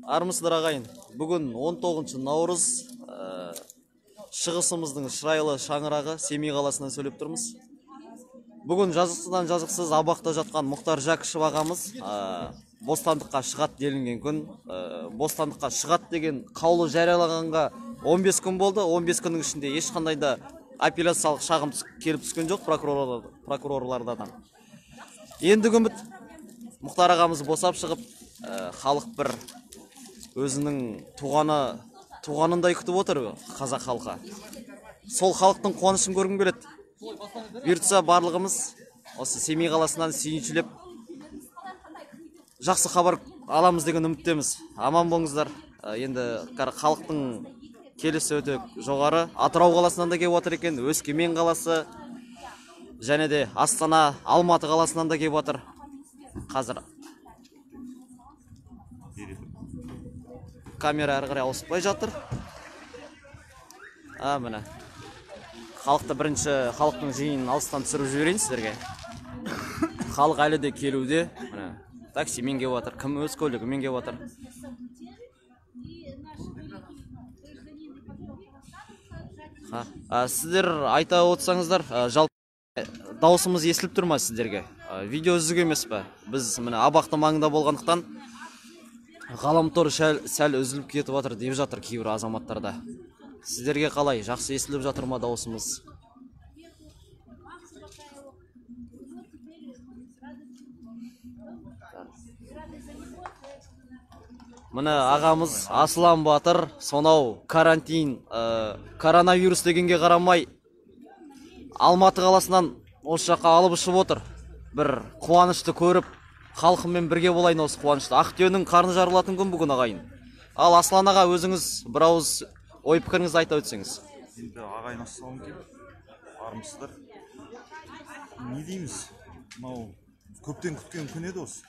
Армысыздар ағайын. Бүгін 19 наурыз, шығысымыздың шырайлы шаңырағы Семей қаласынан сөйлеп тұрмыз. Бүгін жазықсыздан жазықсыз абақта жатқан Мұхтар Жәкішев ағамыз бостандыққа шығат делінген күн. Бостандыққа шығат деген қаулы жариялағанға 15 күн болды. 15 күннің ішінде ешқандай да апелляциялық шағым келіп түскен жоқ прокурорлардан. Ендігі үміт Мұхтар ағамыз босап шығып, халық бір өзінің туғанындай күтіп отыр қазақ халқы. Сол халықтың қуанышын көргім келеді. Бұйыртса барлығымыз осы Семей қаласынан сүйіншілеп жақсы хабар аламыз деген үміттеміз. Аман болыңыздар. Енді халықтың келісі өте жоғары. Атырау қаласынан да келіп отыр екен, Өскемен қаласы және де Астана, Алматы қаласынан да келіп отыр. Қазір камера әрі қарай ауыспай жатыр. Міне. Халықты бірінші халықтың жиынын алыстан түсіріп жіберейін сіздерге. Халық әлі де келуде. Таксимен келіп отыр, кім өз көлігімен келіп отыр. Сіздер айта отырсаңыздар, жалпы даусымыз естіліп тұр ма сіздерге? Видео үзік емес пе? Біз абақты маңында болғандықтан ғаламтор сәл үзіліп кетіп жатыр деп жатыр кейбір азаматтарда. Сіздерге қалай? Жақсы естіліп жатыр ма даусымыз? Міне ағамыз Аслан Батыр, сонау карантин, коронавирус дегенге қарамай Алматы қаласынан осы жаққа алып ұшып отыр. Бір қуанышты көріп, халқымен бірге болайын осы қуанышты. Ақтөбенің қарны жарылатын күн бүгін ағайын. Ал Аслан аға, өзіңіз бір ауыз ой пікіріңізді айта өтсеңіз. Енді ағайын ассалаумағалейкум. Армысыздар. Не дейміз? Мынау көптен күткен күн еді осы.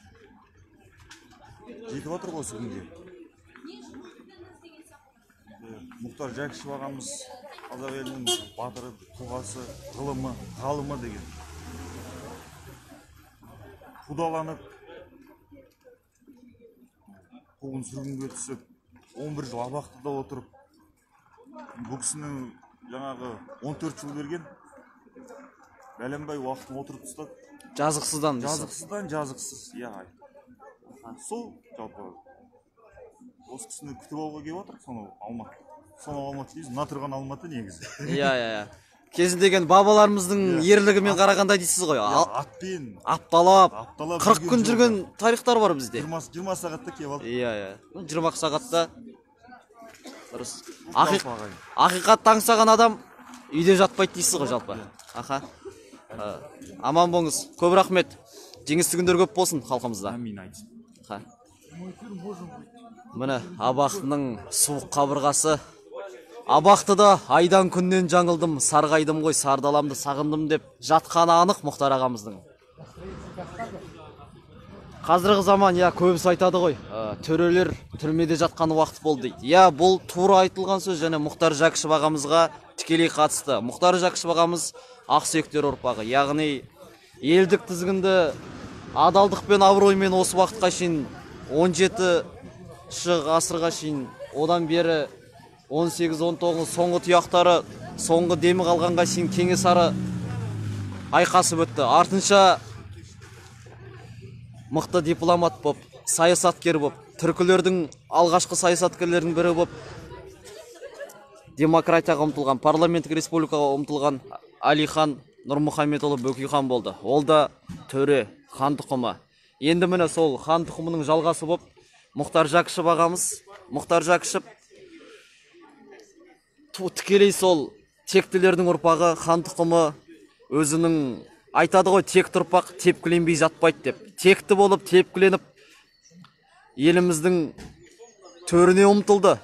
Жетіп жатыр осы күнге. Мұхтар Жәкішев ағамыз қазақ елінің батыры, тұлғасы, ғалымы деген. Қудаланып, қуғын сүргінге түсіп, 11 жыл абақтыда отырып, бұл кісінің жаңағы 14 жыл берген, бәленбай уақытын отырып тастады. Жазықсыздан. Жазықсыз. Сол жалпы осы кісіні күтіп алуға келіп отыр, сонау Алматы дейіз, мына тұрған Алматы негізі. Кезіндеген бабаларымыздың ерлігімен қарағанда дейсіз ғой. Атпен апталап 40 күн жүрген тарихтар бар бізде. 20 сағатта келіп алды. 20 сағатта. Дұрыс. Ақиқат таңсаған адам үйде жатпайды дейсіз ғой жалпы. Аман болыңыз. Көп рахмет. Жеңісті күндер көп болсын халқымызда. Амин айтсын. Міне абақтының суық қабырғасы. Абақтыда айдан күннен жаңылдым, сарғайдым ғой, сардаламды сағындым деп жатқаны анық Мұхтар ағамыздың. Қазіргі заман, көбісі айтады ғой, төрелер түрмеде жатқан уақыт болды дейді. Бұл тура айтылған сөз және Мұхтар Жәкішев ағамызға тікелей қатысты. Мұхтар Жәкішев ағамыз ақсүйектер ұрпағы, яғни елдік тізгінді адалдық пен абыроймен осы уақытқа шейін 17 ғасырға шейін, одан бері 18-19 соңғы тұяқтары, соңғы демі қалғанға шейін Кенесары айқасып өтті. Артынша мықты дипломат боп, саясаткер боп, түркілердің алғашқы саясаткерлердің бірі боп, демократияға ұмтылған, парламенттік республикаға ұмтылған Әлихан Нұрмұхамедұлы Бөкейхан болды. Ол да төре, хан тұқымы. Енді міне сол хан тұқымының жалғасы боп, Мұхтар Жәкішев ағамыз, Мұхтар Жәкішев тікелей сол тектілердің ұрпағы, хан тұқымы өзінің айтады ғой, текті ұрпақ тепкіленбей жатпайды деп. Текті болып, тепкіленіп, еліміздің төріне ұмтылды,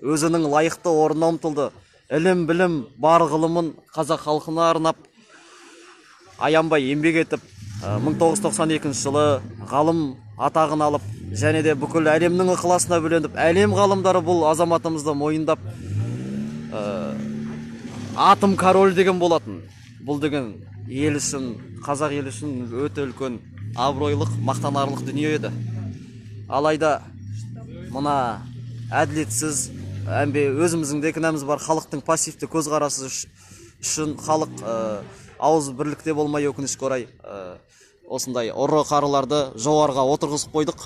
өзінің лайықты орнына ұмтылды. Ілім, білім, бар ғылымын қазақ халқына арнап, аянбай еңбек етіп, 1992 жылы ғалым атағын алып, және де бүкіл әлемнің ықыласына бөленіп, әлем ғалымдары бұл азаматымызды мойындап, атом король деген болатын. Бұл деген ел үшін, қазақ ел үшін өте үлкен абыройлық, мақтанарлық дүние еді. Алайда мына әділетсіз, әмбе өзіміздің де кінәміз бар, халықтың пассивті көзқарасы үшін халық ауыз бірлікте болмай, өкінішке орай осындай ұры қарыларды жоғарыға отырғызып қойдық.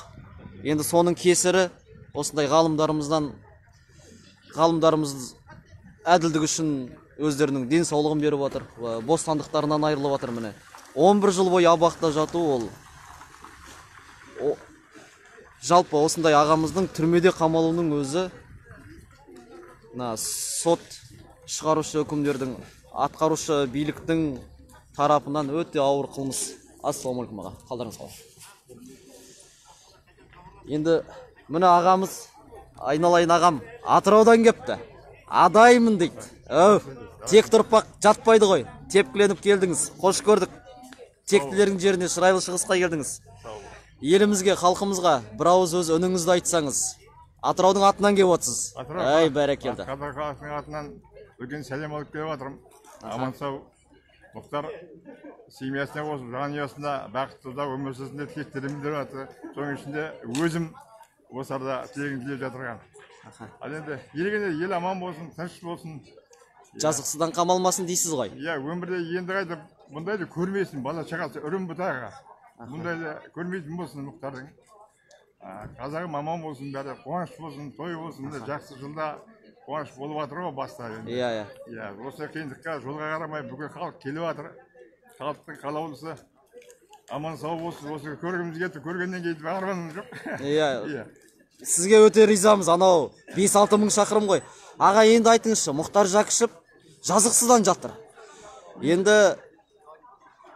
Енді соның кесірі осындай ғалымдарымыз әділдік үшін өздерінің денсаулығын беріп отыр, бостандықтарынан айырылып отыр. Міне 11 жыл бойы абақта жату, ол жалпы осындай ағамыздың түрмеде қамалуының өзі сот шығарушы үкімдердің, атқарушы биліктің тарапынан өте ауыр қылмыс. Ассалаумағалейкум аға, қалдарыңыз қалай? Енді міне ағамыз, айналайын ағам, Атыраудан кепті. Адаймын дейді. Тек тұрпақ жатпайды ғой. Тепкіленіп келдіңіз. Қош көрдік. Тектілердің жеріне шырайлы шығысқа келдіңіз. Елімізге, халқымызға бір ауыз өз үніңізді айтсаңыз. Атыраудың атынан кеп отырсыз. Ай, бәрекелді. Атырау қаласының атынан үлкен сәлем алып келіп жатырмын. Аман сау Мұхтар семьясына қосып, жанұясына бақытты да өмір сүрсін деп тілектерімді беріп жатыр. Соның ішінде өзім осы арада тілегін тілеп жатырған. Ал енді елгенде ел аман болсын, тыныш болсын. Жазықсыздан қамалмасын дейсіз ғой. Иә, өмірде енді қайтып бұндайды көрмейсін, бала шағасы үрім бұтаға. Бұндайды көрмейтін болсын Мұхтардың. Қазағым аман болсын, бәрі қуаныш болсын, той болсын, жақсы жылда қуаныш болып жатыр ғой баста. Иә. Иә, осы қиындыққа жолға қарамай бүкіл халық келіп жатыр. Халықтың қалаулысы аман сау болсын. Осы көргіміз келді, көргеннен кейін арманым жоқ. Иә. Сізге өте ризамыз. Анау 5-6 мың шақырым ғой. Аға, енді айтыңызшы, Мұхтар Жәкішев жазықсыздан жатыр. Енді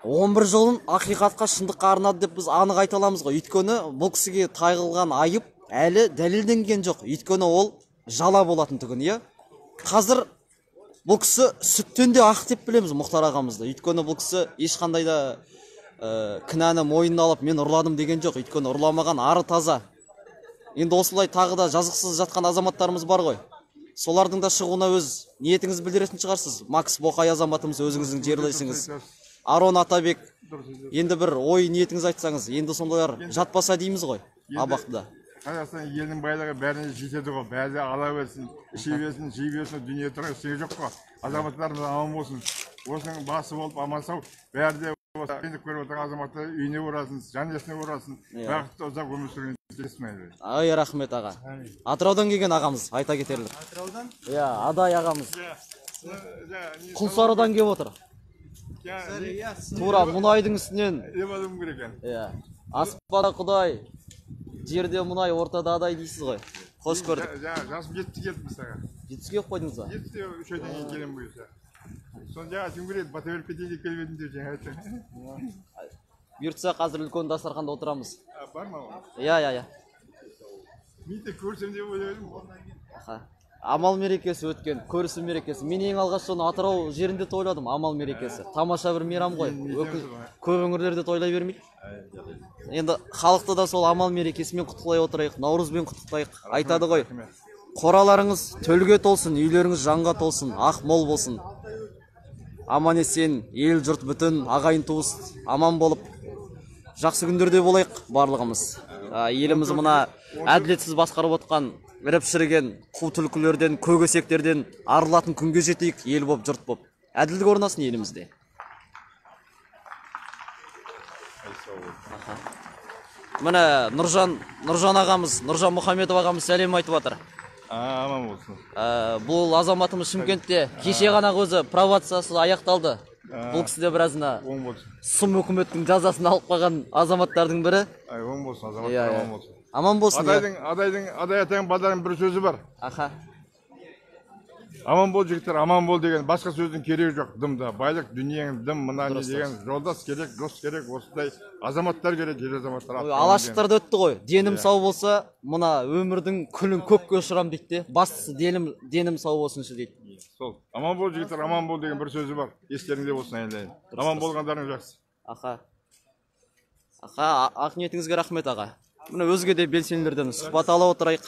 11 жылын ақиқатқа, шындыққа арнады деп біз анық айта аламыз ғой. Өйткені бұл кісіге тағылған айып әлі дәлелденген жоқ. Өйткені ол жала болатын түгін, иә. Қазір бұл кісі сүттен де ақ деп білеміз Мұхтар ағамызды. Өйткені бұл кісі ешқандай да кінәні мойнына алып мен ұрладым деген жоқ. Өйткені ұрламаған, ары таза. Енді осылай тағы да жазықсыз жатқан азаматтарымыз бар ғой. Солардың да шығуына өз ниетіңіз білдіретін шығарсыз. Макс Боқай азаматымыз, өзіңіздің жерлесіңіз. Арон Атабек, енді бір ой ниетіңіз айтсаңыз, енді сондайлар жатпаса дейміз ғой абақтыда. Қазақстан елінің байлығы бәріне жетеді ғой, бәрі ала берсін, іші берсін, жей берсін, дүние тұрған ештеңе жоқ қой. Азаматтарымыз аман болсын. Осының басы болып аман сау, бәрі де енді көріп отырған азаматтар үйіне орасын, жанұясына орасын, бақытты ұзақ өмір сүрген тілесмейді. Ай, рахмет аға. Атыраудан келген ағамыз, айта кетерлік. Атыраудан? Иә, Адай ағамыз. Құлсарыдан келіп отыр. Тура мұнайдың үстінен. Емалым керек екен. Иә. Аспанда Құдай, жерде мұнай, ортада Адай дейсіз ғой. Қош көрдік. Жасым жетті келді мысаға. Жетіске қойдыңыз ба? Жетті, 3 айдан кейін келем бұйырса. Соны жаңа кім көреді, бата беріп кетейін деп келіп едім деп жаңа айтты. Бұйыртса қазір үлкен дастарханда отырамыз. Бар ма ол? Иә. Мен де көрсем деп ойлаймын. Амал мерекесі өткен, көрісу мерекесі. Мен ең алғаш соны Атырау жерінде тойладым, Амал мерекесі. Тамаша бір мейрам ғой. Көп өңірлерде тойлай бермейді. Енді халықты да сол Амал мерекесімен құттықтай отырайық, Наурызбен құттықтайық. Айтады ғой. Қораларыңыз төлге толсын, үйлеріңіз жанға толсын, ақ мол болсын. Аман есен, ел жұрт бүтін, ағайын туыс аман болып, жақсы күндерде болайық барлығымыз. Еліміз мына әділетсіз басқарып отқан іріп шіріген қу түлкілерден, көгесектерден арылатын күнге жетейік, ел боп, жұрт боп. Әділдік орнасын елімізде. Міне Нұржан ағамыз, Нұржан Мұхамедов ағамыз сәлем айтып жатыр. Аман болсын. Бұл азаматымыз Шымкентте кеше ғана өзі провокациясы аяқталды. Бұл кісі де біразына сұм үкіметтің жазасын алып қалған азаматтардың бірі. Оң болсын, азаматтар аман болсын. Аман болсын. Адай атаң балдарының бір сөзі бар. Аман бол жігіттер, аман бол деген басқа сөздің керегі жоқ. Дымда байлық, дүниенің дым, мына не деген жолдас керек, дос керек, осындай азаматтар керек, ел азаматтар. Алашықтарда өтті ғой. Денім сау болса, мына өмірдің күлін көкке ұшырам дейді. Бастысы денім сау болсыншы дейді. Сол. Аман бол жігіттер, аман бол деген бір сөзі бар. Естеріңде болсын айналайын. Аман болғандарың жақсы. Ақ ниетіңізге рахмет аға. Міне өзге де белсенділерден сұхбат ала отырайық.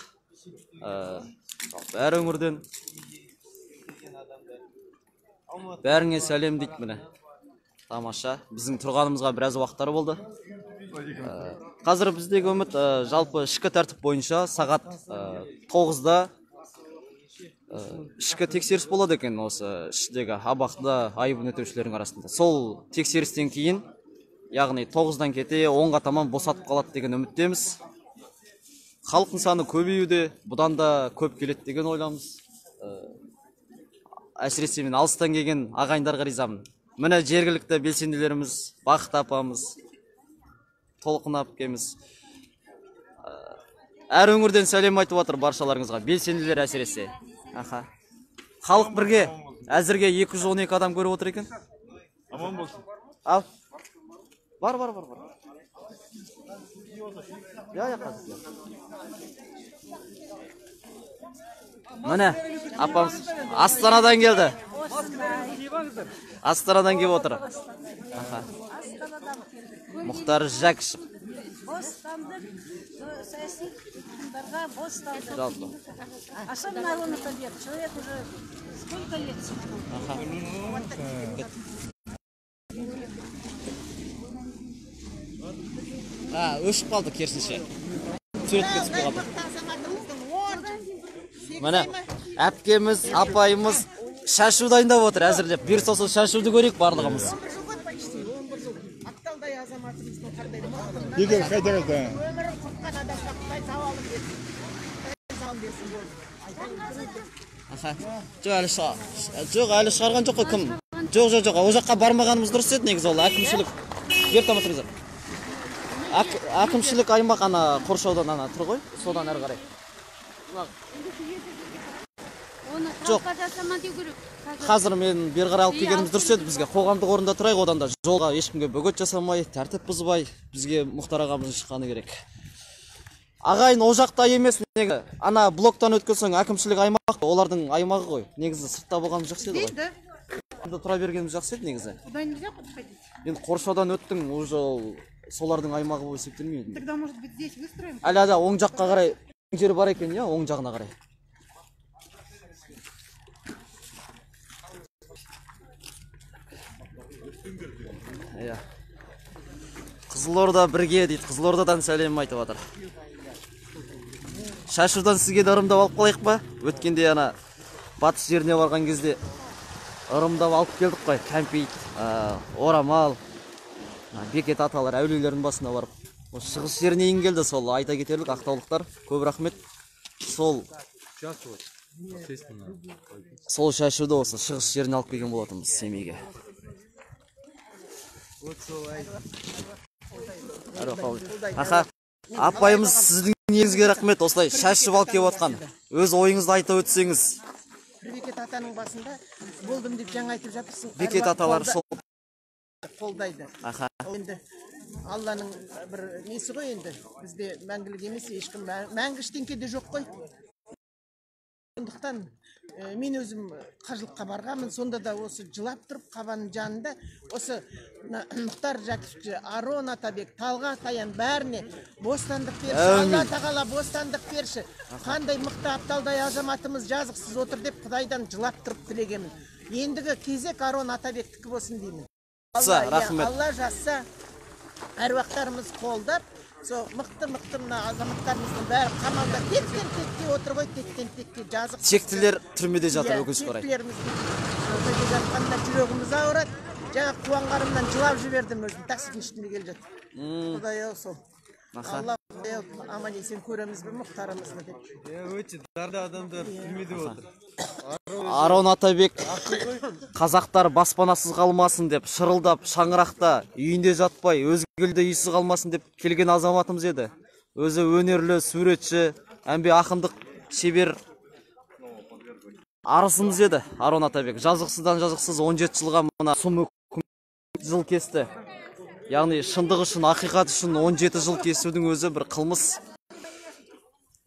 Әр өңірден бәріңе сәлем дейді міне. Тамаша. Біздің тұрғанымызға біраз уақыттар болды. Қазір біздегі үміт жалпы ішкі тәртіп бойынша сағат 9-да ішкі тексеріс болады екен осы іштегі абақты айыбын өтеушілердің арасында. Сол тексерістен кейін, яғни 9-дан кете 10-ға таман босатып қалады деген үміттеміз. Халықтың саны көбеюде, бұдан да көп келеді деген ойламыз. Әсіресе мен алыстан келген ағайындарға ризамын. Міне жергілікті белсенділеріміз, Бақыт апамыз, Толқын апкеміз. Әр өңірден сәлем айтып отыр баршаларыңызға, белсенділер әсіресе. Халық бірге, әзірге 212 адам көріп отыр екен. Аман болсын. Ал. Бар. Я қазір. Міне, апамыз Астанадан келді. Астанадан келіп отыр. Мұхтар Жәкішев. Бостандық саяси тұтқындарға бостандық. Жалпы. Особенно Арон Атабек. Человек уже сколько лет сидел. Өшіп қалды керісінше. Суретке түсіп қалды. Міне, әпкеміз, апайымыз шашу дайындап отыр әзірлеп. Бір сосын шашуды көрейік барлығымыз. Ақталдай азаматымыздың қандай мықты. Неге қайда қайда? Өмірін құртқан адамға Құдай сауабын берсін. Жоқ, әлі шығарған жоқ қой кім? Жоқ, ол жаққа бармағанымыз дұрыс еді негізі ол әкімшілік. Бер таматыңыздар. Әкімшілік аймақ ана қоршаудан ана тұр ғой, содан әрі қарай. Жоқ. Қазір мен бер қарай алып келгеніміз дұрыс еді бізге. Қоғамдық орында тұрайық, одан да жолға ешкімге бөгет жасамай, тәртіп бұзбай, бізге Мұхтар ағамыздың шыққаны керек. Ағайын ол жақта емес, негізі ана блоктан өткізсең әкімшілік аймақ, олардың аймағы ғой. Негізі сыртта болғанымыз жақсы еді ғой. Енді тұра бергеніміз жақсы еді негізі. Куда нельзя подходить? Енді қоршаудан өттің, уже солардың аймағы болып есептелмейді. Тогда, может быть, здесь выстроим? Әлі оң жаққа қарай жер бар екен, я, оң жағына қарай. Қызылорда бірге дейді, Қызылордадан сәлем айтып жатыр. Шашудан сізге де ырымдап алып қалайық па? Өткенде ана батыс жеріне барған кезде ырымдап алып келдік қой. Кәмпит, орамал, бекет аталар әулиелердің басына барып. Шығыс жеріне ең келді, сол айта кетерлік ақтаулықтар. Көп рахмет. Сол шашуды осы шығыс жеріне алып келген болатынбыз Семейге. Апайымыз сіздің негізге рахмет, осылай шашып алып келіп отқан. Өз ойыңызды айтып өтсеңіз. Бекет атаның басында болдым деп жаңа айтып жатырсың. Бекет аталар сол қолдайды. Енді Алланың бір несі ғой енді. Бізде мәңгілік емес, ешкім мәңгі ештеңке де жоқ қой. Сондықтан мен өзім қажылыққа барғанмын, сонда да осы жылап тұрып қабаның жанында осы Мұхтар Жәкішев, Арон Атабек, Талғат Аян бәріне бостандық берші, Алла тағала бостандық берші. Қандай мықты апталдай азаматымыз жазықсыз отыр деп Құдайдан жылап тұрып тілегемін. Ендігі кезек Арон Атабектікі болсын деймін. Алла жазса, әруақтарымыз қолдап, сол мықты мына азаматтарымыздың бәрі қамалда тектен-текке отыр ғой, тектен-текке жазық. Тектілер түрмеде жатыр өкінішке орай. Тектілеріміздің жатқанда жүрегіміз ауырады. Жаңа қуанғанымнан жылап жібердім өзім, таксидің ішінде келе жатыр. Құдай сол. Алла аман есен көреміз бе Мұхтарымызды деп. Өте дарды адамдар түрмеде отыр. Арон Атабек қазақтар баспанасыз қалмасын деп шырылдап шаңырақта үйінде жатпай өзгелде үйсіз қалмасын деп келген азаматымыз еді. Өзі өнерлі суретші, әмбе ақындық шебер арысымыз еді Арон Атабек. Жазықсыздан жазықсыз 17 жылға мына сұм жыл кесті. Яғни шындық үшін, ақиқат үшін 17 жыл кесудің өзі бір қылмыс.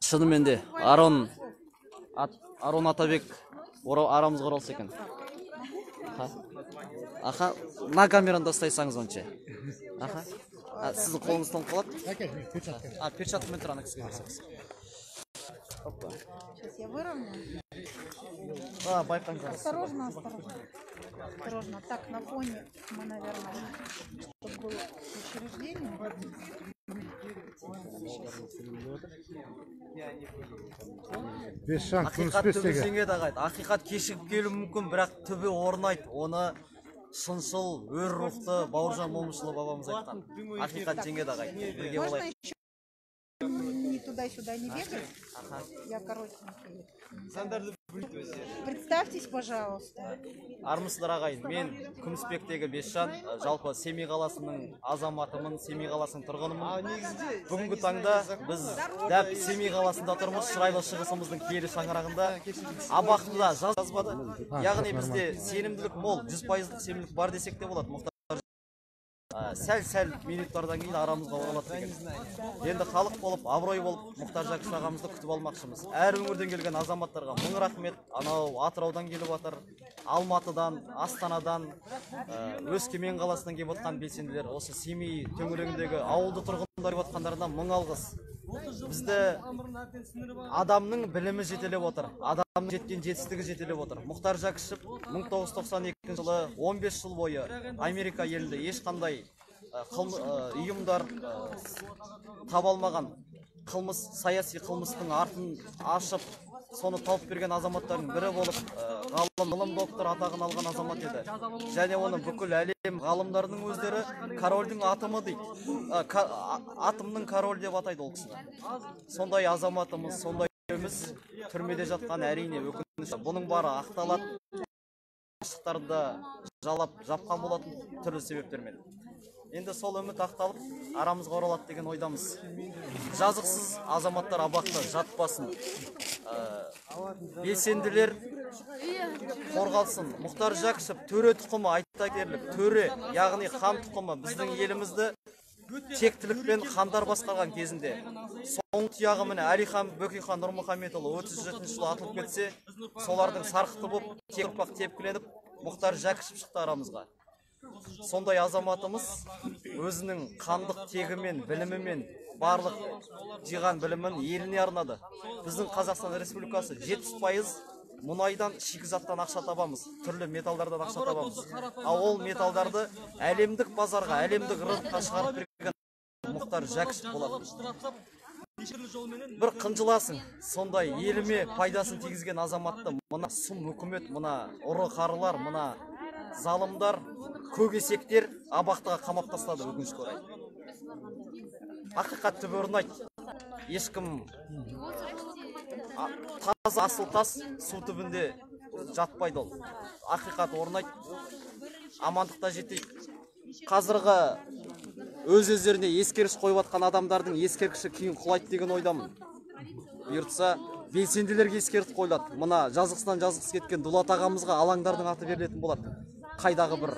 Шынымен де Арон Атабек арамыз құралсы екен. На камераны ұстайсаңыз онша. Сіздің қолыңыз тоңып қалады? Перчаткамен тұр, ана кісіге берсеңіз. Сейчас я выровняю. Байқаңыз. Осторожно. Осторожно. Так, на фоне мы, наверное, чтобы Ақиқат түбі сеңе дағайды. Ақиқат кешігіп келуі мүмкін, бірақ түбі орнайды. Оны шыншыл, өр рухты Бауыржан Момышұлы бабамыз айтқан. Ақиқат жеңе дағайды. Бірге болайық. Не туда-сюда не бегать. Я коротенькая. Представьтесь, пожалуйста. Армысыздар ағайын, мен Күміспектегі Бесжан, жалпы Семей қаласының азаматымын, Семей қаласының тұрғынымын. Бүгінгі таңда біз дәп Семей қаласында тұрмыз, шырайлы шығысымыздың киелі шаңырағында. Абақтыда жазбады. Яғни бізде сенімділік мол, 100%-лық сенімділік бар десек те болады. Сәл минуттардан кейін арамызға оралады деген. Енді халық болып, абырой болып, Мұхтар Жәкішев ағамызды күтіп алмақшымыз. Әр өңірден келген азаматтарға мың рахмет. Анау Атыраудан келіп жатыр, Алматыдан, Астанадан, Өскемен қаласынан келіп жатқан белсенділер, осы Семей төңірегіндегі ауылды тұрғындар келіп жатқандарына мың алғыс. Бізді адамның білімі жетелеп отыр, адамның жеткен жетістігі жетелеп отыр. Мұхтар Жәкішев 1992 жылы 15 жыл бойы Америка елінде ешқандай ұйымдар таба алмаған қылмыс, саяси қылмыстың артын ашып, соны тауып берген азаматтардың бірі болып, ғылым доктор атағын алған азамат еді. Және оны бүкіл әлем ғалымдарының өздері корольдің атымы дейді. Атымның король деп атайды ол кісіні. Сондай азаматымыз, сондай өміз түрмеде жатқан әрине өкінішті. Бұның бары ақталады, ашықтарды жапқан болатын түрлі себептермен. Енді сол үміт ақталып, арамызға оралады деген ойдамыз. Жазықсыз азаматтар абақты жатпасын. Белсенділер қорғалсын. Мұхтар Жәкішев төре тұқымы айта кетерлік. Төре, яғни хан тұқымы біздің елімізді тектілікпен хандар басқарған кезінде. Соң тұяғы міне Әлихан Бөкейхан Нұрмұхаметұлы 37 жылы атылып кетсе, солардың сарқыты болып, тек ұрпақ тепкіленіп, Мұхтар Жәкішев шықты арамызға. Сондай азаматымыз өзінің қандық тегімен, білімімен, барлық жиған білімін еліне арнады. Біздің Қазақстан Республикасы 70% мұнайдан, шикізаттан ақша табамыз, түрлі металдардан ақша табамыз. Ал ол металдарды әлемдік базарға, әлемдік рынокқа шығарып берген Мұхтар Жәкішев болады. Бір қынжыласың, сондай еліме пайдасын тигізген азаматты мына сұм үкімет, мына ұры қарылар, мына залымдар, көкесектер абақтыға қамап тастады өкінішке орай. Ақиқат түбі орнайды. Ешкім таза асыл тас су түбінде жатпайды ол. Ақиқат орнайды. Амандықта жетейік. Қазіргі өз-өздеріне ескеріш қойып жатқан адамдардың ескерткіші кейін құлайды деген ойдамын. Бұйыртса, белсенділерге ескертіп қойылады. Мына жазықсынан жазықсыз кеткен Дулат ағамызға алаңдардың аты берілетін болады. Қайдағы бір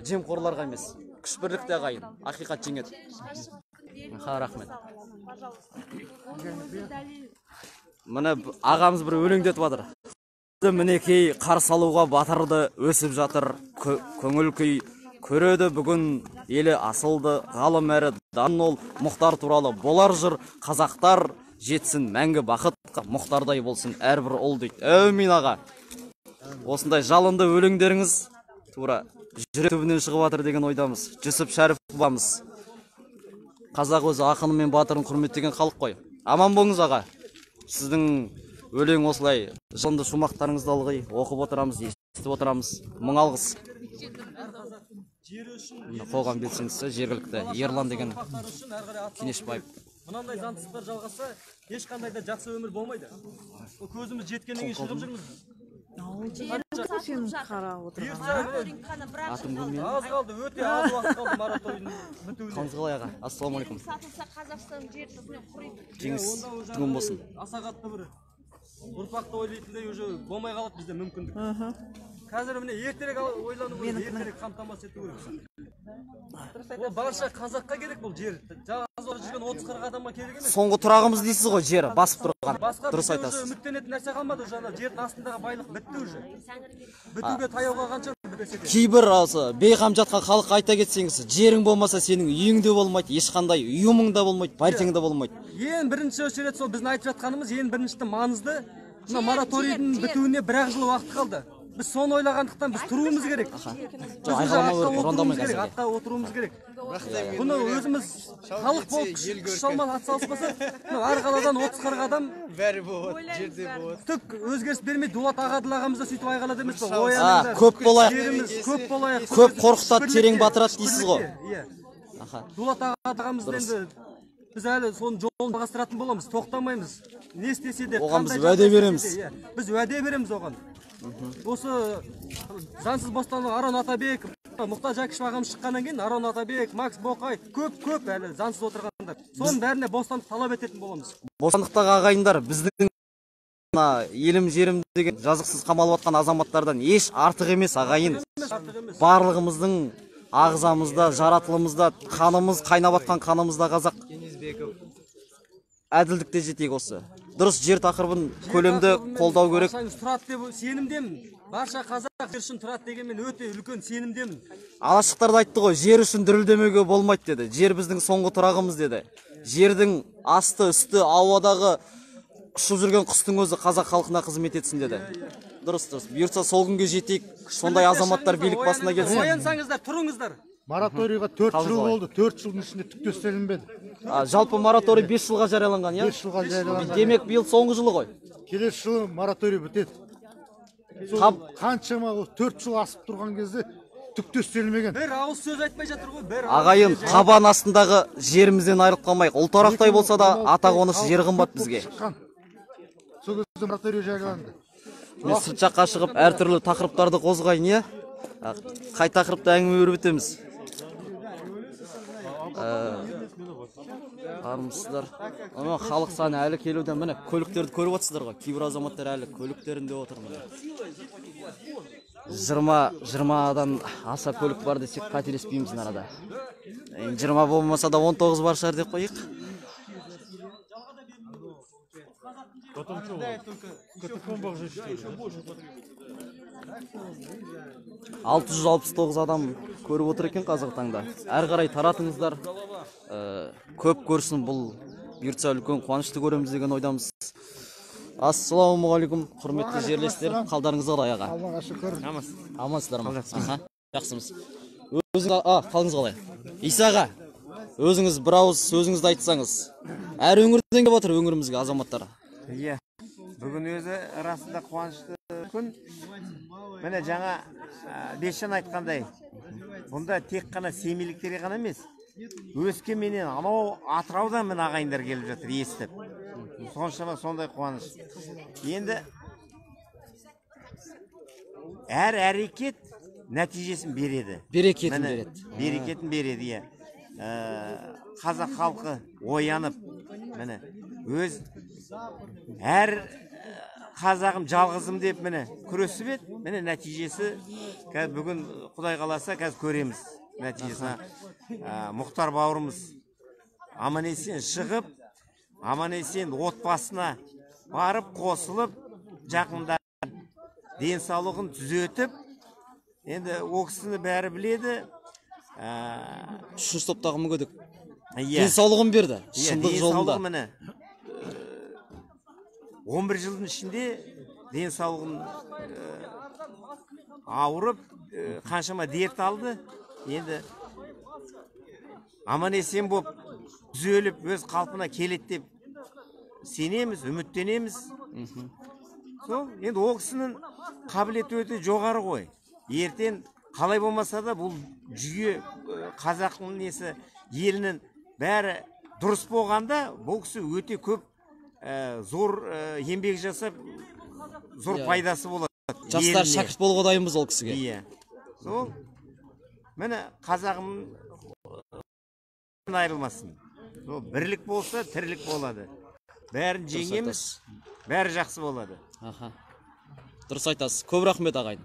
жемқорларға емес. Күш бірлікте ағайын. Ақиқат жеңеді. Рахмет. Міне ағамыз бір өлеңдетіп жатыр. Мінекей қарсы алуға батырды өсіп жатыр, көңіл күй көреді бүгін елі асылды, ғалым әрі дан ол Мұхтар туралы болар жыр, қазақтар жетсін мәңгі бақытқа, Мұхтардай болсын әрбір ұл дейді. Әумин аға. Осындай жалынды өлеңдеріңіз тура жүрек түбінен шығып жатыр деген ойдамыз. Жүсіп Шәріп бабамыз. Қазақ өзі ақыны мен батырын құрметтеген халық қой. Аман болыңыз аға. Сіздің өлең осылай жынды шумақтарыңызды ылғи оқып отырамыз, естіп отырамыз. Мың алғыс. Қоғам белсендісі жергілікті Ерлан деген Кенешбаев. Мынандай заңсыздықтар жалғаса, ешқандай да жақсы өмір болмайды. Көзіміз жеткеннен кейін шығып жүрміз. Атым кім мен? Аз қалды, өте аз уақыт қалды маратойдың бітуіне. Қалыңыз қалай аға? Ассалаумалейкум. Сатылса Қазақстан жер құриды. Жеңіс түгін болсын. Аса қатты бір ұрпақты ойлайтындай уже болмай қалады бізде мүмкіндік. Қазір міне ертерек ойлану керек, ертерек қамтамасыз ету керек. Ол барша қазаққа керек бұл жер. Жазып жүрген 30-40 адамға керек емес. Соңғы тұрағымыз дейсіз ғой, жер басып тұрған. Дұрыс Басқа айтасыз. үміттенетін нәрсе қалмады уже, жердің астындағы байлық бітті уже. Бітуге таяу қалғанша бітесе де. Кейбір бейғам жатқан халық айта кетсеңіз, жерің болмаса сенің үйің де болмайды, ешқандай ұйымың да болмайды, партияң да болмайды. Ең бірінші очередь сол біздің айтып жатқанымыз, ең бірінші маңызды мына мораторийдің бітуіне 1 жыл уақыт қалды. біз соны ойлағандықтан біз тұруымыз керек. Жоқ, айқаламау керек, ұрандамай қазір. Атқа отыруымыз керек. Бұны өзіміз халық болып күш алмай атсалыспаса, әр қаладан 30-40 адам бәрі болады, жерде болады. түк өзгеріс бермей Дулат Ағадыл ағамыз да сөйтіп айғалады емес пе? Ояныңдар, көп болайық. жеріміз көп болайық. Көп қорқытады, терең батырады дейсіз ғой. Иә. Аха. Дулат ағамыз енді біз әлі соның жолын жалғастыратын боламыз, тоқтамаймыз. Не істесе де, оған біз қандай уәде жағдай береміз. істесе де, иә. Біз уәде береміз оған. Осы заңсыз бостандық Арон Атабек, Мұхтар Жәкішев ағамыз шыққаннан кейін Арон Атабек, Макс Боқай көп әлі заңсыз отырғандар. Соның бәріне бостандық талап ететін боламыз. Бостандықтағы ағайындар біздің елім жерім деген жазықсыз қамалып жатқан азаматтардан еш артық емес ағайын. Барлығымыздың ағзамызда, жаратылымызда, қанымыз қайнап жатқан қанымызда қазақ. Әділдікте жетейік осы. Дұрыс, жер тақырыбын көлемді қолдау керек. Тұрады деп сенімдемін. Барша қазақ жер үшін тұрады дегенмен өте үлкен сенімдемін. Алашықтар да айтты ғой, жер үшін дүрілдемеуге болмайды деді. Жер біздің соңғы тұрағымыз деді. Жердің асты, үсті, ауадағы ұшып жүрген құстың өзі қазақ халқына қызмет етсін деді. Дұрыс. Бұйыртса сол күнге жетейік. Сондай азаматтар билік басына келсін. Оянсаңыздар, тұрыңыздар. Мораторийға 4 жыл болды, 4 жылдың ішінде түк те істелінбеді. Жалпы мораторий 5 жылға жарияланған, иә? 5 жылға жарияланған. Демек, биыл соңғы жылы ғой. Келесі жылы мораторий бітеді. Қаншама 4 жыл асып тұрған кезде түк те істелмеген. Бір ауыз сөз айтпай жатыр ғой. Ағайын, табан астындағы жерімізден айырылып қалмайық. Ұлтарақтай болса да ата қоныс жер қымбат бізге. Сол кезде мораторий жарияланды. Мен сырт жаққа шығып әртүрлі тақырыптарды қозғайын, иә? Қай тақырыпта әңгіме өрбітеміз? Армысыздар. Халық саны әлі келуде, міне көліктерді көріп отырсыздар ғой. Кейбір азаматтар әлі көліктерінде отыр. 20-дан аса көлік бар десек қателеспейміз арада. 20 болмаса да 19 бар шығар деп қойық. Алты жүз 69 адам көріп отыр екен қазіргі таңда. Әр қарай таратыңыздар. Көп көрсін, бұл бұйыртса үлкен қуанышты көреміз деген ойдамыз. Ассалаумағалейкум, құрметті жерлестер. Қалдарыңыз қалай аға? Аллаға шүкір. Амансыздар ма? Жақсымыз. Қалыңыз қалай? Иса аға, өзіңіз бір ауыз сөзіңізді айтсаңыз. Әр өңірден келіп отыр өңірімізге азаматтар. Иә, бүгін өзі расында қуанышты күн. Міне жаңа Бешжан айтқандай, бұнда тек қана семейліктер ғана емес, Өскеменнен анау Атыраудан міне ағайындар келіп жатыр, естіп. Соншама сондай қуаныш. Енді әр әрекет нәтижесін береді. Берекетін береді. Берекетін береді, иә. Қазақ халқы оянып, міне өз әр қазағым жалғызым деп міне күресіп еді. Міне нәтижесі бүгін Құдай қаласа қазір көреміз нәтижесін. Мұхтар бауырымыз аман-есен шығып, аман-есен отбасына барып қосылып, жақында денсаулығын түзетіп, енді ол кісіні бәрі біледі. Үшінші топтағы мүгедек денсаулығын берді, шындық жолында. 11 жылдың ішінде денсаулығын ауырып, қаншама дерт алды. Енді аман-есен болып, түзеліп, өз қалпына келеді деп сенеміз, үміттенеміз. Енді ол кісінің қабілеті өте жоғары ғой. Ертең қалай болмаса да бұл жүйе қазақтың несі елінің бәрі дұрыс болғанда, бұл кісі өте көп зор еңбек жасап, зор пайдасы болады. Жастар шәкірт болуға дайынбыз ол кісіге. Иә. Сол міне қазағым айырылмасын. Бірлік болса, тірлік болады. Бәрін жеңеміз, бәрі жақсы болады. Дұрыс айтасыз. Көп рахмет ағайын.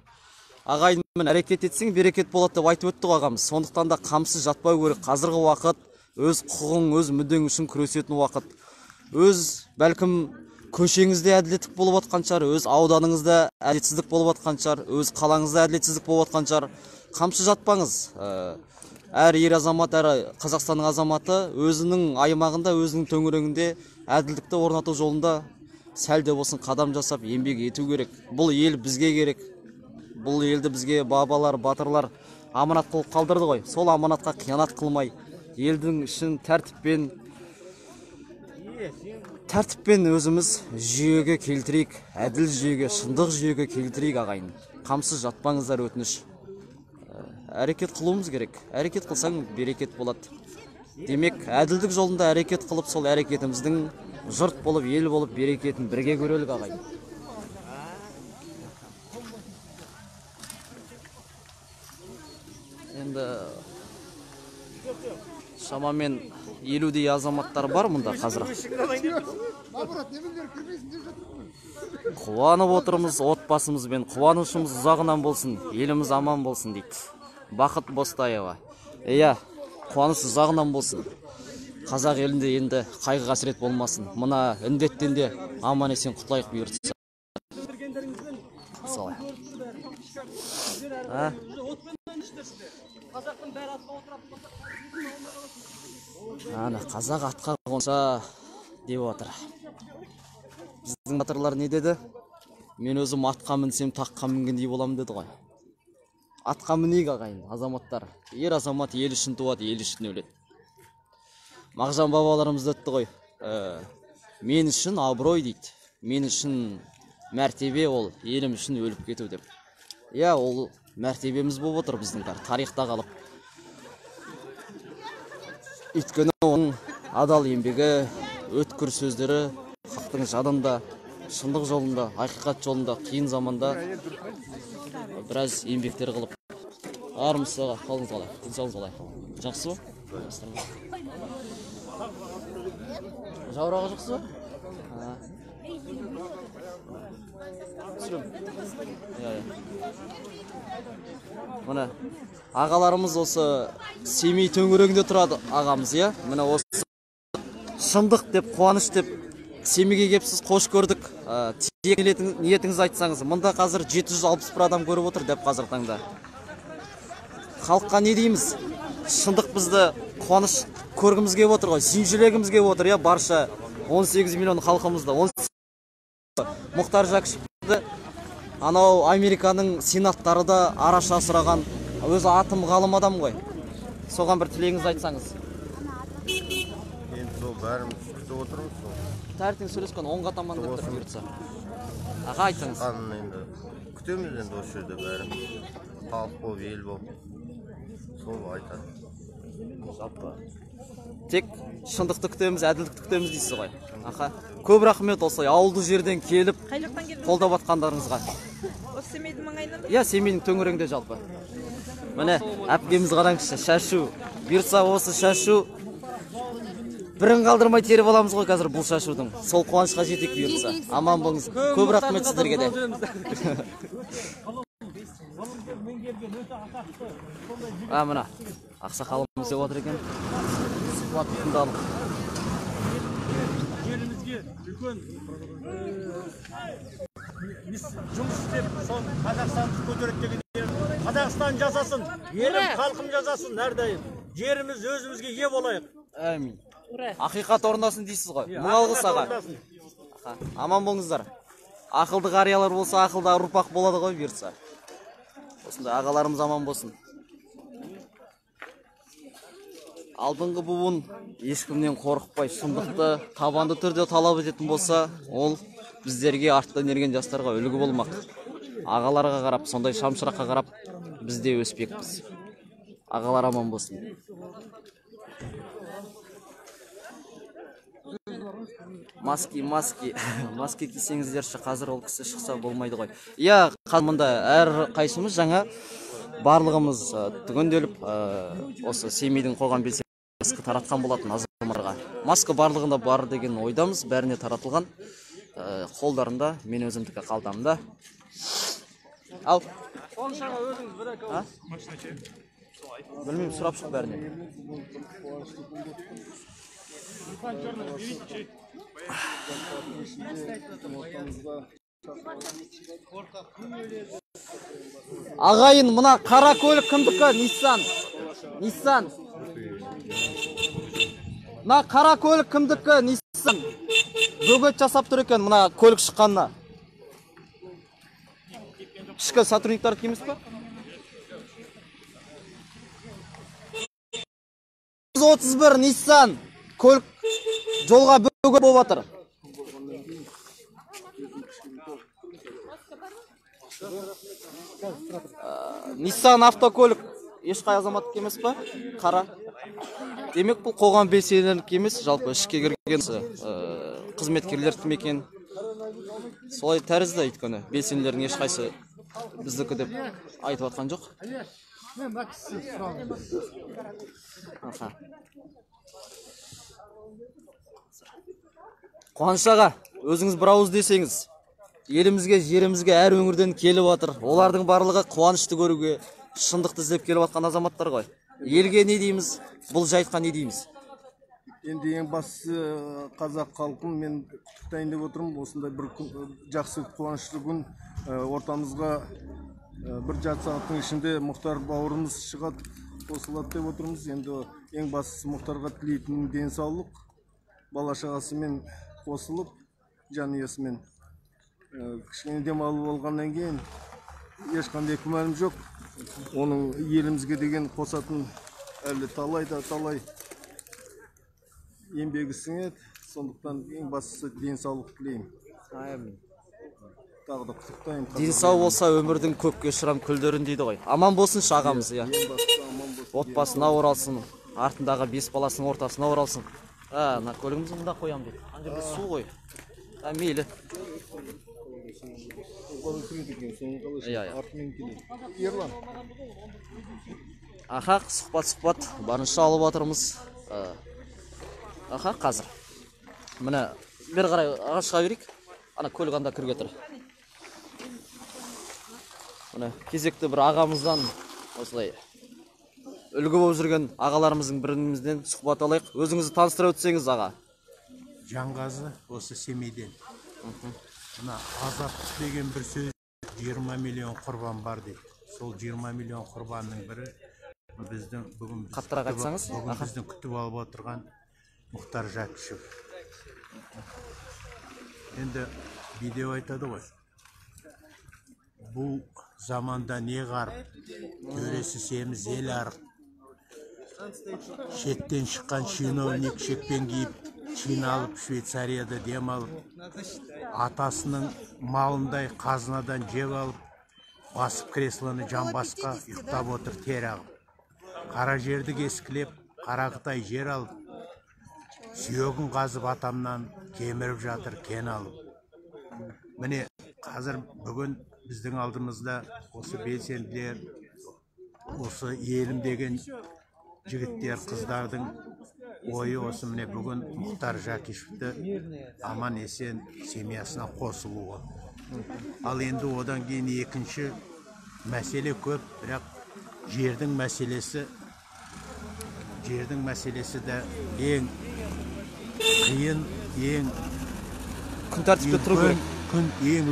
Ағайынмен әрекет етсең берекет болады деп айтып өтті ағамыз. Сондықтан да қамсыз жатпау керек. Қазіргі уақыт өз құқығың, өз мүддең үшін күресетін уақыт. Өз бәлкім көшеңізде әділеттік болып жатқан шығар, өз ауданыңызда әділетсіздік болып жатқан шығар, өз қалаңызда әділетсіздік болып жатқан шығар. Қамсыз жатпаңыз. Әр ер азамат, әр Қазақстанның азаматы өзінің аймағында, өзінің төңірегінде әділдікті орнату жолында сәл де болсын қадам жасап еңбек ету керек. Бұл ел бізге керек. бұл елді бізге бабалар, батырлар аманат қылып қалдырды ғой. Сол аманатқа қиянат қылмай, елдің ішін тәртіппен өзіміз жүйеге келтірейік, әділ жүйеге, шындық жүйеге келтірейік ағайын. Қамсыз жатпаңыздар, өтініш. Әрекет қылуымыз керек. Әрекет қылсаң берекет болады. Демек, әділдік жолында әрекет қылып, сол әрекетіміздің жұрт болып, ел болып, берекетін бірге көрелік ағайын. Енді шамамен 50-дей азаматтар бар мұнда қазір. Қуанып отырмыз, отбасымызбен қуанышымыз ұзағынан болсын, еліміз аман болсын дейді. Бақыт Бостаева. Иә, қуаныш ұзағынан болсын. Қазақ елінде енді қайғы қасірет болмасын. Мына індеттен де аман есен құтылайық бұйыртса. Солай. Ана қазақ атқа қонса деп отыр. Біздің батырлар не деді? Мен өзім атқа мінсем таққа мінгендей боламын деді ғой. Атқа мінейік ағайын, азаматтар. Ер азамат ел үшін туады, ел үшін өледі. Мағжан бабаларымыз өтті ғой. Мен үшін абырой дейді. Мен үшін мәртебе ол, елім үшін өліп кету деп. Иә, ол мәртебеміз болып отыр біздің тарихта қалып. Өйткені оның адал еңбегі, өткір сөздері халықтың жадында, шындық жолында, ақиқат жолында, қиын заманда біраз еңбектер қылып. Армысызға, қалыңыз қалай, денсаулығыңыз қалай? Жақсы ба? Жаурағы жақсы ба? Мына ағаларымыз осы Семей төңірегінде тұрады ағамыз, иә? Мына осы шындық деп, қуаныш деп Семейге кепсіз, қош көрдік. Тек ниетіңіз айтсаңыз, мұнда қазір 761 адам көріп отыр деп қазір таңда. Халыққа не дейміз? Шындық бізді қуаныш көргіміз кеп отыр ғой, сүйіншілегіміз кеп отыр, иә? Барша 18 миллион халқымызды. Мұхтар Жәкішевті анау Американың сенаттары да араша сұраған, өзі атым ғалым адам ғой. Соған бір тілегіңіз айтсаңыз. Енді сол бәріміз күтіп отырмыз сол. Тәртің сөйлескен оңға таман деп тұрып жүртсі. Аға айтсаңыз. Енді күтеміз енді осы жерде бәріміз. Халық болып, ел болып. Сол айтады. Жалпы. Тек шындықты күтеміз, әділдікті күтеміз дейсіз ғой. Аха. Көп рахмет осылай ауылды жерден келіп, қолдап атқандарыңызға. Осы Семейдің маңайынан ба? Иә, Семейдің төңірегінде жалпы. Міне, әпкеміз қараңызшы, шашу. Бұйыртса осы шашу бірін қалдырмай теріп аламыз ғой қазір бұл шашудың. Сол қуанышқа жетейік бұйыртса. Аман болыңыз. Көп рахмет сіздерге де. Мына ақсақалымыз деп отыр екен. Сұхбат тыңдалып. Елімізге үлкен жұмыс істеп, соны Қазақстанды көтереді деген Қазақстан жасасын, елім халқым жасасын әрдайым. Жеріміз өзімізге ие болайық. Әмин. Ақиқат орындасын дейсіз ғой. Мың алғыс аға. Аман болыңыздар. Ақылды қариялар болса, ақылды ұрпақ болады ғой бұйыртса. Осындай ағаларымыз аман болсын. Алдыңғы буын ешкімнен қорықпай, шындықты табанды түрде талап ететін болса, ол біздерге артынан ерген жастарға үлгі болмақ. Ағаларға қарап, сондай шамшыраққа қарап, біз де өспекпіз. Ағалар аман болсын. Маски кисеңіздерші, қазір ол кісі шықса болмайды ғой. Иә, мұнда әр қайсымыз жаңа барлығымыз түгенделіп, осы Семейдің қоғам белсенділері таратқан болатын азаматтарға. Маска барлығында бар деген ойдамыз, бәріне таратылған. Қолдарында, мен өзімдікі қалтамда. Ал. Білмеймін, сұрап шық бәріне. Ағайын, мына қара көлік кімдікі? Ниссан. Мына қара көлік кімдікі? Ниссан. Бөгет жасап тұр екен мына көлік шыққанына. ішкі сотрудниктарды дейміз ба? 131 Nissan көлік жолға бөгіп болып жатыр. Nissan автокөлік ешқай азаматтық емес па? Қара. Демек бұл қоғам белсенділерінікі емес, жалпы ішке кірген қызметкерлердікі ме екен? Солай тәрізді өйткені белсенділердің ешқайсы біздікі деп айтып жатқан жоқ. Қуаныш аға, өзіңіз бір ауыз десеңіз, елімізге, жерімізге әр өңірден келіп жатыр. Олардың барлығы қуанышты көруге, шындықты іздеп келіп жатқан азаматтар ғой. Елге не дейміз? Бұл жайтқа не дейміз? Енді ең бастысы қазақ халқын мен құттықтайын деп отырмын. Осындай бір жақсы қуанышты күн ортамызға бір жарты сағаттың ішінде Мұхтар бауырымыз шығады, қосылады деп отырмыз. Енді ең бастысы Мұхтарға тілейтінім денсаулық, бала шағасымен қосылып, жанұясымен кішкене демалып алғаннан кейін ешқандай күмәнім жоқ. Оның елімізге деген қосатын әлі талай еңбегі сіңеді. Сондықтан ең бастысы денсаулық тілеймін. Тағы да құттықтаймын. Денсау болса өмірдің көкке ұшырам күлдерін дейді ғой. Аман болсын шағамыз, иә. Отбасына оралсын, артындағы 5 баласының ортасына оралсын. На көлігімізді мұнда қоям дейді. Қандай бір су ғой. Мейлі. Ерлан. Аха, сұхбат барынша алып жатырмыз. Аха, қазір. Міне, бері қарай шыға берейік. Ана көлік анда кірге тұр. Міне, кезекті бір ағамыздан осылай үлгі болып жүрген ағаларымыздың бірімізден сұхбат алайық. Өзіңізді таныстыра өтсеңіз, аға. Жанғазы, осы Семейден. Мына азаттық деген бір сөз 20 миллион құрбан бар дейді. Сол 20 миллион құрбанның бірі бүгін біздің күтіп алып отырған Мұхтар Жәкішев. Енді видео айтады ғой. Бұл заманда не ғарып, төресі семіз ел арық. Шеттен шыққан чиновник шекпен киіп, Чиналып, Швейцарияда дем алып, атасының малындай қазынадан жеп алып, басып креслоны жамбасқа ұйықтап отыр тер ағып. Қара жерді кескілеп, қара Қытай жер алып, сүйегін қазып атамнан кеміріп жатыр кен алып. Міне, қазір бүгін біздің алдымызда осы белсенділер, осы елім деген жігіттер, қыздардың ойы осы міне бүгін Мұхтар Жәкішевті аман есен семьясына қосылуы. Ал енді одан кейін екінші мәселе көп, бірақ жердің мәселесі де ең қиын, ең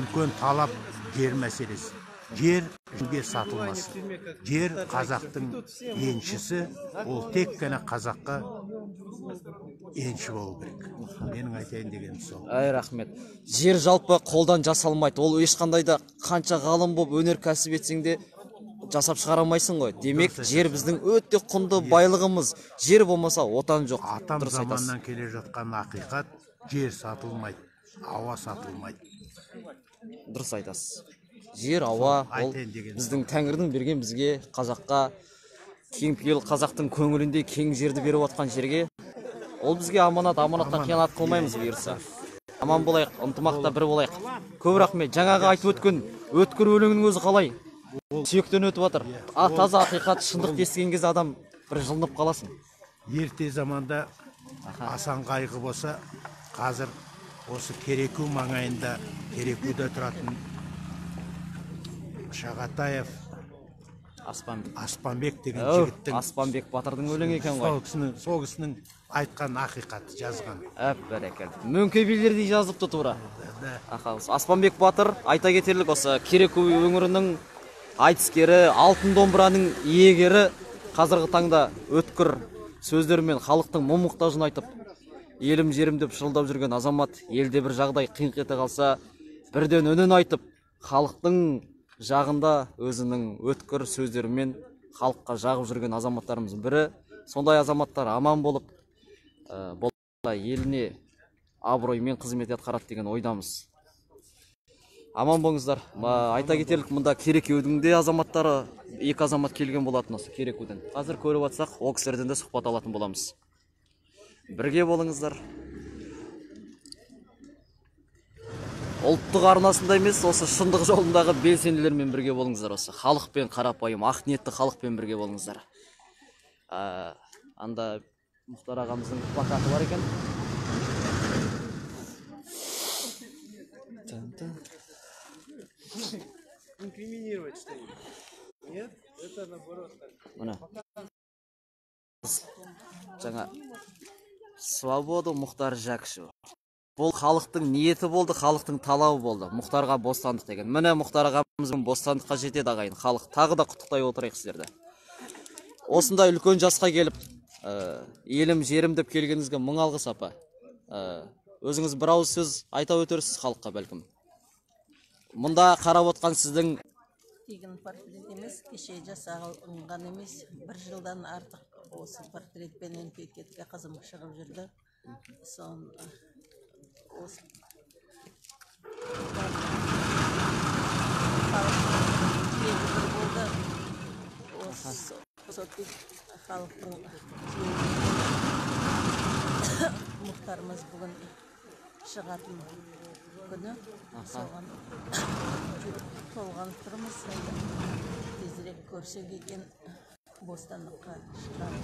үлкен талап жер мәселесі. Жер жүге сатылмасын. Жер қазақтың еншісі, ол тек қана қазаққа енші болу керек. Менің айтайын дегенім сол. Рахмет. Жер жалпы қолдан жасалмайды. Ол ешқандайда қанша ғалым болып өнеркәсіп етсең де жасап шығарамайсың ғой. Демек, жер біздің өте құнды байлығымыз. Жер болмаса отан жоқ. Атам заманнан келе жатқан ақиқат, жер сатылмайды, ауа сатылмайды. Дұрыс айтасыз. Жер, ауа, ол біздің Тәңірдің берген бізге, қазаққа, кең пейіл қазақтың көңілінде кең жерді беріп отқан жерге, ол бізге аманатқа қиянат қылмаймыз бұйырса. Аман болайық, ынтымақта бір болайық. Көп рахмет. Жаңағы айтып өткен өткір өлеңінің өзі қалай? Сүйектен өтіп жатыр. Таза ақиқат, шындық естіген кезде адам бір жылынып қаласың. Ерте заманда асан қайғы болса, қазір осы Кереку маңайында, Керекуда тұратын Шағатаев Аспанбек деген жігіттің, Аспанбек батырдың өлеңі екен ғой. Сол кісінің айтқан ақиқаты жазған. Бәрекелді. Мөңкебелердей жазыпты тура. Аспанбек батыр айта кетерлік осы Кереку өңірінің айтыскері, алтын домбыраның иегері, қазіргі таңда өткір сөздермен халықтың мұң-мұқтажын айтып, елім жерім деп шырылдап жүрген азамат, елде бір жағдай қиын ете қалса, бірден үнін айтып, халықтың жағында өзінің өткір сөздерімен халыққа жағып жүрген азаматтарымыздың бірі. Сондай азаматтар аман болып, еліне абыроймен қызмет атқарады деген ойдамыз. Аман болыңыздар. Айта кетерлік, мұнда Керекеудің де азаматтары, 2 азамат келген болатын осы Керекеуден. Қазір көріп атсақ, ол кісілерден де сұхбат алатын боламыз. Бірге болыңыздар. Ұлттық арнасында емес, осы шындық жолындағы белсенділермен бірге болыңыздар. Осы халықпен қарапайым, ақ ниетті халықпен бірге болыңыздар. Анда Мұхтар ағамыздың плакаты бар екен. Инкриминировать что-нибудь? Нет? Это наоборот. Мына. Жаңа Свобода Мұхтар Жәкішев. Бұл халықтың ниеті болды, халықтың талабы болды. Мұхтарға бостандық деген. Міне Мұхтар ағамыздың бостандыққа жетеді ағайын. Халық тағы да құттықтай отырайық сіздерді. Осындай үлкен жасқа келіп, елім, жерім деп келгеніңізге мың алғыс апа. Өзіңіз бір ауыз сөз айта өтерсіз халыққа бәлкім. Мұнда қарап отқан сіздің тегін портрет емес, кеше жасалынған емес, 1 жылдан артық осы портретпен мемлекетке қызым шығып жүрді. Сон осы халықтың мұхтарымыз бүгін шығатын күні, соған толғанып тұрмыз. Тезірек көрсек екен, бостандыққа шығады.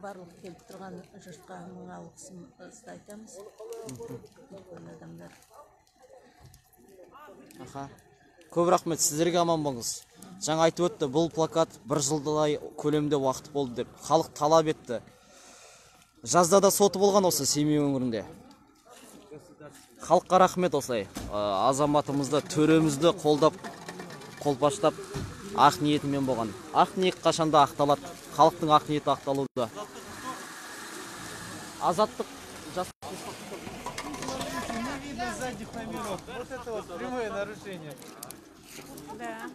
Барлық келіп тұрған жұртқа мың алғысымызды айтамыз. Үлкен адамдар. Көп рахмет, сіздерге аман болыңыз. Жаңа айтып өтті, бұл плакат 1 жылдай көлемде уақыт болды деп. Халық талап етті. Жазда да соты болған осы Семей өңірінде. Халыққа рахмет осылай. Азаматымызды, төремізді қолдап, қолпаштап, ақ ниетімен болған. Ақ ниет қашанда ақталады. Халықтың ақ ниеті ақталуда. Азаттық Задних номеров. Вот это вот прямое нарушение. Да.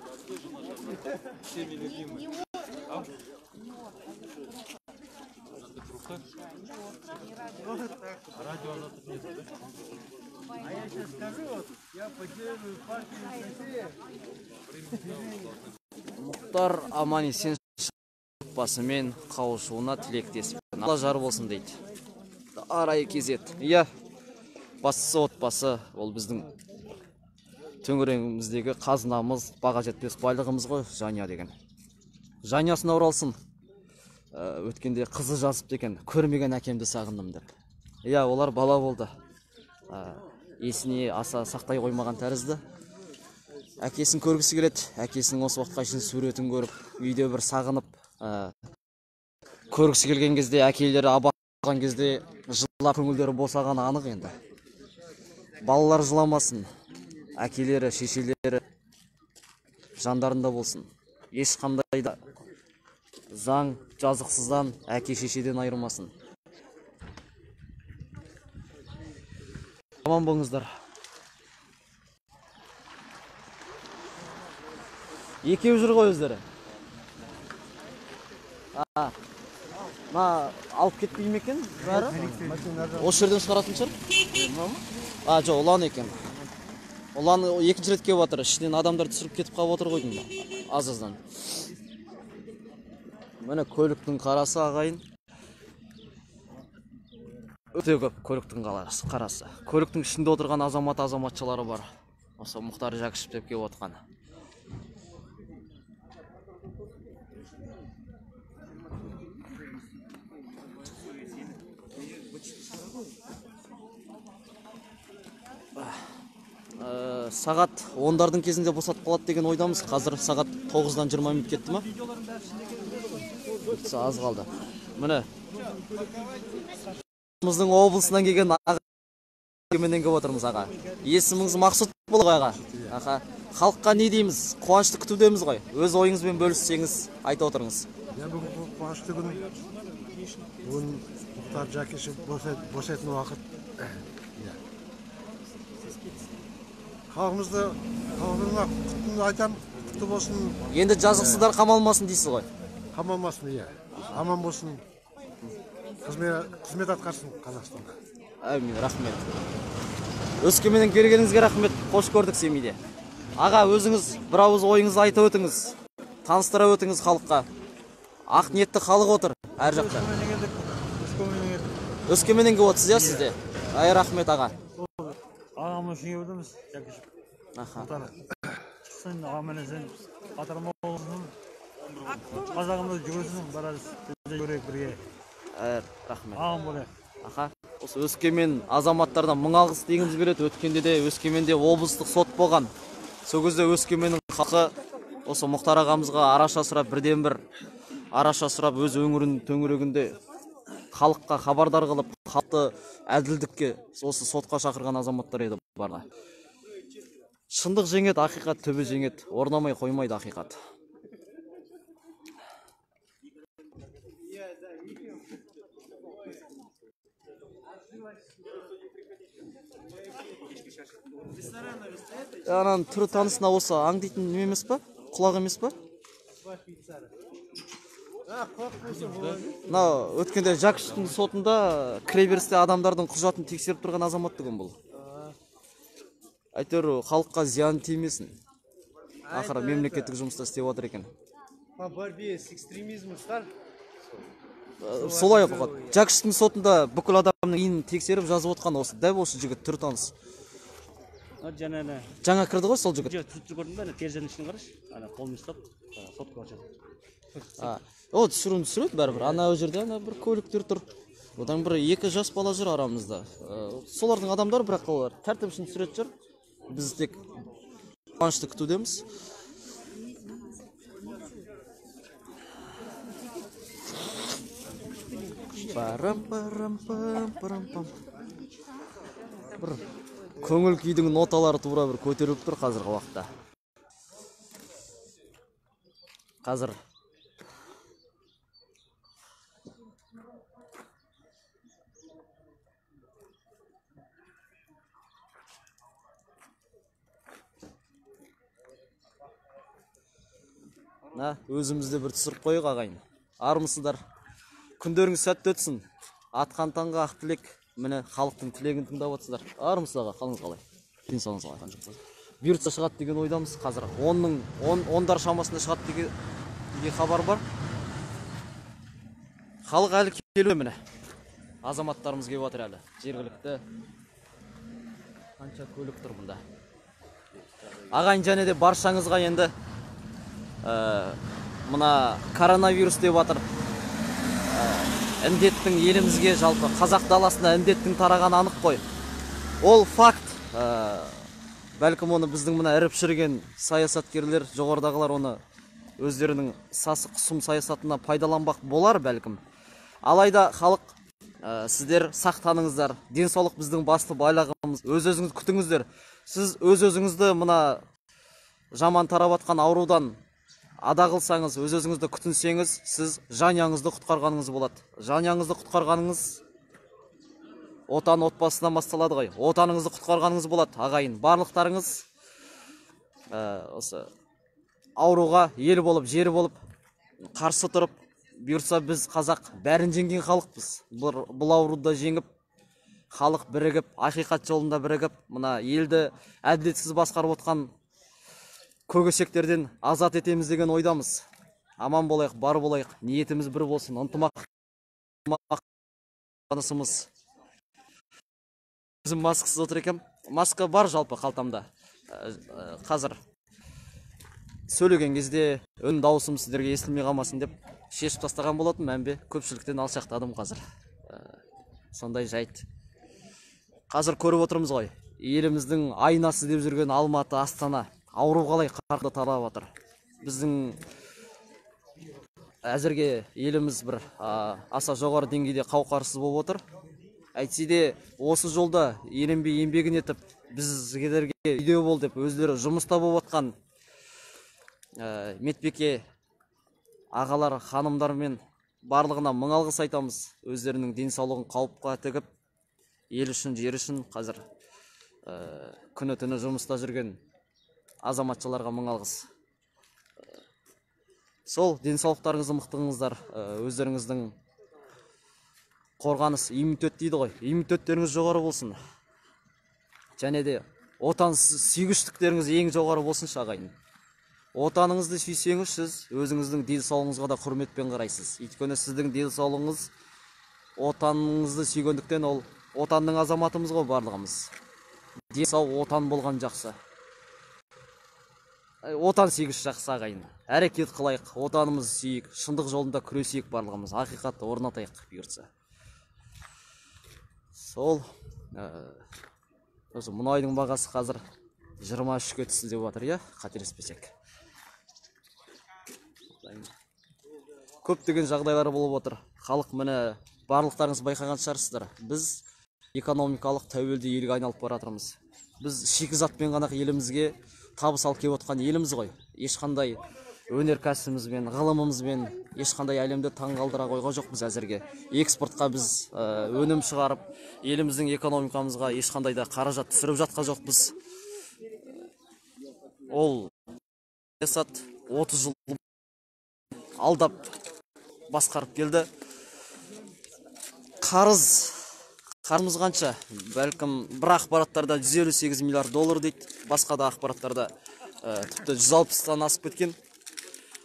Всеми любимый. Радио она тут нет, да? А я сейчас скажу, вот, я поддерживаю партию Мұхтар аман-есен отбасымен қауышуына тілектеспін. Алла жар болсын дейді. Арай кезет. Иә, бастысы отбасы, ол біздің төңірегіміздегі қазынамыз, баға жетпес байлығымыз ғой, жаня деген. Жанясына оралсын. Өткенде қызы жазып екен, көрмеген әкемді сағындым деп. Иә, олар бала болды. Есіне аса сақтай қоймаған тәрізді. Әкесін көргісі келеді. Әкесінің осы уақытқа шейін суретін көріп, үйде бір сағынып, көргісі келген кезде, әкелері абақталған кезде жылап көңілдері босағаны анық енді. Балалар жыламасын. Әкелері, шешелері жандарында болсын. Ешқандай да заң жазықсыздан әке шешеден айырмасын. Аман болыңыздар. Екеу жүр ғой өздері. Алып кетпей ме екен? Осы жерден шығаратын шығар? Жоқ, ұлан екен. Ұлан екінші рет келіп жатыр. Ішінен адамдар түсіріп кетіп қалып отыр ғой деймін. Аз-аздан. Міне көліктің қарасы ағайын. Өте көп көліктің қарасы. Көліктің ішінде отырған азаматшалары бар. Осы Мұхтар Жәкішев деп келіп отқан. Сағат 10-дардың кезінде босатып қалады деген ойдамыз. Қазір сағат 9-дан 20 минут кетті ма? Аз қалды. Міне. Біздің облысынан келген ағаменен келіп отырмыз аға. Есіміңіз Мақсұт бол ғой аға. Халыққа не дейміз? Қуанышты күтудеміз ғой. Өз ойыңызбен бөліссеңіз айта отырыңыз. Бүгін қуанышты күн. Бүгін Мұхтар Жәкішев босайтын уақыт. халқымызды халқына құтын айтам, құтты болсын. Енді жазықсыздар қамалмасын дейсіз ғой. Қамалмасын, иә. Аман болсын. Қызмет атқарсын Қазақстанға. Әмин, рахмет. Өскеменнен келгеніңізге рахмет. Қош көрдік Семейде. Аға, өзіңіз бір ауыз ойыңызды айтып өтіңіз. Таныстыра өтіңіз халыққа. Ақ ниетті халық отыр әр жақта. Өскеменнен келіп отырсыз, иә, сізде? Ай, рахмет аға. Ағамыз үшін келіп отырмыз, Жәкішев. Шықсын, ағаменесен, қатырма болсын. Қазағымыз жүрсін, барарыз. Бізде көрейік бірге. Рахмет. Ағам болайық. Аха, осы Өскемен азаматтардан мың алғыс дегіміз келеді. Өткенде де Өскеменде облыстық сот болған. Сол кезде Өскеменнің халқы осы Мұхтар ағамызға араша сұрап, бірден бір араша сұрап, өз өңірінің төңірегінде халыққа хабардар қылып, халықты әділдікке осы сотқа шақырған азаматтар еді барлар. Шындық жеңет, ақиқат түбі жеңет, орнамай қоймайды ақиқат. Анан түрі танысына осы аң дейтін не емес па? Құлақ емес па? Өткенде Жакшевтің сотында кіреберісте адамдардың құжатын тексеріп тұрған азамат түгін бұл. Әйтеуір халыққа зиян тимесін. Ақыры мемлекеттік жұмыста істеп отыр екен. По борьбе с экстремизмом стар. Солай қоғат. Жакшевтің сотында бүкіл адамның иін тексеріп жазып отқан осы. Дәп осы жігіт түрі таныс. Жаңа кірді ғой сол жігіт? Түртті көрдім бәрі, терезенің ішіне қараш. Қолын ұстап, сотқа жатыр. О, түсіреді бәрібір. Ана жерде бір көліктер тұр. Одан бір 2 жас бала жүр арамызда. Солардың адамдар бірақ олар тәртіп үшін түсіреді жүр. Біз тек қуанышты күтудеміз. Парам-парам-пам-парам-пам. Бір көңіл күйдің ноталары тура бір көтеріліп тұр қазіргі уақытта. Қазір өзімізде бір түсіріп қойық ағайын. Армысыздар. Күндеріңіз сәтті өтсін. Атқан таңға ақ тілек. Міне халықтың тілегін тыңдап отырсыздар. Армысыз аға, қалыңыз қалай? Денсаулығыңыз қалай? Бұйыртса шығады деген ойдамыз қазір. 10-дар шамасында шығады деген хабар бар. Халық әлі келуде міне. Азаматтарымыз келіп отыр әлі. Жергілікті қанша көлік тұр мұнда. Ағайын және де баршаңызға енді мына коронавирус деп жатыр. Індеттің елімізге жалпы қазақ даласына індеттің тараған анық қой. Ол факт. Бәлкім оны біздің мына іріп шірген саясаткерлер, жоғарыдағылар оны өздерінің сасық сұм саясатына пайдаланбақ болар бәлкім. Алайда халық, сіздер сақтаныңыздар. Денсаулық біздің басты байлығымыз. Өз-өзіңізді күтіңіздер. Сіз өз-өзіңізді мына жаман тарап атқан аурудан ада қылсаңыз, өз-өзіңізді күтінсеңіз, сіз жаняңызды құтқарғаныңыз болады. Жаняңызды құтқарғаныңыз отан отбасынан басталады ғой. Отаныңызды құтқарғаныңыз болады, ағайын. Барлықтарыңыз осы ауруға ел болып, жері болып, қарсы тұрып, бұйырса біз қазақ бәрін жеңген халықпыз. Бұл ауруды жеңіп, халық бірігіп, ақиқат жолында бірігіп, мына елді әділетсіз басқарып отқан көгесектерден азат етеміз деген ойдамыз. Аман болайық, бар болайық, ниетіміз бір болсын, ынтымақсымыз. Өзім маскасыз отыр екем. Маска бар жалпы қалтамда. Қазір сөйлеген кезде өн дауысым сіздерге естілмей қалмасын деп шешіп тастаған болатын, мәнбе көпшіліктен алшақтадым қазір. Сондай жайт. Қазір көріп отырмыз ғой. Еліміздің айнасы деп жүрген Алматы, Астана ауру қалай қарқынды тарап жатыр. Біздің әзірге еліміз бір аса жоғары деңгейде қауқарсыз болып отыр. Әйтсе де осы жолда еренбей еңбегін етіп, біздерге үйде бол деп өздері жұмыста болып отқан медбике ағалар, ханымдар мен барлығына мың алғыс айтамыз. Өздерінің денсаулығын қауіпқа тігіп, ел үшін, жер үшін қазір күні түні жұмыста жүрген азаматшаларға мың алғыс. Сол денсаулықтарыңызды мықтыңыздар, өздеріңіздің қорғаныс иммунитет дейді ғой, иммунитеттеріңіз жоғары болсын. Және де отан сүйгіштіктеріңіз ең жоғары болсын ағайын. Отаныңызды сүйсеңіз, сіз өзіңіздің денсаулығыңызға да құрметпен қарайсыз. Өйткені сіздің денсаулығыңыз отаныңызды сүйгендіктен, ол отанның азаматымыз ғой барлығымыз. Денсау отан болған жақсы. Отан сүйгіш жақсы ағайын. Әрекет қылайық, отанымыз сүйейік, шындық жолында күресейік барлығымыз, ақиқатты орнатайық бұйыртса. Сол, мұнайдың бағасы қазір 23-ке түсті деп жатыр, иә, қателеспесек. Көптеген жағдайлар болып отыр. Халық міне барлықтарыңыз байқаған шығарсыздар. Біз экономикалық тәуелді елге айналып бара жатырмыз. Біз шикізатпен ғана елімізге табыс алып келіп отқан еліміз ғой. Ешқандай өнеркәсібімізбен, ғылымымызбен ешқандай әлемді таңғалдыра қойған жоқпыз әзірге. Экспортқа біз өнім шығарып, еліміздің экономикамызға ешқандай да қаражат түсіріп жатқан жоқпыз. Ол 30 жыл алдап басқарып келді. Қарызымыз қанша? Бәлкім бір ақпараттарда 158 миллиард доллар дейді, басқа да ақпараттарда тіпті 160-тан асып кеткен.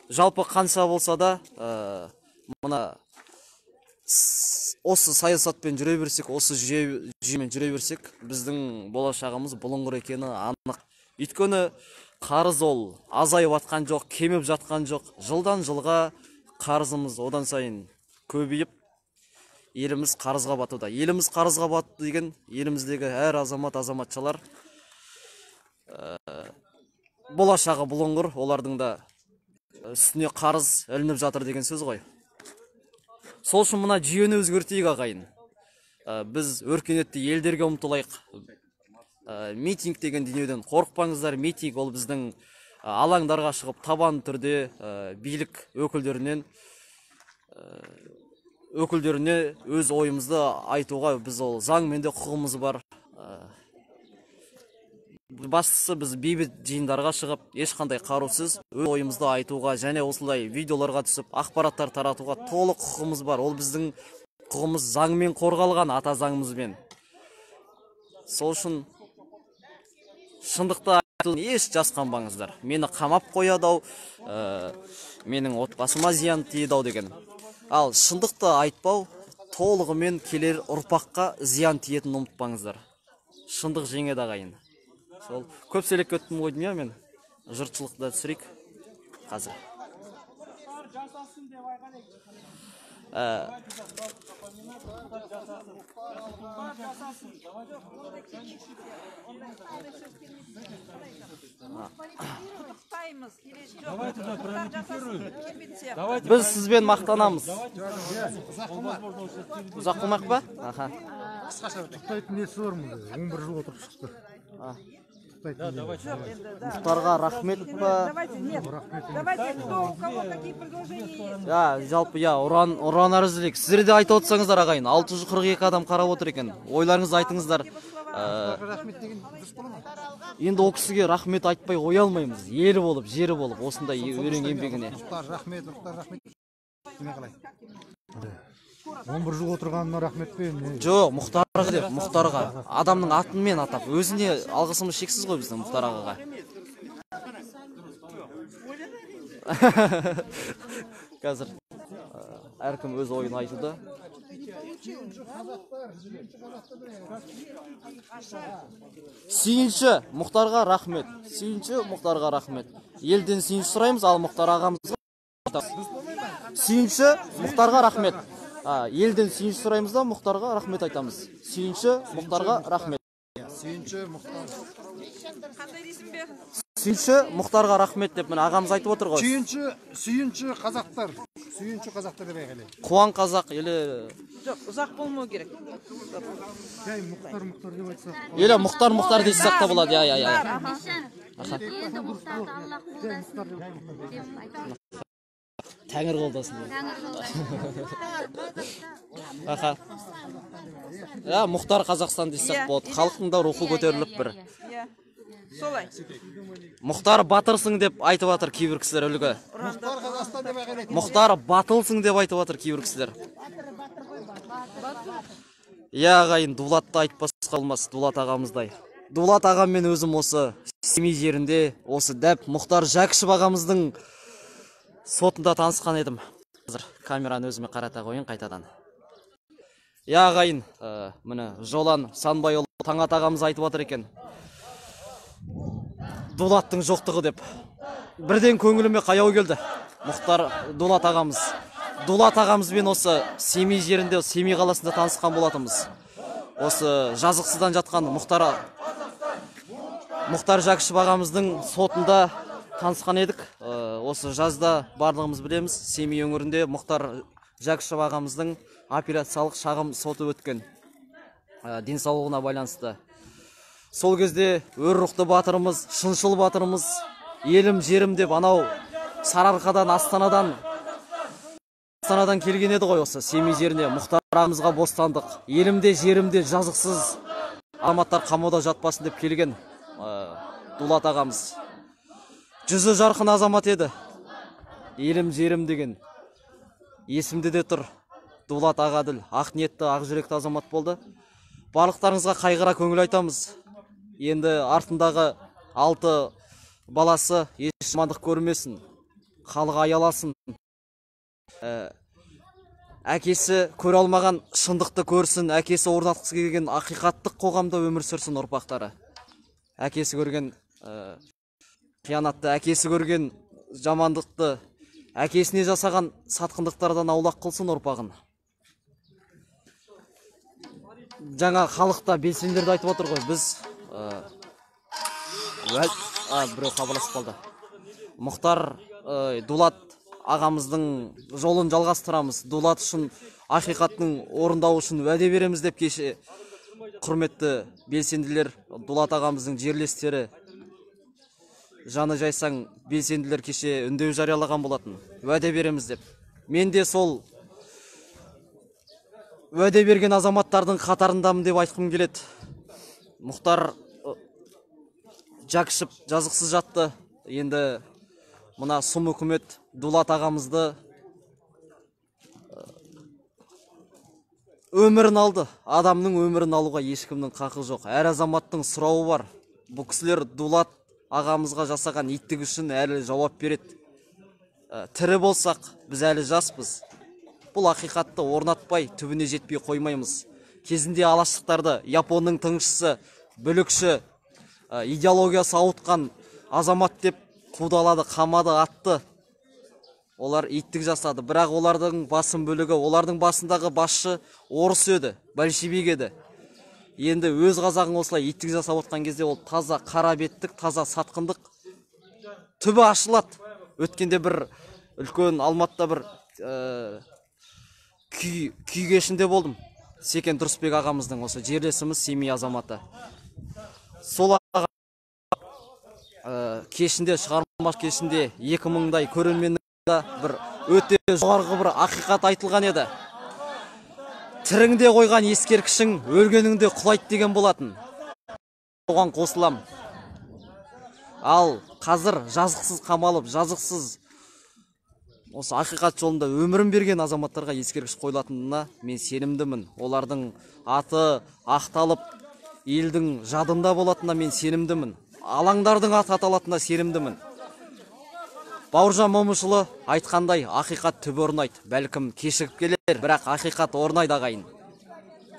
Жалпы қанша болса да, мына осы саясатпен жүре берсек, осы жүйемен жүре берсек, біздің болашағымыз бұлыңғыр екені анық. Өйткені қарыз ол азайып жатқан жоқ, кеміп жатқан жоқ. Жылдан жылға қарызымыз одан сайын көбейіп, еліміз қарызға батуда. Еліміз қарызға батты деген, еліміздегі әр азаматшалар болашағы бұлыңғыр, олардың да үстіне қарыз ілініп жатыр деген сөз ғой. Сол үшін мына жүйені өзгертейік ағайын. Біз өркениетті елдерге ұмтылайық. Митинг деген дүниеден қорықпаңыздар. Митинг ол біздің алаңдарға шығып табан түрде билік өкілдеріне өз ойымызды айтуға біз ол заңмен де құқығымыз бар. Бастысы біз бейбіт жиындарға шығып, ешқандай қарусыз өз ойымызды айтуға және осылай видеоларға түсіп, ақпараттар таратуға толық құқығымыз бар. Ол біздің құқығымыз заңмен қорғалған, ата заңымызбен. Сол үшін шындықты айтудан еш жасқанбаңыздар. Мені қамап қояды-ау, менің отбасыма зиян тиеді-ау деген. Ал шындықты айтпау толығымен келер ұрпаққа зиян тиетінін ұмытпаңыздар. Шындық жеңеді ағайын. Сол көп сөйлеп кеттім ғой деймін, мен жұртшылықта түсірейік қазір. Біз сізбен мақтанамыз. Ұзақ қылмақ па? Құттықтайтын несі бар ма? 11 жыл отырып шықты. Мұхтарға рахмет па? Жалпы, ұран арызылек. Сіздер де айтып отырсаңыздар ағайын. 642 адам қарап отыр екен. Ойларыңызды айтыңыздар. Енді ол кісіге рахмет айтпай қоя алмаймыз. Ері болып, жері болып, осындай өрен еңбегіне. Мұхтар рахмет. 11 жыл отырғанына рахмет пе? Жоқ, Мұхтарға деп, Мұхтарға. Адамның атымен атап, өзіне алғысымыз шексіз ғой біздің Мұхтар ағаға. Қазір әркім өз ойын айтуда. Сүйінші Мұхтарға рахмет. Сүйінші Мұхтарға рахмет. Елден сүйінші сұраймыз, ал Мұхтар ағамызға сүйінші Мұхтарға рахмет. Елден сүйінші сұраймыз да, Мұхтарға рахмет айтамыз. Сүйінші Мұхтарға рахмет. Сүйінші Мұхтарға рахмет деп міне ағамыз айтып отыр ғой. Сүйінші қазақтар. Сүйінші қазақтар деп айғайлайды. Қуан қазақ елі. Жоқ, ұзақ болмау керек. Мұхтар деп айтсақ. Елі Мұхтар дейсақ та болады, Енді Мұхтарды Аллах қолдасын деп айтамын. Тәңір қолдасын. Аха. Я, Мұхтар Қазақстан десек болады. Халықтың да рухы көтеріліп бір. Солай. Мұхтар батырсың деп айтып жатыр кейбір кісілер үлгі. Мұхтар батылсың деп айтып жатыр кейбір кісілер. Я ағайын, Дулатты айтпасқа болмас, Дулат ағамыздай. Дулат ағам мен өзім осы Семей жерінде, осы дәп Мұхтар Жәкішев ағамыздың сотында танысқан едім. Қазір камераны өзіме қарата қойын қайтадан. Я ағайын, міне Жолан Санбайұлы Таңат ағамыз айтып жатыр екен. Дулаттың жоқтығы деп. Бірден көңіліме қаяу келді. Мұхтар Дулат ағамыз. Дулат ағамызбен осы Семей жерінде, Семей қаласында танысқан болатымыз. Осы жазықсыздан жатқан Мұхтар Жәкішев ағамыздың сотында танысқан едік. Осы жазда барлығымыз білеміз, Семей өңірінде Мұхтар Жәкішев ағамыздың апелляциялық шағым соты өткен. Денсаулығына байланысты. Сол кезде өр рухты батырымыз, шыншыл батырымыз, елім жерім деп анау Сарыарқадан, Астанадан келген еді ғой осы Семей жеріне. Мұхтар ағамызға бостандық, елімде жерімде жазықсыз азаматтар қамауда жатпасын деп келген Дулат ағамыз. Жүзі жарқын азамат еді. Елім жерім деген есімде де тұр. Дулат ағаділ, ақ ниетті, ақ жүректі азамат болды. Барлықтарыңызға қайғыра көңіл айтамыз. Енді артындағы 6 баласы еш жамандық көрмесін, халық аяласын. Әкесі көре алмаған шындықты көрсін, әкесі орнатқысы келген ақиқаттық қоғамда өмір сүрсін ұрпақтары. Әкесі көрген қиянатты, әкесі көрген жамандықты, әкесіне жасаған сатқындықтардан аулақ қылсын ұрпағын. Жаңа халықта белсенділерді айтып отыр ғой, біз біреу хабарласып қалды. Мұхтар Дулат ағамыздың жолын жалғастырамыз. Дулат үшін ақиқаттың орындауы үшін уәде береміз деп кеше құрметті белсенділер, Дулат ағамыздың жерлестері, жаны жайсаң белсенділер кеше үндеу жариялаған болатын. Уәде береміз деп. Мен де сол уәде берген азаматтардың қатарындамын деп айтқым келеді. Мұхтар Жәкішев жазықсыз жатты. Енді мына сұм үкімет Дулат ағамызды өмірін алды. Адамның өмірін алуға ешкімнің қақы жоқ. Әр азаматтың сұрауы бар. Бұл кісілер Дулат ағамызға жасаған иттік үшін әлі жауап береді. Тірі болсақ, біз әлі жаспыз. Бұл ақиқатты орнатпай, түбіне жетпей қоймаймыз. Кезінде алаштықтарды Японның тыңшысы, бүлікші, идеологиясы ауытқан азамат деп қудалады, қамады, атты. Олар иттік жасады, бірақ олардың басым бөлігі, олардың басындағы басшы орыс еді, большевик еді. Енді өз қазағың осылай иттік жасап отқан кезде ол таза қара беттік, таза сатқындық түбі ашылады. Өткенде бір үлкен Алматыда бір күй кешінде болдым. Секен Дұрысбек ағамыздың осы жерлесіміз Семей азаматы. Сол кешінде, шығармаш кешінде 2000-дай көрерменнің бір өте жоғарғы бір ақиқат айтылған еді. Тіріңде қойған ескерткішің өлгеніңде құлайды деген болатын. Оған қосылам. Ал қазір жазықсыз қамалып, жазықсыз осы ақиқат жолында өмірін берген азаматтарға ескерткіш қойылатынына мен сенімдімін. Олардың аты ақталып, елдің жадында болатынына мен сенімдімін. Алаңдардың аты аталатынына сенімдімін. Бауыржан Момышұлы айтқандай, ақиқат түбі орнайды. Бәлкім кешігіп келер, бірақ ақиқат орнайды ағайын.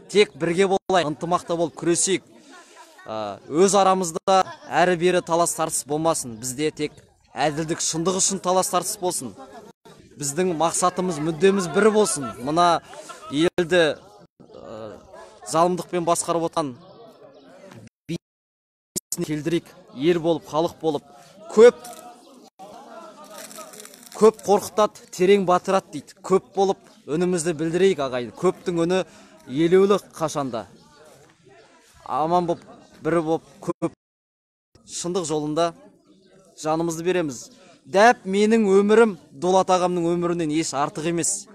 Тек бірге болайық, ынтымақта болып күресейік. Өз арамызда әрі-бері талас тартыс болмасын. Бізде тек әділдік, шындық үшін талас тартыс болсын. Біздің мақсатымыз, мүддеміз бір болсын. Мына елді залымдықпен басқарып отқан келдірейік, ел болып, халық болып, көп қорқытады, терең батырады дейді. Көп болып, үнімізді білдірейік ағайын. Көптің үні елеулі қашанда. Аман болып, бірі болып, көп шындық жолында жанымызды береміз. дәп менің өмірім Дулат ағамның өмірінен еш артық емес.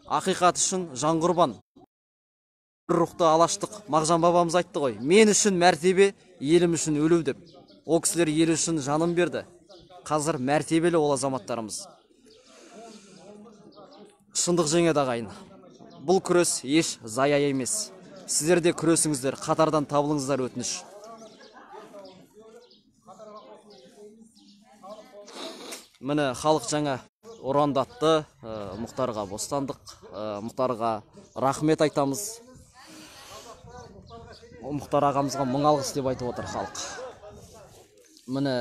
Ақиқат үшін жан құрбан. Бір рухты алаштық Мағжан бабамыз айтты ғой. Мен үшін мәртебе, елім үшін өлу деп. О кісілер ел үшін жанын берді. Қазір мәртебелі ол азаматтарымыз. Шындық жеңеді ағайын. Бұл күрес еш зая емес. Сіздер де күресіңіздер, қатардан табылыңыздар өтініш. Міне халық жаңа ұрандатты. Мұхтарға бостандық, Мұхтарға рахмет айтамыз. Мұхтар ағамызға мың алғыс деп айтып отыр халық. Міне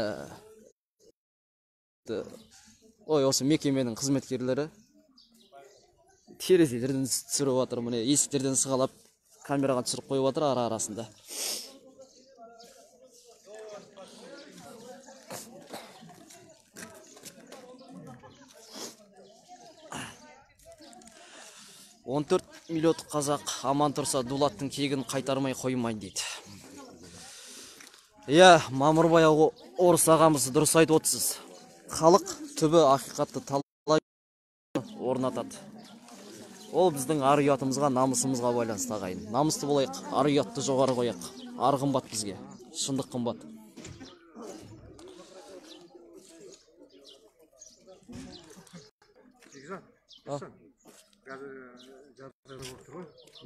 осы мекеменің қызметкерлері терезелерден түсіріп отыр. Міне есіктерден сығалап камераға түсіріп қойып отыр ара-арасында. Он 14 миллион қазақ аман тұрса Дулаттың кегін қайтармай қоймайын дейді. Мамырбай орыс ағамыз дұрыс айтып отырсыз. Халық түбі ақиқатты талай орнатады. Ол біздің ар ұятымызға, намысымызға байланысты ағайын. Намысты болайық, ар ұятты жоғары қояйық. Ар қымбат бізге, шындық қымбат.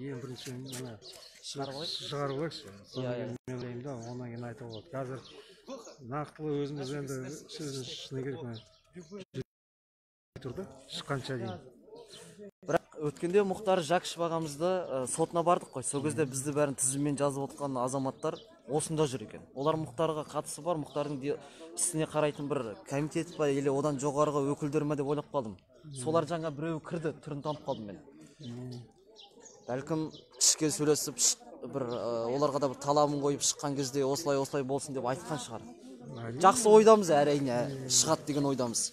Ең бірінші шығарып алайықшы. Мен ойлаймын да, онан кейін айтып болады. Қазір нақтылы өзіміз енді шыны керек тұрды, шыққанша дейін. Бірақ өткенде Мұхтар Жәкішев ағамызды сотына бардық қой. Сол кезде бізді бәрін тізіммен жазып отқан азаматтар осында жүр екен. Олар Мұхтарға қатысы бар, Мұхтардың ісіне қарайтын бір комитет па, или одан жоғарғы өкілдер ме деп ойлап қалдым. Солар жаңа біреу кірді, түрін танып қалдым мен. Бәлкім ішке сөйлесіп, оларға да бір талабын қойып шыққан кезде осылай болсын деп айтқан шығар. Жақсы ойдамыз, әрине, шығат деген ойдамыз.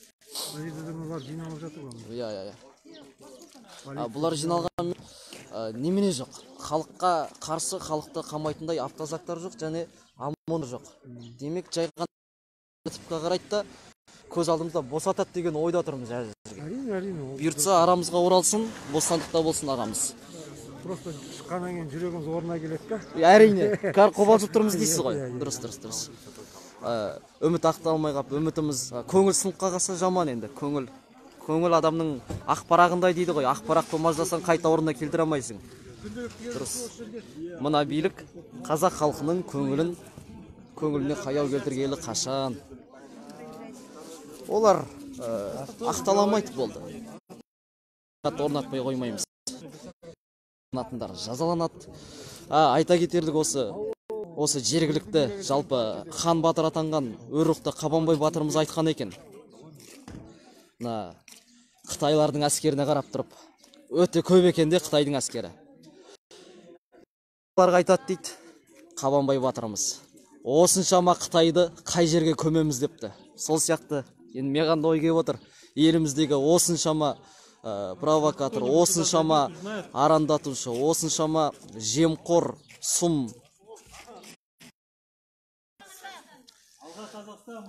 Бұлар жиналып жатыр ғой. Бұлар жиналған немене жоқ. Халыққа қарсы, халықты қамайтындай автозактар жоқ, және ОМОН жоқ. Демек жайған тіпқа қарайды да көз алдымызда босатады деген ойда тұрмыз әзірге. Бұйыртса арамызға оралсын, бостандықта болсын ағамыз. Просто шыққаннан кейін жүрегіміз орнына келеді ка? Әрине, қобалжып тұрмыз дейсіз ғой. Дұрыс. Үміт ақталмай қап, үмітіміз көңіл сыныққа қалса жаман енді. Көңіл адамның ақ парағындай дейді ғой. Ақ парақты маждасаң қайта орнына келтіре алмайсың. Дұрыс. Мына билік қазақ халқының көңіліне қаяу келтіргелі қашан. Олар ақталамайды болды. Орнатпай қоймаймыз. Орнатындар жазаланады. Айта кетерлік осы жергілікті жалпы хан батыр атанған өррухты Қабанбай батырымыз айтқан екен. Қытайлардың әскеріне қарап тұрып, өте көп екен де Қытайдың әскері. Оларға айтады дейді Қабанбай батырымыз. Осыншама Қытайды қай жерге көмеміз депті. Сол сияқты, енді меған ой келіп отыр. Еліміздегі осыншама провокатор, осыншама арандатушы, осыншама жемқор, сұм.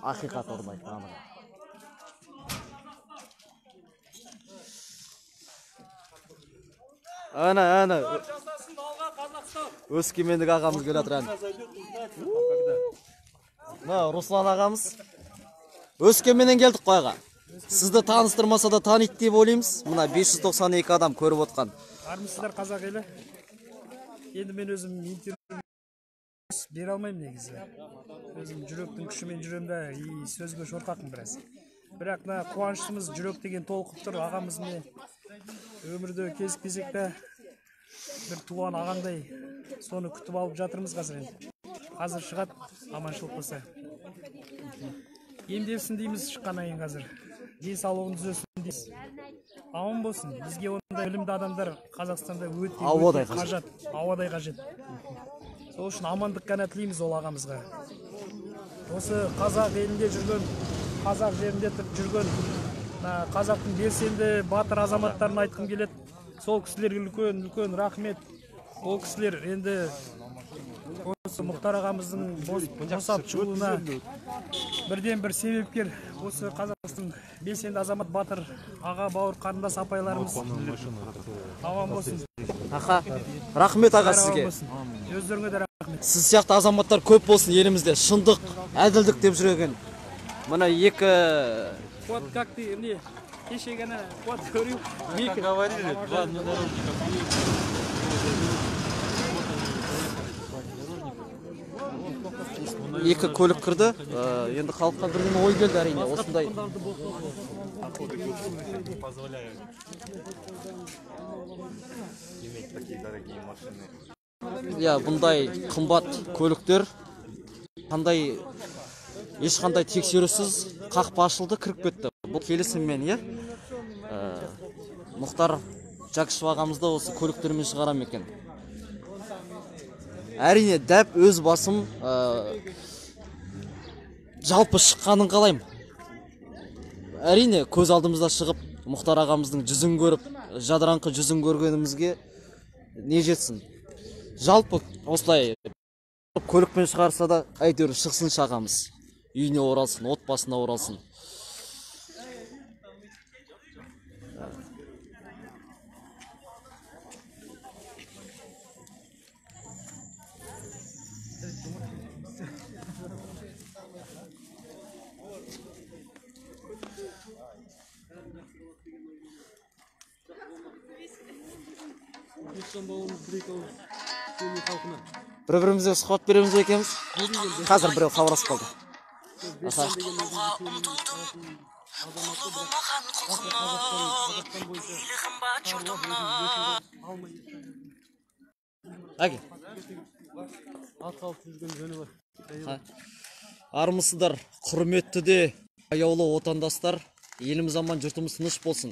Ақиқат орнайды. Ана. Өскемендік ағамыз келе жатыр ән. Руслан ағамыз. Өскеменнен келдік қой аға. Сізді таныстырмаса да таниды деп ойлаймыз. Мына 592 адам көріп отқан. Армысыздар қазақ елі. Енді мен өзім интервью бере алмаймын негізі. Өзім жүректің күшімен жүремді, сөзге шорқақпын біраз. Бірақ қуаныштымыз, жүрек деген толқып тұр. Ағамыз міне өмірде кезекте бір туған ағаңдай соны күтіп алып жатырмыз қазір енді. Қазір шығады, аманшылық болса. Емделсін дейміз шыққаннан кейін қазір. Денсаулығын түзесін дейміз. Аман болсын. Бізге ондай білімді адамдар Қазақстанда өте қажет. Ауадай қажет. Сол үшін амандық қана тілейміз ол ағамызға. Осы қазақ елінде жүрген, қазақ жерінде жүрген қазақтың белсенді батыр азаматтарын айтқым келеді. Сол кісілерге үлкен рахмет. Ол кісілер енді осы Мұхтар ағамыздың босап шығуына бірден бір себепкер осы Қазақстан белсенді азамат батыр аға бауыр қарындас апайларымыз аман болсын. Аха, рахмет аға сізге. Өздеріңе де рахмет. Сіз сияқты азаматтар көп болсын елімізде. Шындық, әділдік деп жүрген. Мына екі... Вот как ты мне кеше ғана вот говорил. Говорили, два внедорожника. Екі көлік кірді. Енді халыққа бірден ой келді әрине. Осындай. Бұндай қымбат көліктер ешқандай тексерусіз қақпа ашылды, кіріп кетті. Бұл келісіммен, Мұхтар Жакишев ағамызды осы көліктермен шығарам екен. Әрине, дәп өз басым жалпы шыққанын қалайым. Әрине, көз алдымызда шығып, Мұхтар ағамыздың жүзін көріп, жадыраңқы жүзін көргенімізге не жетсін. Жалпы осылай көлікпен шығарса да, әйтеуір шықсын шағамыз. Үйіне оралсын, отбасына оралсын. Бір-бірімізге сұхбат береміз екенбіз. Қазір біреу хабарласып қалды. Армысыздар, құрметті де аяулы отандастар. Еліміз аман, жұртымыз тыныш болсын.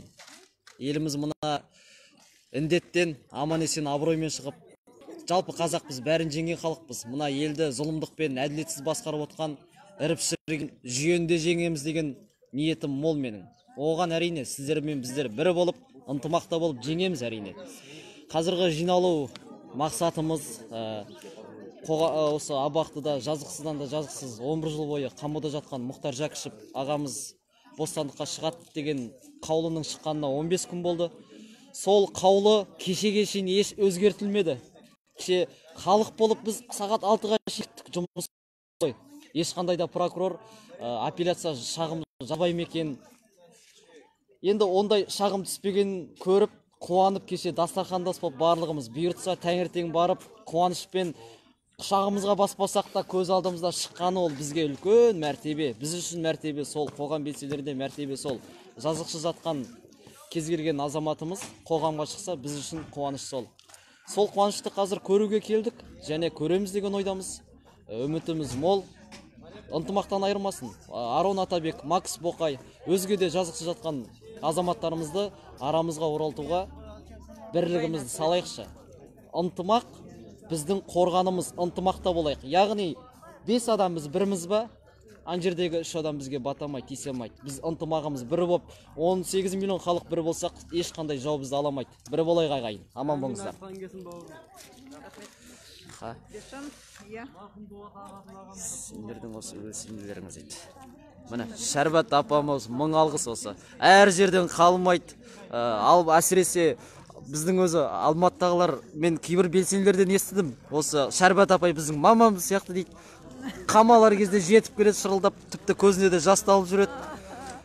Еліміз мына індеттен аман есен абыроймен шығып, жалпы қазақпыз, бәрін жеңген халықпыз. Мына елді зұлымдықпен әділетсіз басқарып отқан іріп-шіріген жүйенде жеңеміз деген ниетім мол менің. Оған әрине сіздер мен біздер бірі болып, ынтымақта болып жеңеміз әрине. Қазіргі жиналу мақсатымыз осы Абақтыда жазықсыздан да жазықсыз 11 жыл бойы қамауда жатқан Мұхтар Жакишев ағамыз бостандыққа шығады деген қаулының шыққанына 15 күн болды. Сол қаулы кешеге шейін еш өзгертілмеді. Кеше халық болып біз сағат 6-ға шектік жұмыс қой. Ешқандай да прокурор апелляция шағым жабайым екен. Енді ондай шағым түспеген көріп, қуанып кеше дастархандас болып барлығымыз бұйыртса таңертең барып қуанышпен құшағымызға баспасақ та көз алдымызда шыққаны ол бізге үлкен мәртебе. Біз үшін мәртебе сол, қоғам белсенділеріне мәртебе сол. Жазықсыз жатқан кез келген азаматымыз қоғамға шықса біз үшін қуаныш сол. Сол қуанышты қазір көруге келдік және көреміз деген ойдамыз. Үмітіміз мол. Ынтымақтан айырмасын. Арон Атабек, Макс Боқай, өзге де жазықсыз жатқан азаматтарымызды арамызға оралтуға бірлігімізді салайықшы. Ынтымақ біздің қорғанымыз, ынтымақта болайық. Яғни 5 адам біз біріміз ба? Ан жердегі 3 адам бізге батамайды, тиsemайды. Біз ынтымағымыз бірі болып, 18 миллион халық бірі болсақ, ешқандай жау бізді аламайды. Бірі болайық ағайын. Аман болыңыздар. Сендердің осы өлсімділеріңіз еді. Міне, Шәрбат апамыз мың алғыс осы. Әр жерден қалмайды. Әсіресе біздің өзі Алматыдағылар, мен кейбір белсенділерден естідім. Осы Шәрбат апай біздің мамамыз сияқты дейді. Қамалар кезде жетіп келеді шырылдап, тіпті көзіне де жас алып жүреді.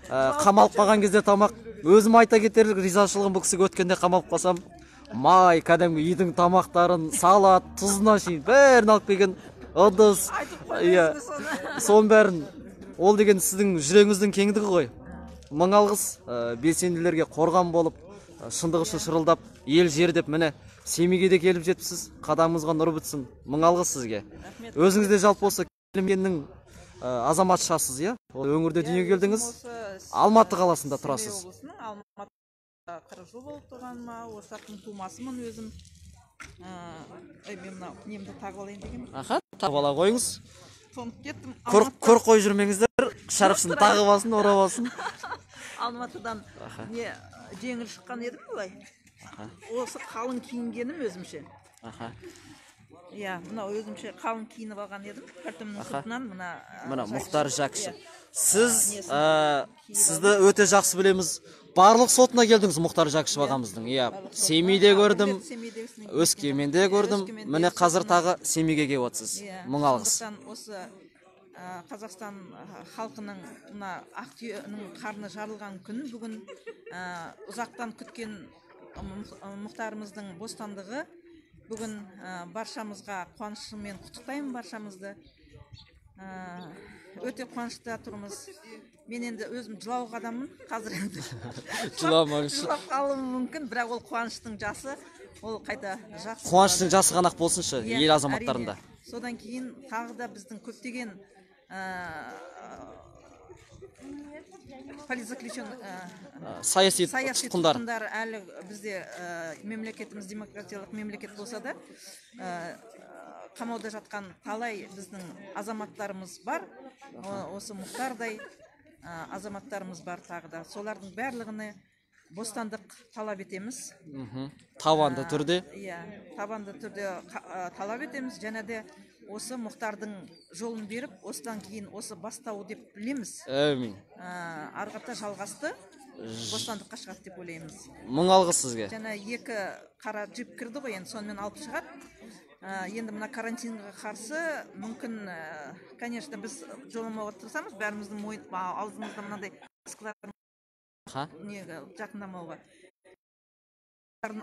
Қамалып қалған кезде тамақ. Өзім айта кетерлік ризашылығым бұл кісіге өткенде қамалып қалсам, май, кәдімгі үйдің тамақтарын, салат, тұзына шейін бәрін алып келген. Ыдыс, соның бәрін. Ол деген сіздің жүрегіңіздің кеңдігі ғой. Мың алғыс, белсенділерге қорған болып, шындық үшін шырылдап, ел жер деп міне Семейге де келіп жетіпсіз. Қадамыңызға нұр бітсін. Мың алғыс сізге. Өзіңізде жалпы осы келімгеннің азаматшасыз, иә? Өңірде дүниеге келдіңіз. Алматы қаласында тұрасыз. Алматыда 40 жыл болып тұрғаныма, осы ақтың тумасымын өзім. Мен мына немді тағып алайын деген. Аха, тағып ала қойыңыз. Сонып кеттім. Көр қой жүрмеңіздер, шарапсын тағып алсын, орап алсын. Алматыдан жеңіл шыққан едім бұлай. Осы қалың киінгенім өзімше. Иә, мына өзімше қалың киініп алған едім. Картемнің сыртынан мына Мұхтар Жакшы. Сізді өте жақсы білеміз. Барлық сотына келдіңіз Мұхтар Жакшев ағамыздың. Иә, Семейде көрдім, Өскеменде көрдім. Міне қазір тағы Семейге келіп отырсыз. Мың алғыс. Осы Қазақстан халқының мына Ақтүйенің қарны жарылған күн бүгін ұзақтан күткен Мұхтарымыздың бостандығы. Бүгін баршамызға қуанышымен құттықтаймын баршамызды. Өте қуанышта тұрмыз. Мен енді өзім жылауық адаммын, қазір енді жылап қалуым мүмкін, бірақ ол қуаныштың жасы, ол қайта жақсы. Қуаныштың жасы ғана болсыншы, ел азаматтарында. Содан кейін тағы да біздің көптеген саяси тұтқындар әлі бізде мемлекетіміз демократиялық мемлекет болса да қамауда жатқан талай біздің азаматтарымыз бар. Осы Мұхтардай азаматтарымыз бар тағы да. Солардың барлығына бостандық талап етеміз. Табанды түрде? Иә, табанды түрде талап етеміз. Және де осы Мұхтардың жолын беріп, осыдан кейін осы бастау деп білеміз. Әмин. Арғата жалғасты бостандыққа шығады деп ойлаймыз. Мың алғыс сізге. Және 2 қара джип кірді ғой, енді сонымен алып шығады. Енді мына карантинға қарсы мүмкін, конечно, біз жоламауға тырысамыз, бәріміздің аузымызда мынандай жақындамауға.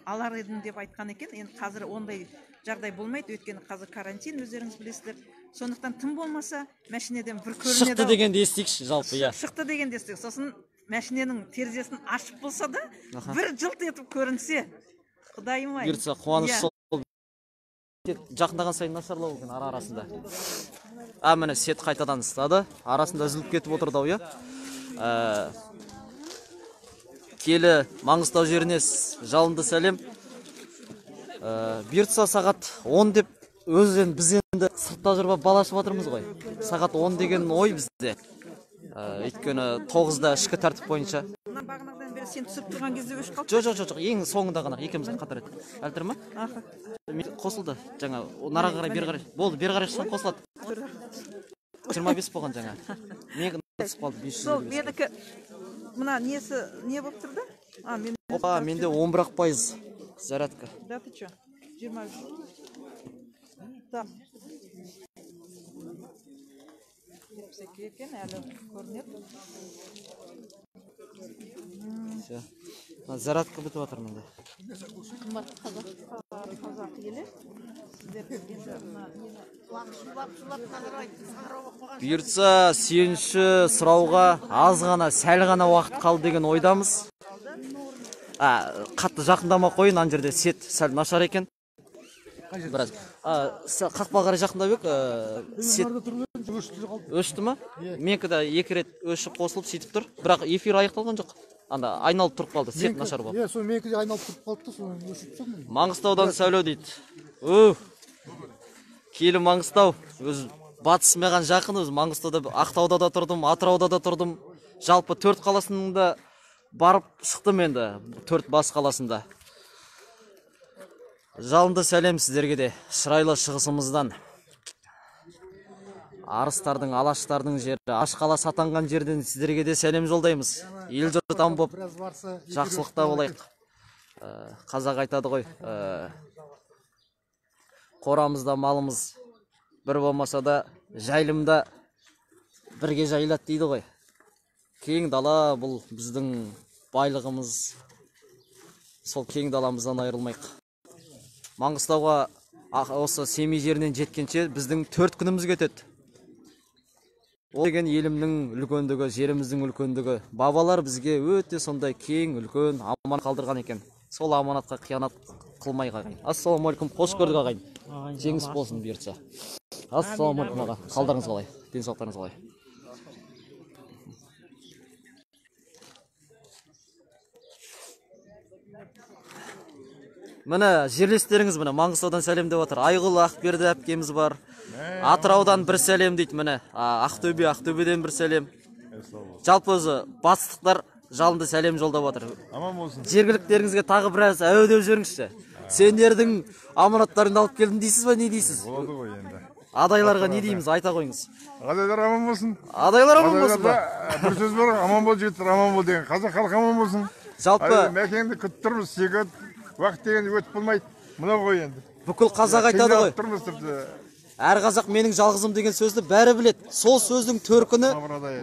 Алар едім деп айтқан екен, енді қазір ондай жағдай болмайды, өйткені қазір карантин, өздеріңіз білесіздер. Сондықтан тым болмаса, мәшинеден бір көрінеді. Шықты дегенде естейікші, жалпы, иә. Шықты дегенде естейік. Сосын мәшиненің терезесін ашып болса да, бір жылт етіп көрінсе, құдайым ай. Бұйыртса, қуаныш сол. Жақындаған сайын нашарлау екен арасында. Міне сет қайтадан ұстады. Арасында үзіліп кетіп отырды ау, иә. Келі Маңғыстау жеріне жалынды сәлем. Бұйыртса сағат 10 деп өзен біз енді сыртта жүріп балашып отырмыз ғой. Сағат 10 деген ой бізде. Өйткені 9-да ішкі тәртіп бойынша. Бағанағыдан бері сен түсіп тұрған кезде өшіп қалды? Жоқ, ең соңында ғана екеуміз қатар еді. Әлтір ма? Қосылды. Жаңа нара қарай бері қарай. Болды, бері қарай шыққан қосылады. 25 болған жаңа. Мен түсіп қалды 500. Сол менікі мына несі не болып тұрды? Опа, менде 11% зарядка. Да ты что? 23. Так. Екен әлі көрінеді. Зарядка бітіп жатыр менде. Қазақ елі. Бұйыртса, сүйінші сұрауға аз ғана, сәл ғана уақыт қалды деген ойдамыз. Қатты жақындама қойын, ан жерде сет сәл нашар екен. Біраз. Қақпа қарай жақындап ек, өшті ма? Менкі де 2 рет өшіп қосылып сөйтіп тұр. Бірақ эфир аяқталған жоқ. Анда айналып тұрып қалды, сет нашар болып. Сол менкі де айналып тұрып қалды, сол өшіп тұр. Маңғыстаудан сәуле дейді. Келі Маңғыстау. Өз батыс маған жақын, өз Маңғыстауда, Ақтауда да тұрдым, Атырауда да тұрдым. Жалпы 4 қаласында барып шықтым енді, 4 бас қаласында. Жалынды сәлем сіздерге де, шырайлы шығысымыздан. Арыстардың, алаштардың жері, Ашқала сатанған жерден сіздерге де сәлем жолдаймыз. Ел жұртан боп, жақсылықта болайық. Қазақ айтады ғой, қорамызда малымыз бір болмаса да, жайлымда бірге жайлат дейді ғой. Кең дала бұл біздің байлығымыз, сол кең даламыздан айырылмайық. Маңғыстауға осы Семей жерінен жеткенше біздің 4 күніміз кетеді. Ол деген елімнің үлкендігі, жеріміздің үлкендігі. Бабалар бізге өте сондай кең, үлкен аманат қалдырған екен. Сол аманатқа қиянат қылмай қағайын. Ассалаумалейкум, қош көрдік ағайын. Жеңіс болсын бұйыртса. Ассалаумалейкум аға, қалдарыңыз қалай? Денсаулықтарыңыз қалай? Міне жерлестеріңіз міне Маңғыстаудан сәлем деп отыр. Айгүл Ақберді әпкеміз бар. Атыраудан бір сәлем дейді міне. Ақтөбеден бір сәлем. Жалпы өзі батыстықтар жалынды сәлем жолдап отыр. Аман болсын. Жергіліктеріңізге тағы біраз әу деп жүріңізші. Сендердің аманаттарыңды алып келдім дейсіз ба, не дейсіз? Болады ғой енді. Адайларға не дейміз, айта қойыңыз. Адайлар аман болсын. Адайлар аман болсын ба? Бір сөз бар, аман бол жігіттер, аман бол деген. Қазақ халқы аман болсын. Жалпы мәкеңді күтіп тұрмыз, сегіз уақыт деген өтіп болмайды. Мынау ғой енді. Бүкіл қазақ айтады ғой. Тұрмыз тіпті. Әр қазақ менің жалғызым деген сөзді бәрі біледі. Сол сөздің төркіні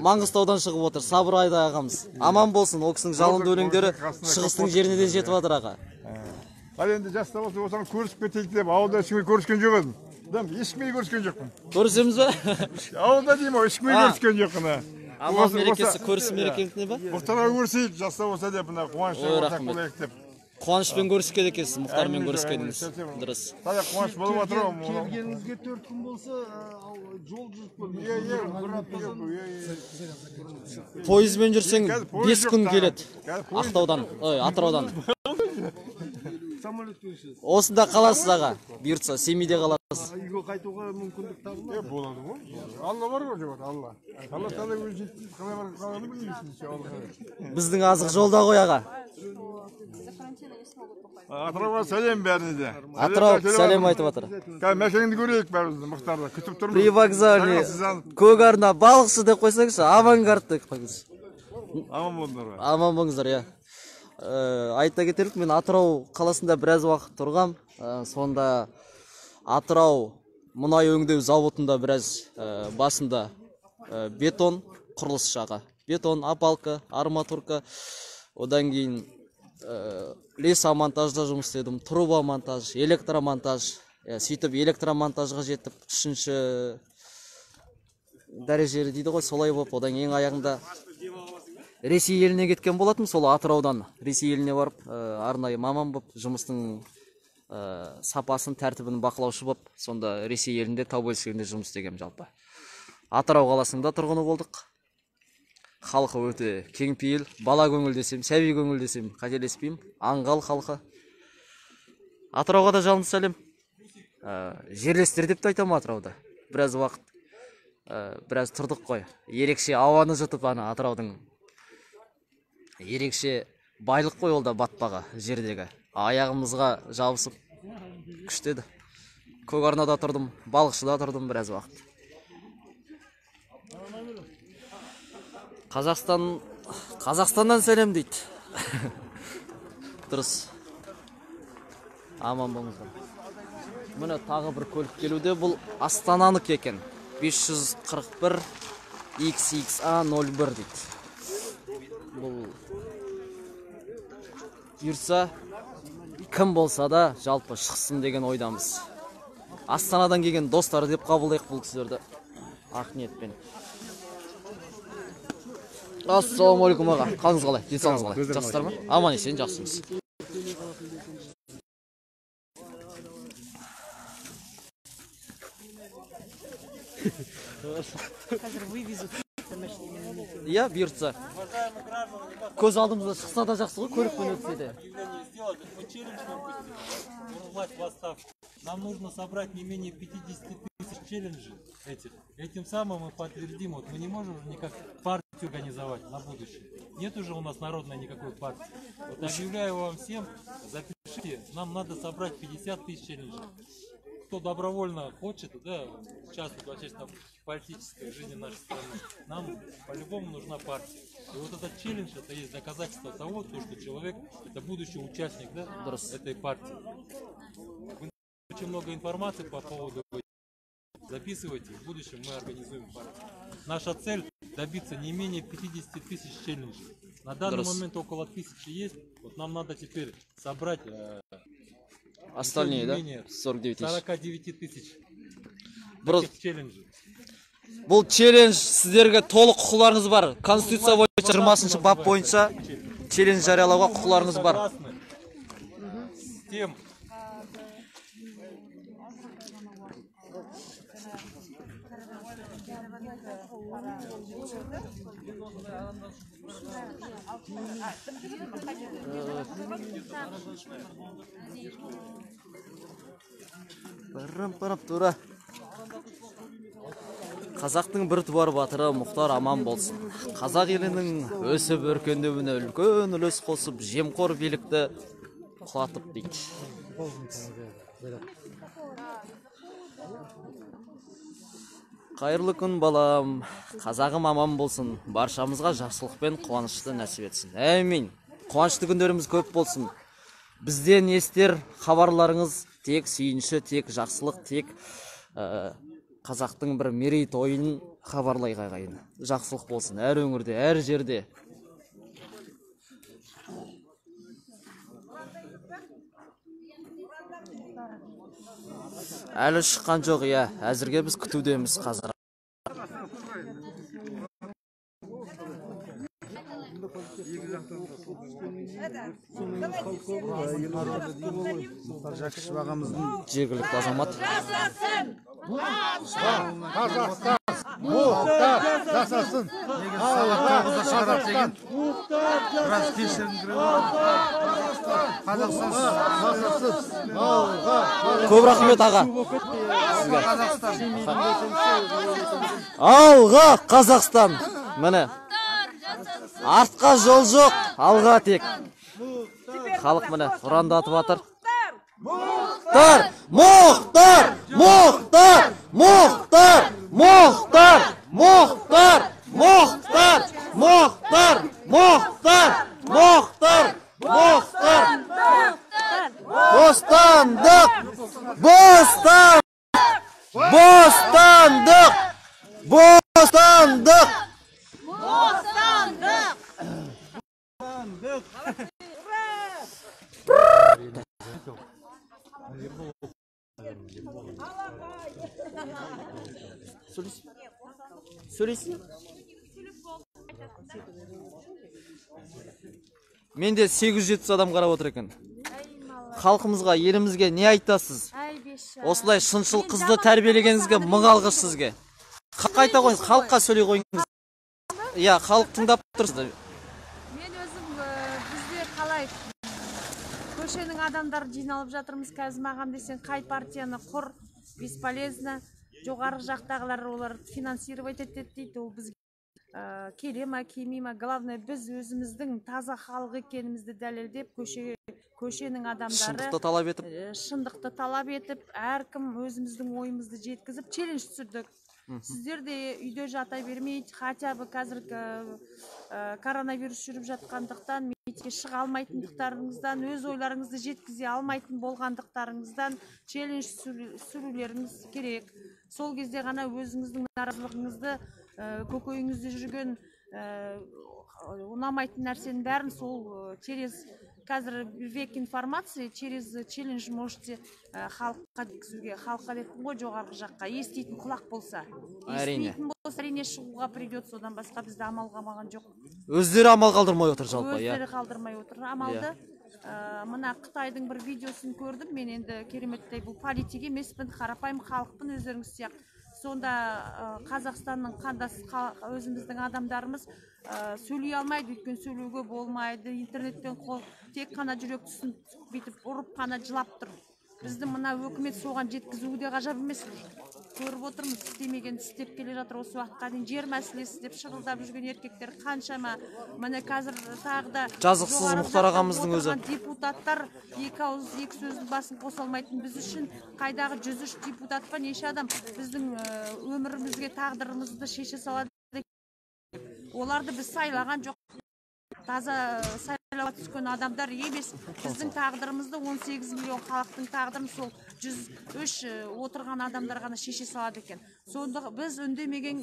Маңғыстаудан шығып отыр. Сабыр Айдай ағамыз. Аман болсын, ол кісінің жалынды өлеңдері шығыстың жеріне де жетіп жатыр аға. Ал енді жаста болса осыған көрісіп кетейік деп ауылда ешкімге көріскен жоқ едім. Ешкімге көріскен жоқпын. Көрісеміз ба? Ауылда деймін, ешкімге көріскен жоқпын. Аман мерекесі, көрісі мерекесіне ба? Мұхтарға көрісейік, жаста болса деп, мына қуаныш болайық деп. Қуанышпен көріскен екенсіз, Мұхтармен көріскеніңіз. Дұрыс. Таза қуаныш болып жатыр ғой. Келгеніңізге 4 күн болса, жол жүріп Пойызбен жүрсең 5 күн келеді. Ақтаудан, Атыраудан. Осында қаласыз аға, бұйыртса, Семейде қаласыз. Үйге қайтуға мүмкіндік табылмайды. Болады ғой. Алла бар ғой, жоқ, Алла. Алла сәлем өзі қалай бар қаланы білмейсің. Біздің азық жолда ғой аға. Атырауға сәлем бәріне де. Атырау сәлем айтып жатыр. Мәкеңді көрейік бәрімізді, Мұхтарды күтіп тұрмыз. Привокзальный, көк арна, балықшы деп қойсаңызшы, авангард деп қойыңыз. Аман болыңдар ба? Аман болыңыздар, иә. Айта кетелік, мен Атырау қаласында біраз уақыт тұрғам. Сонда Атырау мұнай өңдеу зауытында біраз басында бетон құрылыс жағы. Бетон, апалка, арматурка, одан кейін лесомонтажда жұмыс істедім, трубомонтаж, электромонтаж. Сөйтіп электромонтажға жетіп, 3-ші дәрежелі дейді ғой, солай болып, одан ең аяғында Ресей еліне кеткен болатын, сол Атыраудан Ресей еліне барып, арнайы маман болып, жұмыстың сапасын, тәртібін бақылаушы болып, сонда Ресей елінде тау бөлшегінде жұмыс істегем жалпы. Атырау қаласында тұрғыны болдық. Халқы өте кеңпейіл, бала көңіл десем, сәби көңіл десем, қателеспеймін. Аңғал халқы. Атырауға да жалынды сәлем. Жерлестер деп те айтамын Атырауда. Біраз уақыт, біраз тұрдық қой. Ерекше ауаны жұтып, Атыраудың ерекше байлық қой ол да батпаға жердегі. Аяғымызға жабысып күштеді. Көк арнада тұрдым, балықшыда тұрдым біраз уақыт. Қазақстаннан сәлем дейді. Дұрыс. Аман болыңыздар. Міне тағы бір көлік келуде, бұл Астананык екен. 541 XXA01 дейді. Бұл бұйырса, кім болса да жалпы шықсын деген ойдамыз. Астанадан келген достары деп қабылдайық бұл кісілерді. Ақ ниетпен. Ассалаумалейкум аға. Қалыңыз қалай? Денсаулығыңыз қалай? Жақсыздар ма? Аман есен, жақсымыз. Қазір вывезут. Иә, бұйыртса. Көз алдымызда шықса да жақсы ғой, көлікпен өтсе де. Нам нужно собрать не менее 50 тысяч челленджей этих. Этим самым мы подтвердим. Вот мы не можем уже никак партию организовать на будущее. Нет уже у нас народной никакой партии. Вот объявляю вам всем, запишите, нам надо собрать 50 тысяч челленджей. Кто добровольно хочет, да, участвовать в общественно-политической жизни нашей страны, нам по-любому нужна партия. И вот этот челлендж, это есть доказательство того, что человек это будущий участник, да, этой партии. Вы очень много информации по поводу, записывайте, в будущем мы организуем партию. Наша цель добиться не менее 50 тысяч челленджей. На данный момент около 1000 есть, вот нам надо теперь собрать остальные, да? 49 тысяч. 49 тысяч. Бұл челлендж сіздерге толық құқыларыңыз бар. Конституция бойынша 20-шы бап бойынша челлендж жариялауға құқыларыңыз бар. Тура. Қазақтың бір туар батыры Мұхтар аман болсын. Қазақ елінің өсіп өркендеуіне үлкен үлес қосып, жемқор билікті құлатып дейді. Қайырлы күн балам, қазағым аман болсын, баршамызға жақсылық пен қуанышты нәсіп етсін. Әмин. Қуанышты күндеріміз көп болсын. Бізден естер хабарларыңыз тек сүйінші, тек жақсылық, тек қазақтың бір мерейтойын хабарлай қайғайын. Жақсылық болсын әр өңірде, әр жерде. Әлі шыққан жоқ, иә. Әзірге біз күтудеміз қазір. Жақшып ағамыздың жергілікті азамат. Қазақстан! Мұхтар жасасын! Сағат 9-да шығарап деген. Біраз кешірім Қазақстан жасасын! Көп рахмет аға. Алға Қазақстан! Міне. Артқа жол жоқ, алға тек. Халық міне ұрандатып атыр. Мұхтар! Мұхтар! Мұхтар! Мұхтар! Мұхтар! Мұхтар! Мұхтар! Мұхтар! Мұхтар! Мұхтар! Мұхтар! Бостандық! Бостандық! Бостандық! Бостандық! Сөйлейсің? Менде 800 адам қарап отыр екен. Халқымызға, елімізге не айтасыз? Осылай шыншыл қызды тәрбиелегеніңізге мың алғыс сізге. Қайта қойыңыз, халыққа сөйлей қойыңыз. Иә, халық тыңдап тұрсыз. Мен өзім бізде қалай көшенің адамдары жиналып жатырмыз. Қазір маған десең қай партияны құр, бесполезно. Жоғары жақтағылар олар финансировать етеді дейді. Ол бізге келе ма, келмей ма. Главное, біз өзіміздің таза халық екенімізді дәлелдеп, көшенің адамдары шындықты талап етіп, әркім өзіміздің ойымызды жеткізіп, челлендж түсірдік. Сіздер де үйде жата бермейді, хотя бы қазіргі коронавирус жүріп жатқандықтан, митингке шыға алмайтындықтарыңыздан, өз ойларыңызды жеткізе алмайтын болғандықтарыңыздан челлендж түсірулеріңіз керек. Сол кезде ғана өзіңіздің наразылығыңызды, көкейіңізде жүрген ұнамайтын нәрсенің бәрін сол через қазір век информации, через челлендж можете халыққа жеткізуге, халыққа деттім ғой, жоғарғы жаққа, еститін құлақ болса. Еститін болса, әрине шығуға придется, одан басқа бізде амал қалмаған жоқ. Өздері амал қалдырмай отыр жалпы, иә. Өздері қалдырмай отыр амалды. Мына Қытайдың бір видеосын көрдім, мен енді кереметтей бұл политик емеспін, қарапайым халықпын өздеріңіз сияқты. Сонда Қазақстанның қандас өзіміздің адамдарымыз сөйлей алмайды, өйткені сөйлеуге болмайды, интернеттен тек қана жүрек түсін бүйтіп ұрып қана жылап тұр. Бізді мына өкімет соған жеткізуі де ғажап емес. Көріп отырмыз, істемеген істеп келе жатыр осы уақытқа дейін. Жер мәселесі деп шырылдап жүрген еркектер қаншама. Міне қазір тағы да жазықсыз Мұхтар ағамыздың өзі. Депутаттар екі ауыз екі сөздің басын қоса алмайтын біз үшін қайдағы 103 депутат па неше адам біздің өмірімізге тағдырымызды шеше салады. Оларды біз сайлаған жоқ. Таза сайлауға түскен адамдар емес. Біздің тағдырымызды 18 миллион халықтың тағдырын сол 103 отырған адамдар ғана шеше салады екен. Сонда біз үндемеген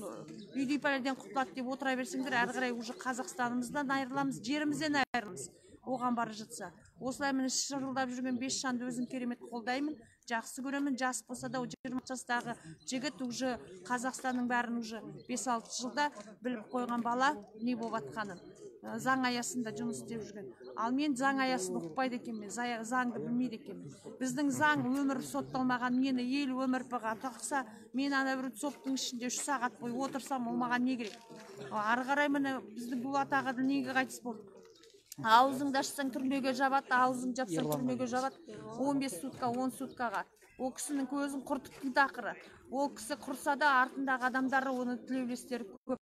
үйдей пәледен құтылады деп отыра берсеңдер, әрі қарай уже Қазақстанымыздан айырыламыз, жерімізден айырыламыз. Оған бара жатса. Осылай міне шырылдап жүрген 5 жанды өзім керемет қолдаймын. Жақсы көремін, жас болса да 20 жастағы жігіт уже Қазақстанның бәрін уже 5-6 жылда біліп қойған бала не болып жатқанын. Заң аясында жұмыс істеп жүрген. Ал мен заң аясын ұқпайды екенмін, заңды білмейді екенмін. Біздің заң өмір сотталмаған, мені ел өмір пыға тақса, мен ана бір соттың ішінде 3 сағат бойы отырсам, ол маған не керек? Ары қарай міне біздің Дулат аға неге қайтыс болды? Аузыңды ашсаң түрмеге жабады, аузың жапсаң түрмеге жабады. 15 сутка, 10 суткаға. Ол кісінің көзін құртыптың тақыры. Ол кісі құрса да артындағы адамдары оны тілеулестері көп.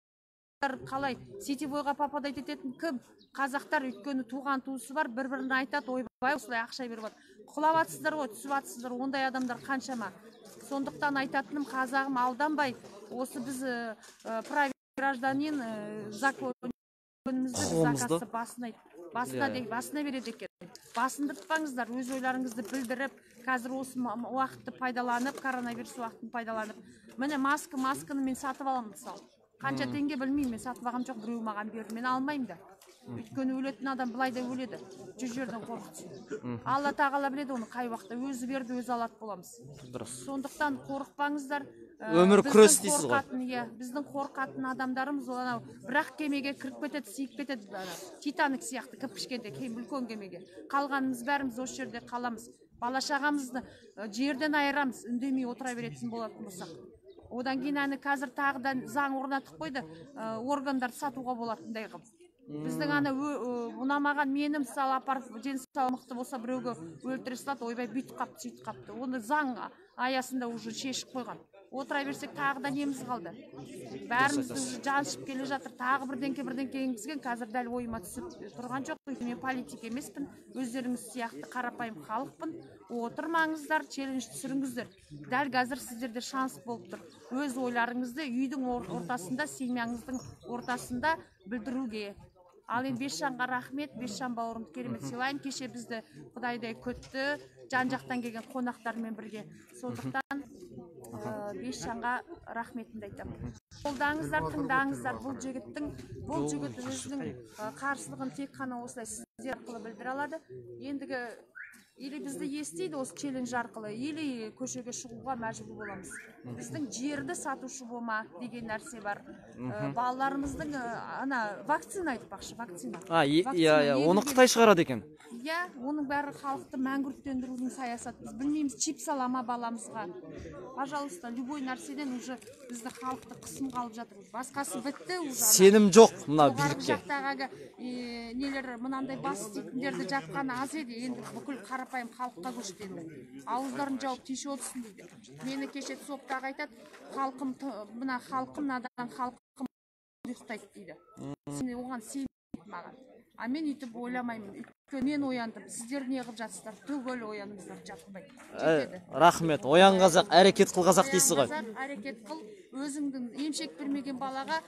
Қалай сетевойға попадать ететін кім? Қазақтар өйткені туған туысы бар, бір-біріне айтады, ойбай осылай ақша беріп жатыр. құлап атсыздар ғой, түсіп атсыздар, ондай адамдар қаншама. Сондықтан айтатыным, қазағым, алданбай, осы біз правильный гражданин законымызды закасты басына береді екен. Басындыртпаңыздар, өз ойларыңызды білдіріп, қазір осы уақытты пайдаланып, коронавирус уақытын пайдаланып. Міне масканы мен сатып аламын, мысалы. Қанша теңге білмеймін, мен сатып алғам жоқ, біреу маған берді, мен алмаймын да. Өйткені өлетін адам былай да өледі, жүз жерден қорқытсын. Алла тағала біледі оны қай уақытта, өзі берді, өзі алады боламыз. Сондықтан қорықпаңыздар. Өмір күрес дейсіз ғой. Біздің қорқатын адамдарымыз анау бірақ кемеге кіріп кетеді, сиіп кетеді. Титаник сияқты кіп-кішкенде, үлкен кемеге. Қалғанымыз бәріміз осы жерде қаламыз. Бала-шағамызды жерден айырамыз, үндемей отыра беретін болатын болсақ. Одан кейін қазір тағыдан заң орнатып қойды, органдар сатуға болатындай қылып. Біздің ұнамаған мені мысалы апарып денсаулығы мықты болса біреуге өлтіре салады, ойбай бүйтіп қапты, сөйтіп қапты. Оны заң аясында уже шешіп қойған. Отыра берсек тағы да неміз қалды. Бәріміз жаншып келе жатыр, тағы бірдеңке енгізген, қазір дәл ойыма түсіп тұрған жоқ. Мен политик емеспін, өздеріңіз сияқты қарапайым халықпын. Отырмаңыздар, челлендж түсіріңіздер. Дәл қазір сіздерде шанс болып тұр. Өз ойларыңызды үйдің ортасында, семьяңыздың ортасында білдіруге. Ал енді Бесжанға рахмет, Бесжан бауырымды керемет сыйлайын. Кеше бізді Құдайдай күтті, жан-жақтан келген қонақтармен бірге. Сондықтан Бесжанға рахметімді айтамын. Қолдаңыздар, тыңдаңыздар, бұл жігіт өзінің қарсылығын тек қана осылай сіздер арқылы білдіре алады. Ендігі или бізді естиді осы челлендж арқылы, или көшеге шығуға мәжбүр боламыз. Біздің жерді сатушы болма деген нәрсе бар. Балаларымыздың вакцина айтпақшы, вакцина. Оны Қытай шығарады екен. Оның бәрі халықты мәңгүрттендірудің саясаты. Біз білмейміз, чип салама баламызға. Пожалуйста, любой нәрседен уже бізді халықты қысым қалып жатыр. Басқасы бітті уже. Сенім жоқ мына билікке. Жақтағы нелер мынандай бас істейтіндерді жапқаны аз еді, енді бүкіл қарапайым халыққа көшті енді. Ауыздарын жауып тише отырсын дейді. Мені кеше соптағы айтады, мына халқым надан, халқым ұйықтайды дейді. Сен оған сенбейді маған. А мен үйтіп ойламаймын. Мен ояндым. Сіздер не қылып жатсыздар? Түгел ояндыңыздар, жатпай. Рахмет. Оян қазақ, әрекет қыл қазақ дейсіз ғой. Әрекет қыл, өзіңдің емшек бермеген балаға,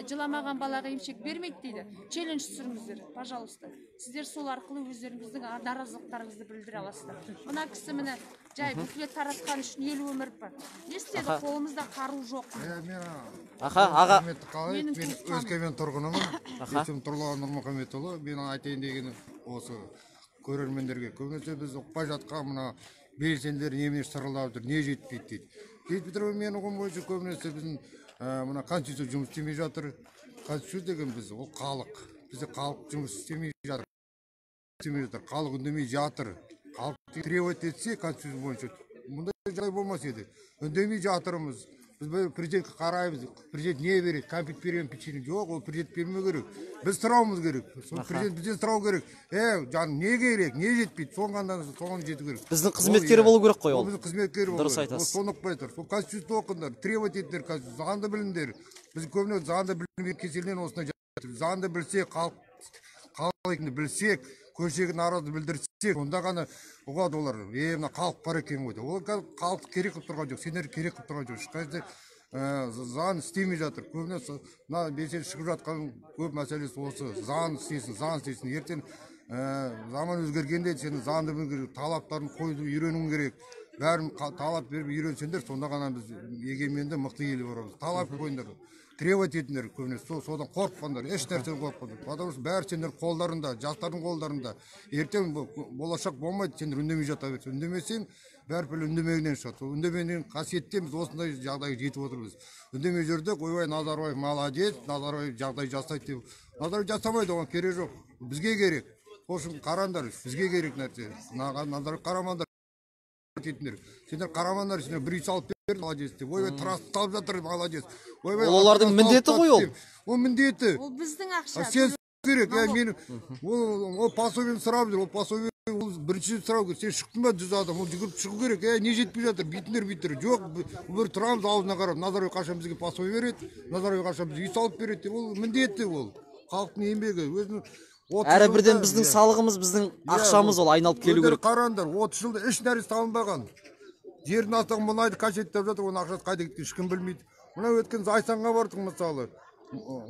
жыламаған балаға емшек бермейді дейді. Челлендж түсіріңіздер, пожалуйста. Сіздер сол арқылы өздеріңіздің наразылықтарыңызды білдіре аласыздар. Мына кісі міне жай буклет таратқан үшін ел өмір бар. Не істеді? Қолымызда қару жоқ. Аға, мен Өскемен тұрғынымын. Есімім Тұрлан Нұрмұхаметұлы. Мен айтайын дегені осы көрермендерге көбінесе біз ұқпай жатқан мына белсенділер немене сырылдап тұр, не жетпейді дейді. Жетпей тұр, мен ұғым бойынша көбінесе біздің мына конституция жұмыс істемей жатыр. Конституция деген біз ол халық. Бізде халық жұмыс істемей жатыр. Халық үндемей жатыр. Халық требовать етсе конституция бойынша мұндай жағдай болмас еді. Үндемей жатырмыз. Біз президентке қараймыз, президент не береді, кәмпит беремін, печенье жоқ, ол президент бермеу керек. Біз сұрауымыз керек, президент бізден сұрау керек. Жаным, не керек, не жетпейді, соған жету керек. Біздің қызметкері болу керек қой ол. Біздің қызметкері болу керек. Дұрыс айтасыз. Соны ұқпай тұр. Сол конституция оқыңдар, требовать етіңдер, заңды біліңдер. Біз көбіне заңды білмеген кеселден осындай жатыр. Заңды білсек, халық білсек, көшеге наразы білдірсек, сонда ғана ұғады олар. Мына халық бар екен ғой. Ол халық керек қылып тұрған жоқ, сендер керек қылып тұрған жоқ. Ешқайда заң істемей жатыр. Көбіне мына белсенді шығып жатқан көп мәселесі осы. Заң істесін. Ертең заман өзгергенде сенің заңды білу керек, талаптарын қойып үйренуің керек. Бәрін талап беріп үйренсеңдер, сонда ғана біз егеменді мықты ел боламыз. Талап қойыңдар. Требовать етіңдер көбінесе, содан қорықпаңдар, еш нәрседен қорықпаңдар. Потому что бәрі сендер қолдарында, жастардың қолдарында. Ертең болашақ болмайды, сендер үндемей жата берсең. Үндемесең, бәрі үндемегеннен шығады. Үндемеген қасиеттен біз осындай жағдайға жетіп отырмыз. Үндемей жүрдік, ойбай Назарбаев молодец, Назарбаев жағдай жасайды деп. Назарбаев жасамайды, оған керек жоқ. Бізге керек. Сол үшін қараңдар, бізге керек нәрсе. Назарбаев қарамаңдар. Сендер қарамаңдар, сендер бір үй салып берді, молодец деп. Ойбай траст салып жатыр, молодец. Олардың міндеті ғой ол. Ол міндеті. Ол біздің ақша. Сен керек, ол пособиені сұрап жүр, ол пособие бірінші сұрау керек. Сен шықтың ба 100 адам, ол жүгіріп шығу керек. Не жетпей жатыр, бүйтіндер. Жоқ, бір тұрамыз аузына қарап, Назарбаев қашан бізге пособие береді, Назарбаев қашан бізге үй салып береді. Ол міндеті ол. Халықтың еңбегі, өзінің Әрі бірден біздің салығымыз, біздің ақшамыз ол айналып келу керек. Қараңдар, 30 жылда еш нәрсе салынбаған. Жердің астығы мұнайды қажеттеп жатыр, оның ақшасы қайда кеткен ешкім білмейді. Мына өткен Зайсанға бардық мысалы,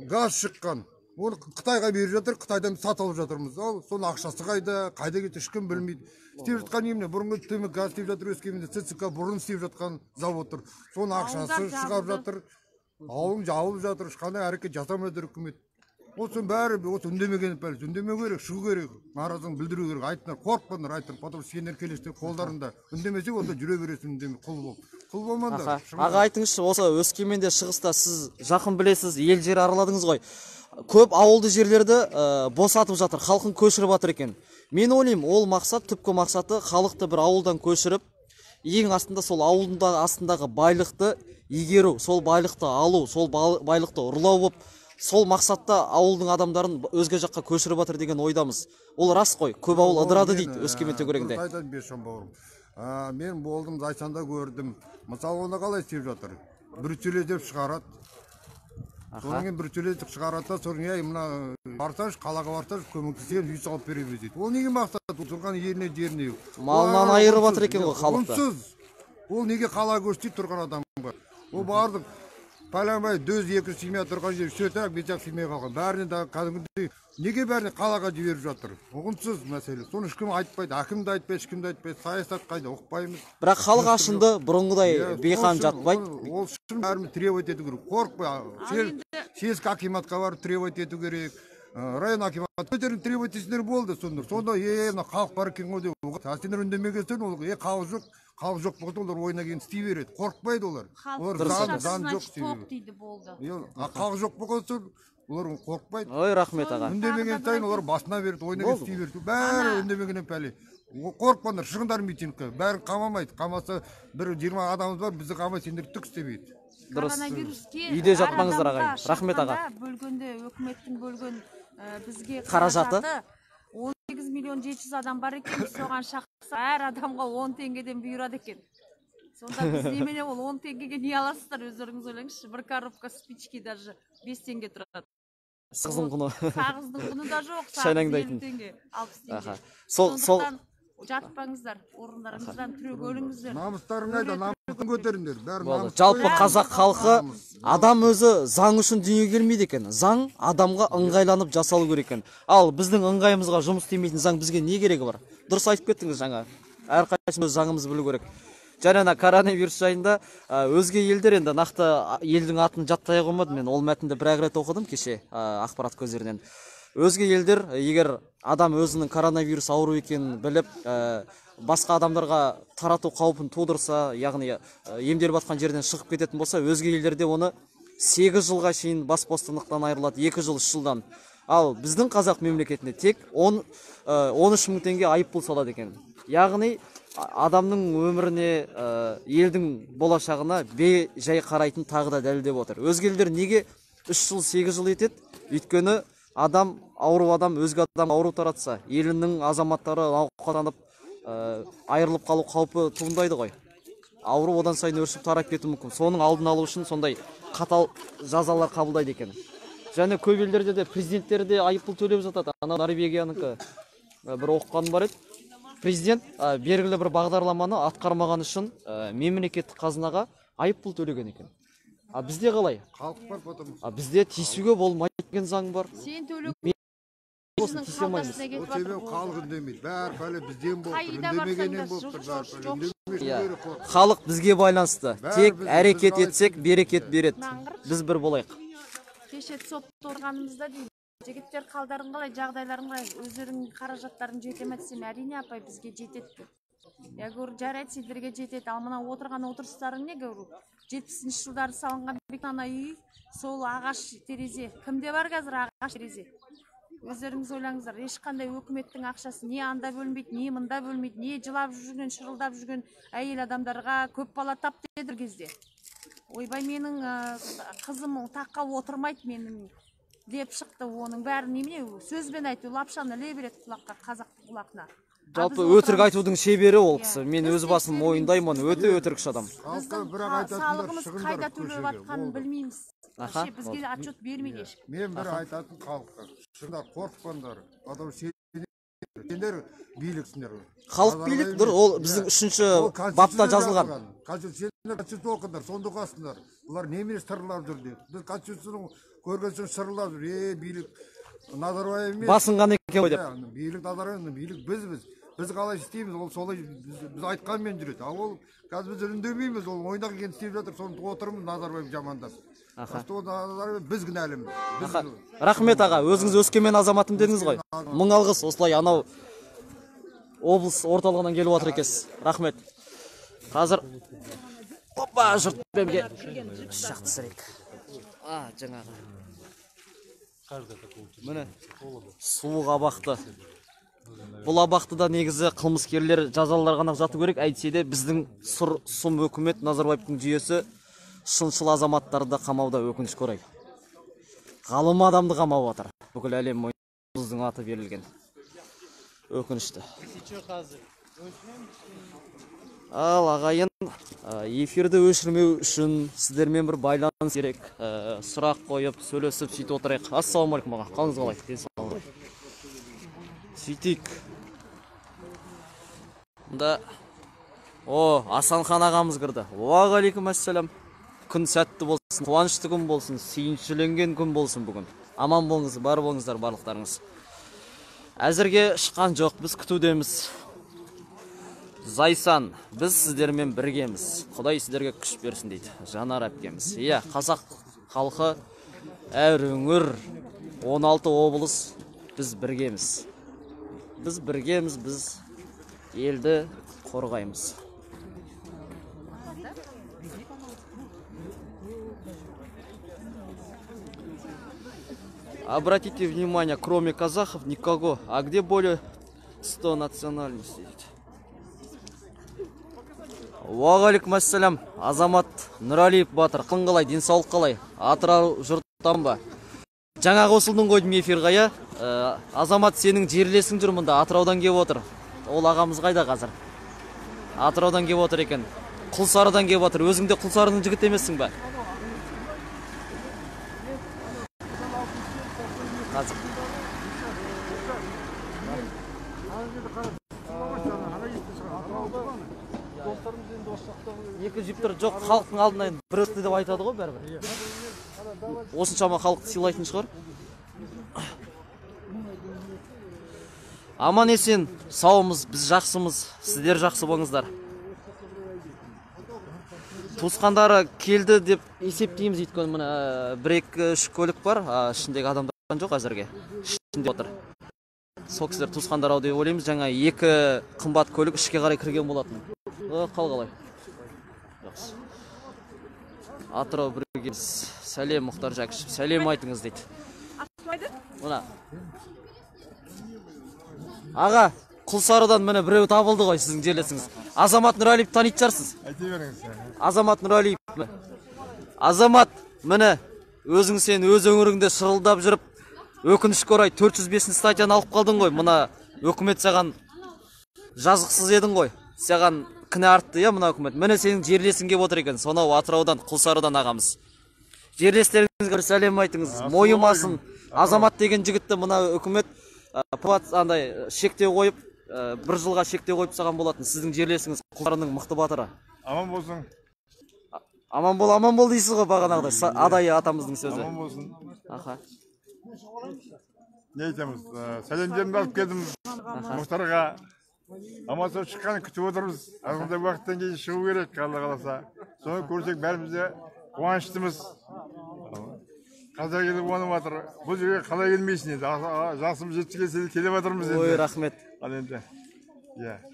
газ шыққан. Оны Қытайға беріп жатыр, Қытайдан сатып алып жатырмыз. Ал соның ақшасы қайда кетті ешкім білмейді. Істеп жатқан емне, бұрынғы темір газ істеп жатыр, Өскеменде ЦЦК бұрын істеп жатқан завод тұр. Соның ақшасы шығарып жатыр. Ауылың жабылып жатыр, ешқандай әрекет жасамайды үкімет. Осының бәрі осы үндемеген пәлес, үндемеу керек, шығу керек, наразылығын білдіру керек, айтыңдар, қорықпаңдар, айтыңдар, потому что сендер келесіздер қолдарында. Үндемесе онда жүре бересің үндемей, құл болып. Құл болмаңдар. Аға айтыңызшы, осы Өскеменде, шығыста сіз жақын білесіз, ел жер араладыңыз ғой. Көп ауылды жерлерді босатып жатыр, халқын көшіріп жатыр екен. Мен ойлаймын, ол мақсат, түпкі мақсаты халықты бір ауылдан көшіріп, ең астында сол ауылдың астындағы байлықты игеру, сол байлықты алу, сол байлықты ұрлау болып, сол мақсатта ауылдың адамдарын өзге жаққа көшіріп жатыр деген ойдамыз. Ол рас қой, көп ауыл ыдырады дейді Өскемен төңірегінде. Мен болдым, Зайсанда көрдім. Мысалы, оны қалай істеп жатыр? Брюцелездеп шығарады. Содан кейін брюцелездеп шығарады, содан кейін мына барсаш, қалаға барсаш, көмектесеміз, үй салып береміз дейді. Ол неге мақсат? Тұрған жеріне жеріне. Малынан айырып жатыр екен ғой халықты. Ол неге қала көшті тұрған адамға? Ол бардық пәленбай дөз екі семья тұрған жер сөйтіп бетақ семья қалған. Бәріне де кәдімгідей неге бәріне қалаға жіберіп жатыр? Ұғымсыз мәселе. Соны ешкім айтпайды, әкім де айтпайды, ешкім де айтпайды. Саясат қайда ұқпаймыз. Бірақ халық ашынды, бұрынғыдай бейхан жатпайды. Ол үшін бәріміз требовать ету керек. Қорықпай. Съездік акиматқа барып требовать ету керек. Район акимат өтерін требовать етсеңдер болды сонда. Сонда мына халық бар екен ғой деп. Сендер үндемегенсің, ол халық жоқ болғанда олар ойына кейін істей береді. Қорықпайды олар. Олар заң жоқ дейді болды. Халық жоқ болған соң олар қорықпайды. Ой, рахмет аға. Үндемеген сайын олар басына береді, ойына кейін істей береді. Бәрі үндемегеннен пәле. Қорықпаңдар, шығыңдар митингке. Бәрін қамамайды. Қамаса бір 20 адамымыз бар, бізді қамай, сендер түк істемейді. Дұрыс. Үйде жатпаңыздар ағайын. Рахмет аға. Бөлгенде өкіметтің бөлген бізге қаражаты 18 миллион 700 адам бар екен, соған шақырса әр адамға 10 теңгеден бұйырады екен. Сонда біз немене ол 10 теңгеге не аласыздар, өздеріңіз ойлаңызшы. Бір коробка спички даже 5 теңге тұрады. Сағыздың құны. Сағыздың құны да жоқ, Шайнаңдайтын. 50 теңге, 60 теңге. Сондықтан жатпаңыздар, орындарыңыздан түрегеліңіздер. Намыстарың қайда, намысын көтеріңдер. Жалпы қазақ халқы адам өзі заң үшін дүниеге келмейді екен. Заң адамға ыңғайланып жасалу керек екен. Ал біздің ыңғайымызға жұмыс істемейтін заң бізге не керегі бар? Дұрыс айтып кеттіңіз жаңа. Әрқайсымыз өз заңымызды білу керек. Және коронавирус жайында өзге елдер, енді нақты елдің атын жаттай қоймадым, мен ол мәтінді бір рет оқыдым кеше ақпарат көздерінен. Өзге елдер, егер адам өзінің коронавирус ауру екенін біліп, басқа адамдарға тарату қаупін тудырса, яғни емделіп жатқан жерден шығып кететін болса, өзге елдерде оны 8 жылға шейін бас бостандықтан айырылады, 2 жыл 3 жылдан. Ал біздің қазақ мемлекетінде тек 13 мың теңге айыппұл салады екен. Яғни адамның өміріне, елдің болашағына бей-жай қарайтын тағы да дәлелдеп отыр. Өзге елдер неге 3 жыл 8 жыл етеді? Өйткені адам, ауру адам, өзге адам ауру таратса, елінің азаматтары науқастанып, айырылып қалу қаупі туындайды ғой. Ауру одан сайын өршіп тарап кетуі мүмкін. Соның алдын алу үшін сондай қатал жазалар қабылдайды екен. Және көп елдерде де президенттері де айыппұл төлеп жатады. Ана Норвегиянікі бір оқығаным бар еді. Президент белгілі бір бағдарламаны атқармаған үшін мемлекеттік қазынаға айыппұл төлеген екен. Бізде қалай? Халық бар, потом. Бізде тиісуге болмайтын заң бар. Сен төлеу халық үндемейді. Бәрі пәле бізден болып тұр, үндемегеннен болып тұр. Халық бізге байланысты. Тек әрекет етсек, берекет береді. Біз бір болайық. Кеше сотта тұрғанымызда дейді. Жігіттер қалдарың қалай, жағдайларың қалай, өздеріңнің қаражаттарын жете ме десем, әрине апай бізге жетеді. Я говорю, жарайды, сендерге жетеді. Ал мына отырған отырыстарың не говорю? 70-ші жылдары салынған ана үй, сол ағаш терезе. Кімде бар қазір ағаш терезе? Өздеріңіз ойлаңыздар, ешқандай өкіметтің ақшасы не анда бөлінбейді, не мында бөлінбейді, не жылап жүрген, шырылдап жүрген әйел адамдарға көп бала тап деді кезде. Ойбай, менің қызым таққа отырмайды менің деп шықты, оның бәрін немене сөзбен айту, лапшаны іле береді құлаққа, қазақтың құлақына. Жалпы өтірік айтудың шебері ол кісі. Мен өз басым мойындаймын, өте өтірікші адам. Салығымыз қайда төлеп жатқанын білмейміз. вообще бізге отчет бермейді ешкім. Мен бір айтатын халыққа, шындар қорықпаңдар. Адам сендер биліксіңдер. Халық билік бір ол біздің 3-ші бапта жазылған. Конституция оқыңдар, сонда қасыңдар. Бұлар немес сырлап жүр дейді. Біз конституцияны көрген соң сырлап жүр. Билік Назарбаев емес. Басынған екен ғой деп. Билік Назарбаев, билік бізбіз. Біз қалай істейміз, ол солай біз айтқанмен жүреді. Ал ол қазір біз үндемейміз, ол ойнақ екен істеп жатыр, соны отырмыз Назарбаев жамандап. Біз кінәліміз. Рахмет аға, өзіңіз өскемен азаматым дедіңіз ғой. Мың алғыс, осылай анау облыс орталығынан келіп отыр екенсіз. Рахмет. Қазір опа жұртпенге шақты сірек. Жаңағы. Міне суық абақты. Бұл абақтыда негізі қылмыскерлер жазалар ғана жату керек. Әйтсе де біздің сұм өкімет Назарбаевтың жүйесі шыншыл азаматтарды қамауда, өкінішке орай. Ғалым адамды қамап отыр. Бүкіл әлем мойнына біздің аты берілген. Өкінішті. Ал ағайын, эфирді өшірмеу үшін сіздермен бір байланыс керек. Сұрақ қойып, сөйлесіп сөйтіп отырайық. Ассалаумағалейкум аға. Қалыңыз қалай? Денсаулық. Сөйтейік. Мұнда Асанхан ағамыз кірді. Уағалейкум ассалам. Күн сәтті болсын, қуанышты күн болсын, сүйіншіленген күн болсын бүгін. Аман болыңыз, бар болыңыздар барлықтарыңыз. Әзірге шыққан жоқ, біз күтудеміз. Зайсан, біз сіздермен біргеміз. Құдай сіздерге күш берсін дейді. Жанар әпкеміз. Иә, қазақ халқы әр өңір, 16 облыс, біз біргеміз. Біз біргеміз, біз елді қорғаймыз. Обратите внимание, кроме казахов никого. А где более 100 национальностей? Уағалейкум ассалам. Азамат Нұралиев батыр. Қалай, денсаулық қалай? Атырау жұрттан ба? Жаңа қосылдың ғой деймін эфирға, я. Азамат, сенің жерлесің жүр мұнда, Атыраудан кеп отыр. Ол ағамыз қайда қазір? Атыраудан кеп отыр екен. Құлсарыдан кеп отыр. Өзің де Құлсарының жігіт емессің ба? Екі жіп тұр, жоқ, халықтың алдына бір өтті деп айтады ғой бәрібір. Осыншама халықты сыйлайтын шығар. Аман есен, саумыз, біз жақсымыз, сіздер жақсы болыңыздар. Туысқандары келді деп есептейміз, өйткені мына 1-2-3 көлік бар, ішіндегі адамдар жоқ әзірге. Ішінде отыр. Сол кісілер туысқандар ау деп ойлаймыз, жаңа 2 қымбат көлік ішке қарай кірген болатын. Қалай? Атырау біргеміз. Сәлем Мұхтар Жәкішев. Сәлем айтыңыз дейді. Мұна. Аға, Құлсарыдан міне біреу табылды ғой сіздің жерлесіңіз. Азамат Нұралиев танитын шығарсыз. Айта беріңіз. Азамат Нұралиев. Азамат, міне өзің сен өз өңіріңде шырылдап жүріп, өкінішке орай 405 статьяны алып қалдың ғой. Мына өкімет саған жазықсыз едің ғой. Саған кінә артты, я мына өкімет. Міне сенің жерлесің кеп отыр екен. Сонау Атыраудан, Құлсарыдан ағамыз. Жерлестеріңізге бір сәлем айтыңыз. Мойымасын. Азамат деген жігітті мына өкімет андай шектеу қойып, 1 жылға шектеу қойып саған болатын. Сіздің жерлесіңіз Құлсарының мықты батыры. Аман болсын. Аман бол дейсіз ғой бағанағыдай. Адайы атамыздың сөзі. Аман болсын. Аха. Не айтамыз? Сәлемдерімді алып келдім Мұхтарға. Амансау шыққанын күтіп отырмыз. Азғандай уақыттан кейін шығу керек, Алла қаласа. Соны көрсек бәріміз де қуаныштымыз. Қазақ елі қуанып жатыр. Бұл жерге қалай келмейсің енді. Жасымыз жетті келсе де келіп жатырмыз енді. Ой, рахмет. Ал енді.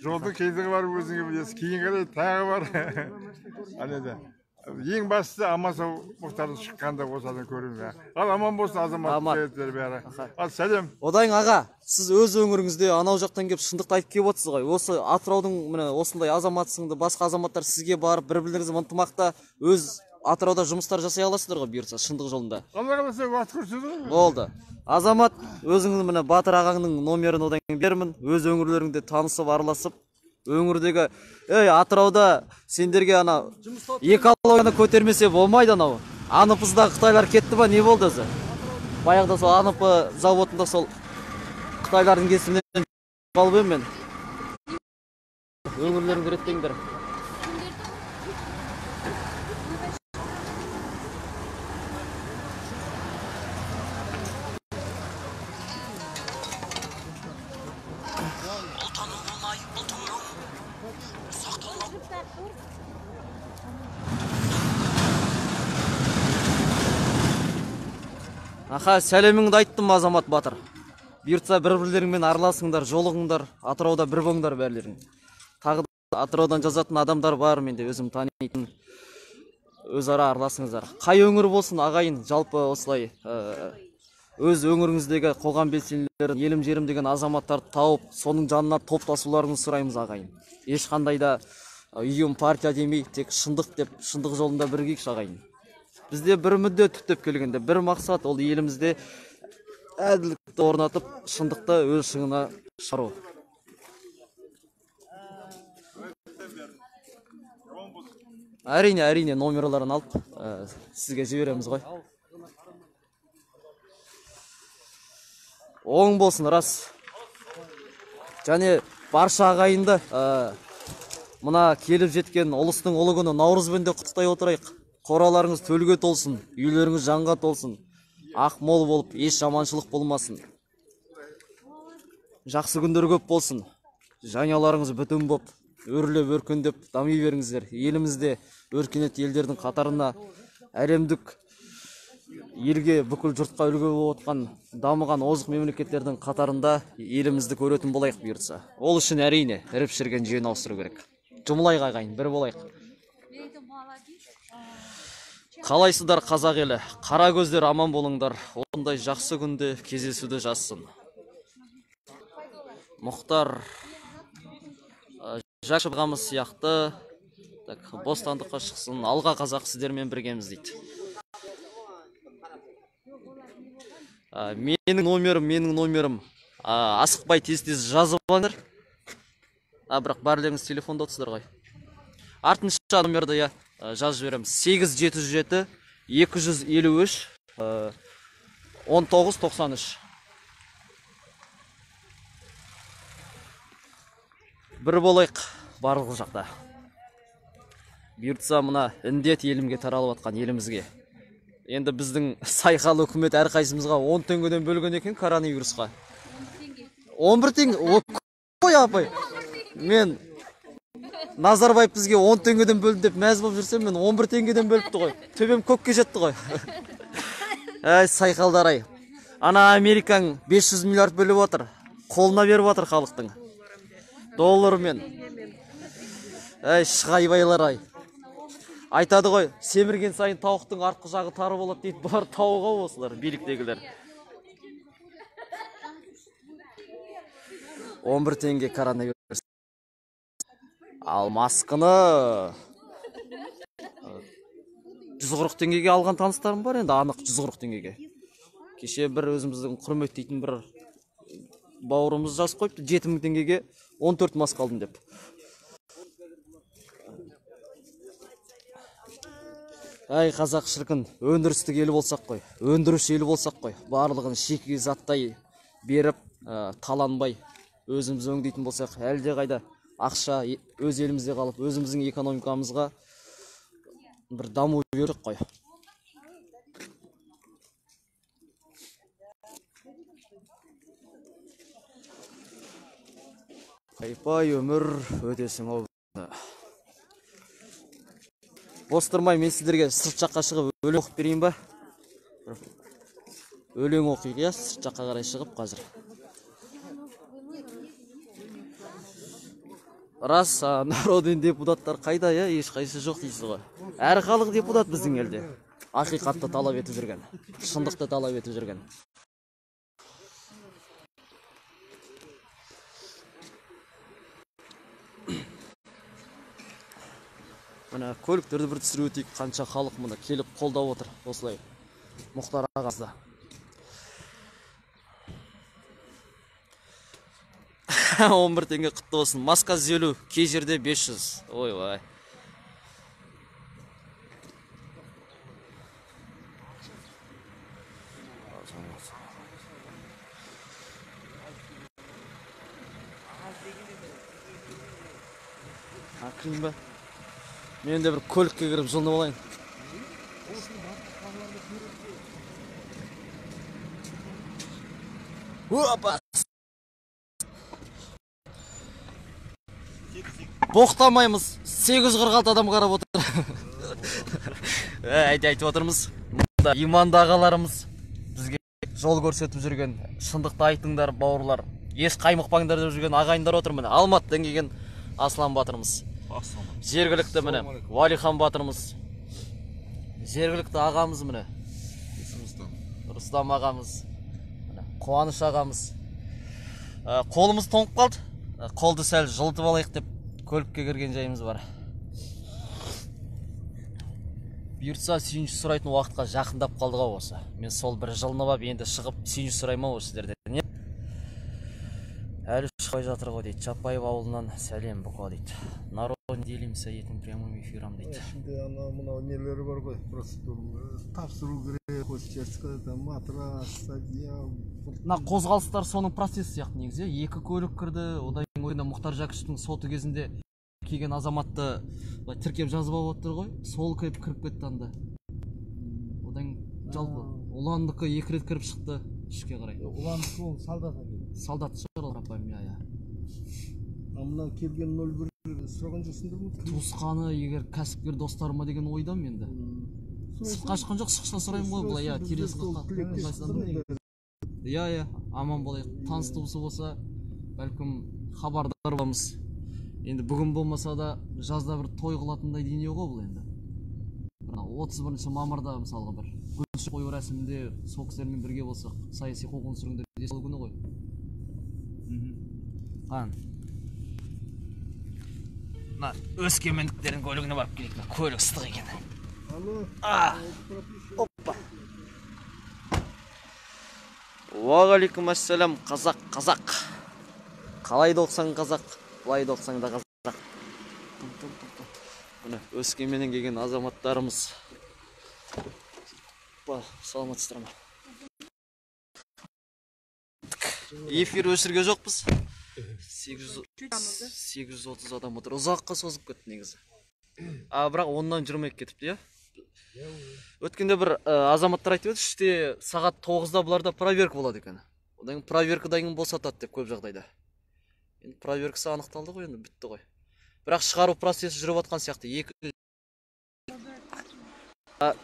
Жолдың қиындығы бар, өзіңе білесіз. Кейін қарай тағы бар. Ал енді. Ең бастысы Амансау Мұхтардың шыққанда осыдан көремін. Ал аман болсын азамат бәрі. Ал сәлем. Одайың аға, сіз өз өңіріңізде анау жақтан кеп шындықты айтып кеп отырсыз ғой. Осы Атыраудың міне осындай азаматсыңды басқа азаматтар сізге барып бір-біріңізді ынтымақта өз Атырауда жұмыстар жасай аласыздар ғой, бұйырса шындық жолында. Алла қаласа уақыт көрсетеді ғой. Болды. Азамат, өзіңіз міне Батыр ағаңның номерін одан кейін бермін. Өз өңірлеріңде танысып, араласып, өңірдегі Атырауда сендерге ана экологияны көтермесе болмайды анау. анпызда қытайлар кетті ба, не болды өзі? Баяғыда сол анп заводында сол қытайлардың кесімінен қалып ем мен. Өңірлеріңді реттеңдер. Аха, сәлеміңді айттым Азамат Батыр. Бұйыртса бір-бірлеріңмен араласыңдар, жолығыңдар, Атырауда бір болыңдар бәрлерің. Тағы да Атыраудан жазатын адамдар бар, менде өзім танитын. Өзара араласыңыздар. Қай өңір болсын ағайын, жалпы осылай өз өңіріңіздегі қоғам белсенділерін, елім жерім деген азаматтарды тауып, соның жанына топтасуларыңызды сұраймыз ағайын. Ешқандай да ұйым, партия демей, тек шындық деп, шындық жолында біргейікші ағайын. Бізде бір мүдде түптеп келгенде, бір мақсат, ол елімізде әділдікті орнатып, шындықты өз шыңына шығару. Әрине номерларын алып, сізге жібереміз ғой. Оң болсын, рас. Және барша ағайынды мына келіп жеткен ұлыстың ұлы күні Наурызбен де құттықтай отырайық. Қораларыңыз төлге толсын, үйлеріңіз жанға толсын, ақ мол болып, еш жаманшылық болмасын. Жақсы күндер көп болсын, жаняларыңыз бүтін боп, өрлеп, өркендеп, дами беріңіздер. Елімізде өркениет елдердің қатарына, әлемдік елге, бүкіл жұртқа үлгі болып отқан, дамыған озық мемлекеттердің қатарында елімізді көретін болайық бұйыртса. Ол үшін әрине, іріп-шірген жүйені ауыстыру керек. Жұмылайық ағайын, бір болайық. Қалайсыздар қазақ елі, қара көздер аман болыңдар, ондай жақсы күнде кездесуді жазсын. Мұхтар Жақшыбағамыз сияқты бостандыққа шықсын, алға қазақ сіздермен біргеміз дейді. Менің номерім асықпай тез-тез жазып алыңдар. Бірақ барлығыңыз телефонда отырсыздар ғой. Артынша номерді жазып жібереміз. 877 253 1993. Бір болайық барлық жақта. Бұйыртса мына індет елімге таралып атқан елімізге. Енді біздің сайқал үкімет әрқайсымызға 10 теңгеден бөлген екен коронавирусқа. 11 теңге? Ой апай, мен Назарбаев бізге 10 теңгеден бөлді деп мәз болып жүрсем, мен 11 теңгеден бөліпті ғой. Төбем көкке жетті ғой. Әй, сайқалдар ай. Ана Америкаң 500 миллиард бөліп отыр. Қолына беріп отыр халықтың. Долларымен. Әй, шығайбайлар ай. Айтады ғой, семірген сайын тауықтың артқы жағы тары болады дейді. Бар тауға осылар, биліктегілер. 11 теңге коронавирус. Ал маскыны 140 теңгеге алған таныстарым бар, енді анық 140 теңгеге. Кеше бір өзіміздің құрметтейтін бір бауырымыз жазып қойыпты, 7000 теңгеге 14 маска алдым деп. Әй, қазақ шіркін, өндірістік елі болсақ қой, өндіруші елі болсақ қой, барлығын шикіге заттай беріп, таланбай, өзіміз өңдейтін болсақ, әлде қайда ақша өз елімізде қалып, өзіміздің экономикамызға бір даму бердік қой. Қайпай өмір өтесің ау. Бос тұрмай, мен сіздерге сырт жаққа шығып өлең оқып берейін ба? Өлең оқиық, сырт жаққа қарай шығып қазір. Рас, народный депутаттар қайда, ешқайсы жоқ дейсіз ғой. Әр халық депутат біздің елде. Ақиқатты талап етіп жүрген, шындықты талап етіп жүрген. Мына көліктерді бір түсіріп өтейік, қанша халық мұны келіп қолдап отыр, осылай. Мұхтар ағазда. 11 теңге құтты болсын. Маска 150, кей жерде 500. Ой-ой. Кірейін ба? Мен де бір көлікке кіріп жылынып алайын. Опа! Боқтамаймыз. 846 адам қарап отыр. Айтып отырмыз. Мұнда иманды ағаларымыз бізге жол көрсетіп жүрген, шындықты айтыңдар бауырлар. Еш қаймықпаңдар деп жүрген ағайындар отыр міне. Алматыдан келген Аслан батырымыз. Жергілікті міне Валихан батырымыз. Жергілікті ағамыз міне. Рустам ағамыз. Қуаныш ағамыз. Қолымыз тоңып қалды. Қолды сәл жылытып алайық деп көлікке кірген жайымыз бар. Бұйыртса сүйінші сұрайтын уақытқа жақындап қалдыға осы. Мен сол бір жылынып ап енді шығып сүйінші сұрайма осы сіздерден. Әлі шықпай жатыр ғой дейді. Чапаев ауылынан сәлем бұқа дейді. Народ делимся этим прямым эфиром дейді. Şimdi mına neleri var koy prosedür tafsırу керек, участка там матрас, стадия. Мына қозғалыстар соның процесі сияқты негізі. Екі көлік кірді, одан кейін Мұхтар Жәкішевтің соты кезінде келген азаматты тіркеп жазып алып отыр ғой. Сол кіріп кетті анда. Одан жалпы ұландықы 2 рет кіріп шықты ішке қарай. Ұландықы ол солдат екен. Солдат шығар апайым я. Мына келген 01 сұраған жоқсыңдар ма? Туысқаны егер кәсіпкер достарыма деген ойдам енді. Сыртқа шыққан жоқ, шықса сұрайын ғой былай я терезесі қаққан. Я, аман болайық. Таныс туысы болса, бәлкім хабардар боламыз. Енді бүгін болмаса да жазда бір той қылатындай дүние ғой бұл енді. 31 мамырда мысалға бір гүл қою рәсімінде сол кісілермен бірге болсақ, саяси қуғын сүргіндер сол күні ғой. Қан. Мына өскемендіктердің көлігіне барып келейік. Көлік ыстық екен. Оппа. Уағалейкум ассалам, қазақ. Қалай доқсаң қазақ, былай доқсаң да қазақ. Міне өскеменнен келген азаматтарымыз. Саламатсыздар ма? Эфир өшірге жоқпыз. 830 адам отыр. Ұзаққа созып кетті негізі. Бірақ 10-нан 20-ге кетіпті, я? Өткенде бір азаматтар айтып еді, іште сағат 9-да бұларда проверка болады екен. Одан проверкадан босатады деп көп жағдайда. Енді проверкасы анықталды ғой, енді бітті ғой. Бірақ шығару процесі жүріп жатқан сияқты.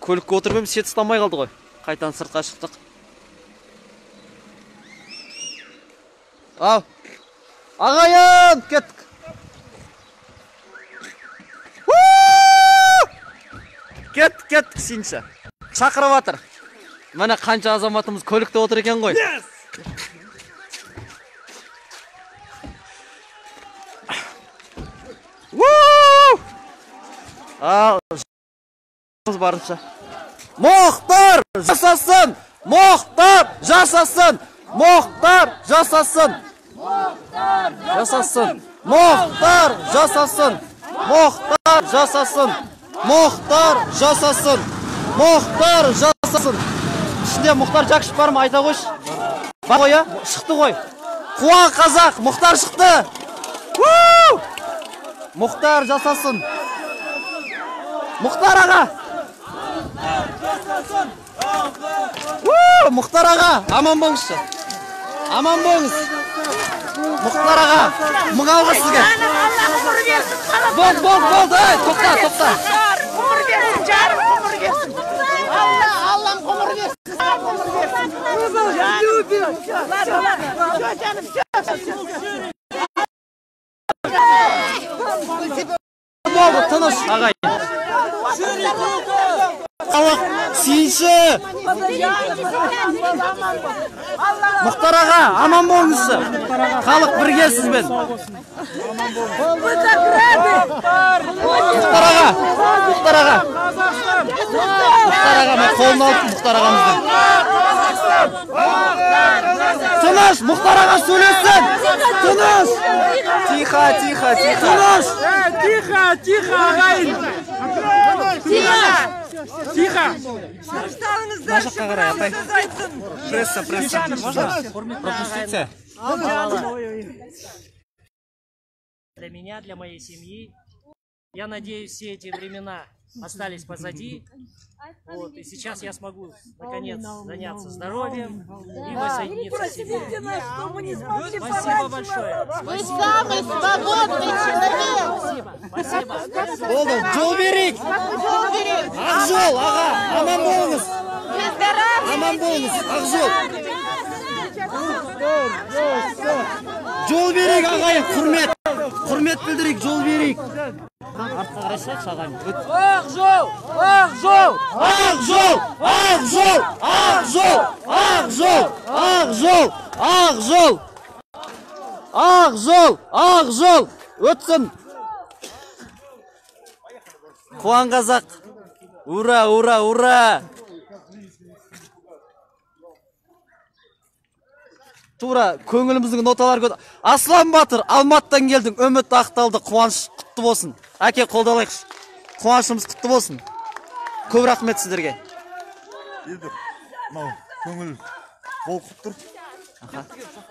Көлікке отырып сет ұстамай қалды ғой. Қайтан сыртқа шықтық. Ау! Ағайын! Кеттік! Кеттік сенші. Шақырып атыр. Мәне қанша азаматымыз көлікте отыр екен ғой. Барынша. Мұхтар жасасын! Мұхтар жасасын! Мұхтар жасасын! Жасасын! Мұхтар жасасын! Мұхтар жасасын! Мұхтар жасасын! Мұхтар жасасын! Ішінде Мұхтар Жәкішев бар ма, айта қойшы? Бар ғой, шықты ғой. Қуан қазақ, Мұхтар шықты! Мұхтар жасасын! Мұхтар аға! Мұхтар аға, аман болыңызшы. Аман болыңыз. Мұхтар аға, мың алғыс сізге. Болды, тоқта. Ғұмыр берсін, жарым ғұмыр берсін. Аллам ғұмыр берсін. Болды, тыныш ағай. Халық сүйінші. Мұхтар аға, аман болыңызшы. Халық бірге сізбен. Мұхтар аға, мен қолын алып Мұхтар ағамыздың. Тыныш, Мұхтар аға сөйлесін. Тыныш. Тихо. Тыныш. Тихо, ағайын. Тихо, жаққа қарай апай. Пресса. Пропустите. Для меня, для моей семьи. Я надеюсь, все эти времена остались позади. Вот, и сейчас я смогу, наконец, заняться здоровьем и воссоединиться с семьей. Спасибо большое. Вы самый свободный человек. Спасибо. Болды, жол берейік. Ақ жол, аға, аман болыңыз. Аман болыңыз, ақ жол. Жол берейік, ағайын, құрмет білдірейік, жол берейік. Артқа қарайсақ, шағайын. Ақ жол! Ақ жол! Ақ жол! Ақ жол! Ақ жол! Ақ жол! Ақ жол! Ақ жол! Ақ жол! Ақ жол! Өтсін! Қуан қазақ! Ура, ура, ура! Тура көңіліміздің ноталары көт. Аслан Батыр, Алматыдан келдің, үміт ақталды, қуаныш құтты болсын. Әке қолдалайықшы. Қуанышымыз құтты болсын. Көп рахмет сіздерге. Енді, мынау көңіл толқып тұр.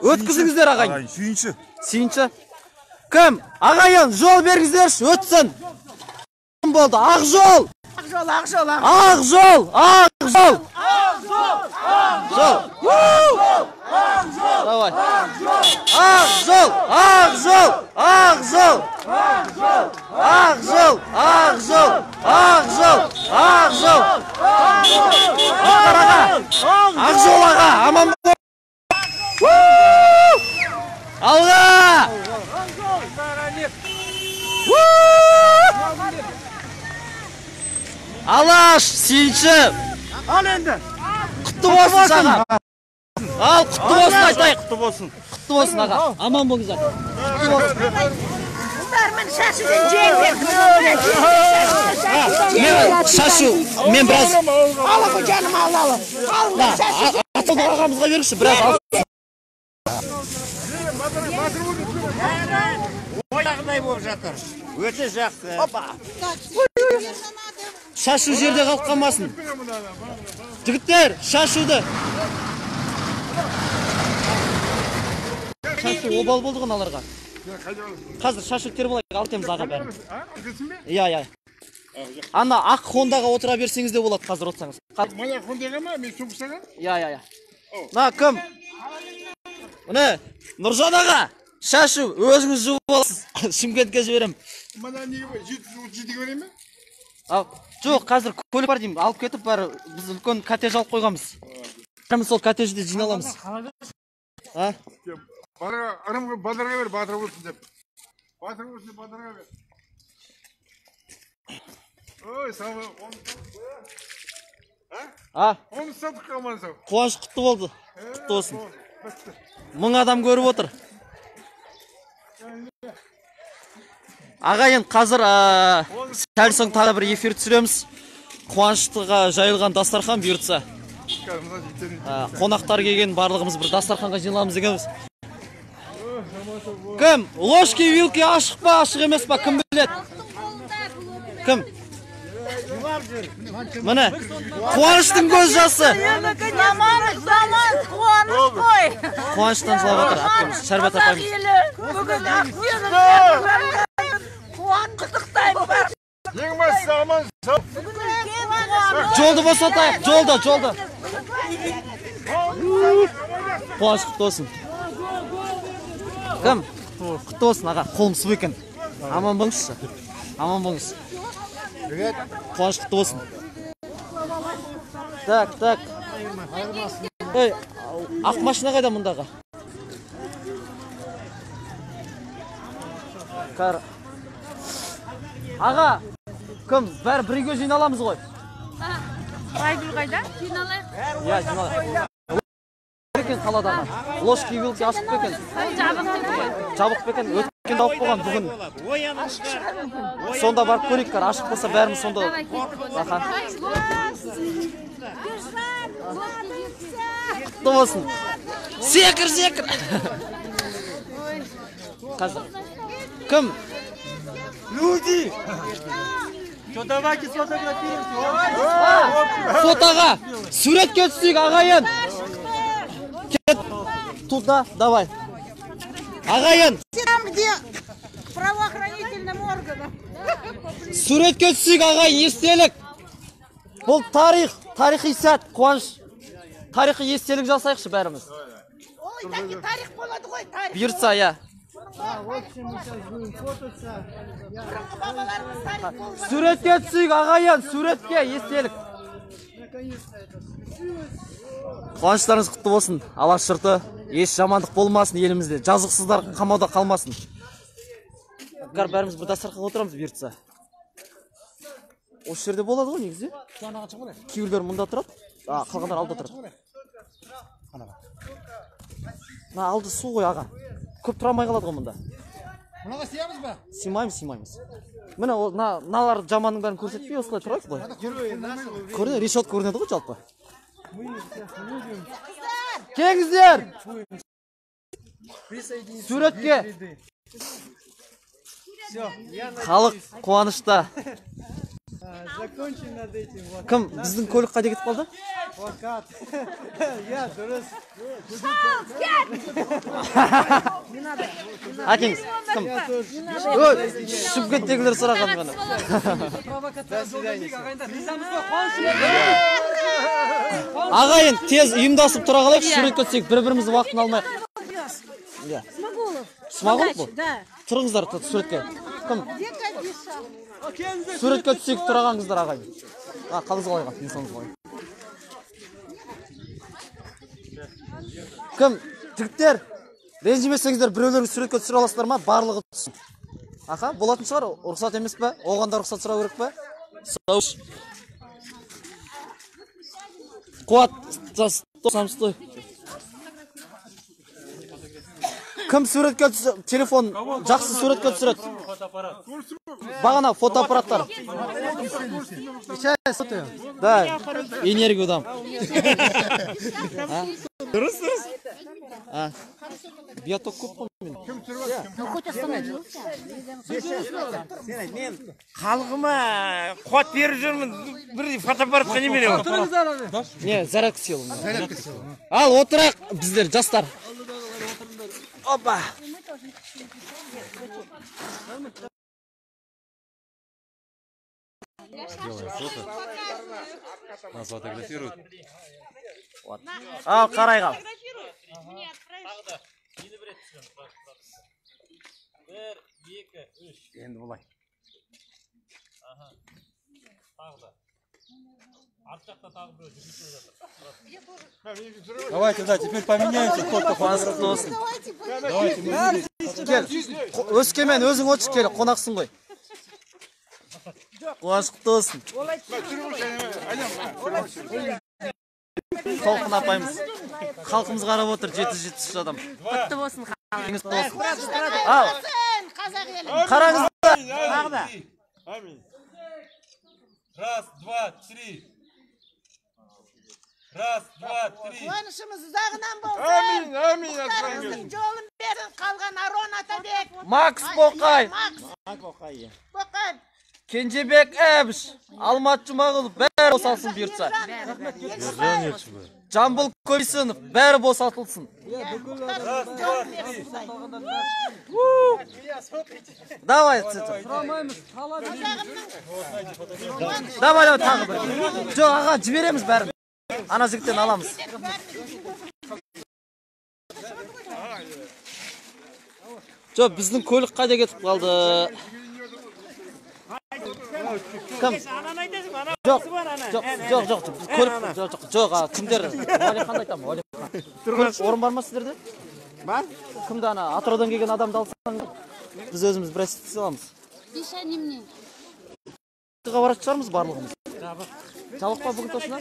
Өткізіңіздер ағайын. Сүйінші. Сүйінші. Кім? Ағайын, жол бергіздерші, өтсін. Болды, ақ жол. Ақ жол, ақ жол, ақ жол. Ақ жол, ақ жол. Давай. Ақ жол, ақ жол, ақ жол. Ақ жол, ақ жол, ақ жол, ақ жол. Ақ жол аға, аман бол. Алға! Алаш, сүйінші. Ал енді. Құтты болсын жаңа. Ал, құтты болсын айтайық. Құтты болсын. Құтты болсын аға. Аман болыңыздар. Құтты болсын. Bunlarмен шашудан жеңдер. Шашу, мен біраз... Алып, жаным, алып. Атылды ағамызға беріңші, біраз алып. Ойдағыдай болып жатыр. Өте жақсы. Шашу жерде қалып қалмасын. Жігіттер, шашуды. Шашу обал болды ғыналарға. Қазір шашу тер болайық, алтеміз аға бәрін. Иә. Ана ақ Хондаға отыра берсеңіз де болады, қазір отсаңыз. Мана Хондаға ма? Мен соғысаға? Иә. На, кім? Міне, Нұржан аға, шашу, өзіңіз жуып аласыз. Шымкентке жіберем. Мана неге жетіге берейін ме? Жоқ, қазір көлік бар деймін, алып кетіп бәрі, біз үлкен коттедж алып қойғанбыз. Біз сол коттеджде жиналамыз. Бадырға бер, батыр болсын деп. Батыр болсын, бадырға бер. Ой, сағы, оны сатық қалман сау. Қуаныш құтты болды. Құтты болсын. 1000 адам көріп отыр. Ағайын, қазір сәл соң тағы бір эфир түсіреміз. Қуаныштыға жайылған дастархан бұйыртса. Қонақтар келген барлығымыз бір дастарханға жиналамыз дегенбіз. Кім? Ложки, вилки ашық па, ашық емес па, кім білет? Кім? Міне, Қуаныштың көз жасы. Қуаныштан жылап отыр, әпкеміз, шәрбет апаймыз. Жолды босатайық, жолды. Қуаныш құтты болсын. Кім? Құтты болсын аға, қолым су екен. Аман болыңызшы. Аман болыңыз. Қуаныш құтты болсын. Так. Ой, ақ машина қайда мұндағы? Аға, кім? Бәрі бірге жиналамыз ғой. Райгүл қайда? Жиналайық. Иә, жиналайық. Екен қаладағы. Ложки, вилки ашық бекен. Жабық бекен. Өткенде алып болған бүгін. Сонда барып көрейік, ашық болса бәріміз сонда. Бақан. Құтты болсын. Секір. Қазір. Кім? Люди! Что, давайте сфотографируемся. фотоға суретке түсейік ағайын. Кет туда, давай. Ағайын. Где правоохранительным органам? Суретке түсейік ағайын, естелік. Бұл тарихи сәт, қуаныш. Тарихи естелік жасайықшы бәріміз. Ой, тарих болады ғой, тарих. Бұйыртса, я. Суретке түсейік ағайын, суретке естелік. Қуаныштарыңыз құтты болсын. Алаш жұрты, еш жамандық болмасын елімізде. Жазықсыздар қамауда қалмасын. Бәріміз бір дастарханға отырамыз бұйыртса. Осы жерде болады ғой негізі. Кейбіреулер мұнда тұрады, қалғандар алда тұрады. Алды су ғой аға. Көп тұрамай қалады ғой мұнда. Мұнаға сиямыз ба? Симаймыз. Міне налар жаманның бәрін көрсетпей осылай тұрайық бұлай. Көрінеді, решетка көрінеді ғой жалпы. Кеңіздер! Суретке! Халық қуанышта. Кім біздің көлік қайда кетіп қалды? Fakat. Ya dürüst. Әкеңіз, кім? Шып кеттегілер сұраған ғана. Ағайын, тез ұйымдасып тұра қалайық, суретке түсейік, бір-бірімізді уақытын алмайық. Смағұлов бұл? Тұрыңыздар суретке. Кім? Суретке түсейік тұрағаныңыздар ағайын. Қалыңыз қалайға, денсаулығыңыз қалай. Кім? Жігіттер, ренжімесеңіздер біреулеріңіз суретке түсіре аласыздар ма? Барлығы түсін. Аха, болатын шығар, рұқсат емес пе? Оған да рұқсат сұрау керек пе? Сауш. Қуат, стой. Кім суретке түсіреді? Телефон жақсы суретке түсіреді. Бағана фотоаппараттар. Да, энергию дам. Дұрыс. Биоток көп қой мен. Мен халқыма қуат беріп жүрмін. Бір фотоаппаратқа не беремін? Не, зарядка сел. Ал, отырақ біздер, жастар. Опа! Делаем фото. Нас фотографируют. Ал, қарай қал. Енді бұлай. Давайте, да, теперь поменяемся, кто-то қуанышты. Кел, Өскемен өзің отшы кел, қонақсың ғой. Қуанышты болсын. Толқын апаймыз. Халқымыз қарап отыр, 773 адам. Құтты болсын Қаңыз болсын. Ал, қараңыздар. Раз, два, три. Раз, два, три. Қуанышымыз ұзағынан болсын. Мұхтарымыздың жолын берін қалған Арон Атабек. Макс Боқай. Боқай. Кенжебек Әбіш. Алмат Жұмағұлов. Бәрі босатылсын бұйыртса. Жамбыл Көйсінов. Бәрі босатылсын. Давай, давай, тағы бір. Жоқ, аға, жібереміз бәрін. Ана жігіттен аламыз. Жоқ, біздің көлік қайда кетіп қалды? Кім? Жоқ, кімдер? Уәлихан айтам, Уәлихан. Көлік орын бар ма сіздерде? Бар. Кімді ана атыраудан келген адамды алсаң, біз өзіміз бір әсет саламыз. Баратын шығармыз барлығымыз. Жабық па бүгін тосына?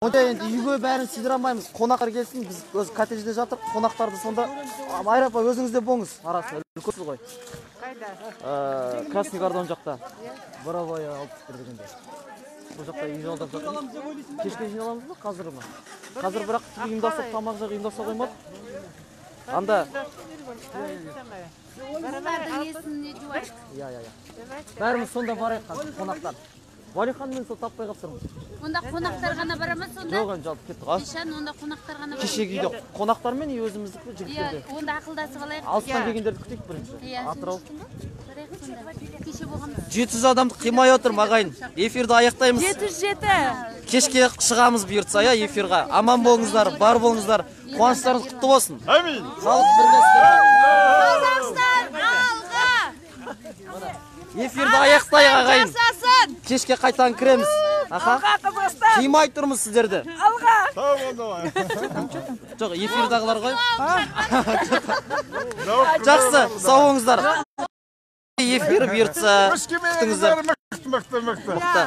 Онда енді үйге бәрін сидіре алмаймыз. Қонақтар келсін, біз өз коттеджде жатыр. Қонақтарды сонда Майрапа өзіңізде болыңыз. Арасында үлкенсіз ғой. Қайда? Красный кордон жақта. Боровая алып тұр дегенде. Бұл жақта үй жалдап жатыр. Кешке жиналамыз ба? Қазір ма? Қазір бірақ ұйымдасып, тамақ жақ ұйымдаса қоймады. Анда. Бәріміз сонда барайық қонақтар. Валихан мен сол таппай қалыптырмын. Онда қонақтар ғана барамыз сонда? Жоқ, енді жалпы кеттік. Ишан, онда қонақтар ғана барамыз. Кешегі үйде қонақтармен өзіміздікі жігіттерде. Иә, онда ақылдасып алайық. Алыстан келгендерді күтейік бірінші. Иә. Атырау. Кеше болғанбыз. 700 адамды қимай отыр ағайын. Эфирді аяқтаймыз. 707. Кешке шығамыз бұйыртса я эфирға. Аман болыңыздар, бар болыңыздар. Қуаныштарыңыз құтты болсын. Амин. Халық бірлесін. Қазақстан алға! Эфирді аяқтайық ағайын. Кешке қайтадан кіреміз. Аха. Қимай тұрмыз сіздерді. Алға! Жоқ, эфирдағылар ғой. Жақсы, сау болыңыздар. Эфир бұйыртса күтіңіздер. Мықты.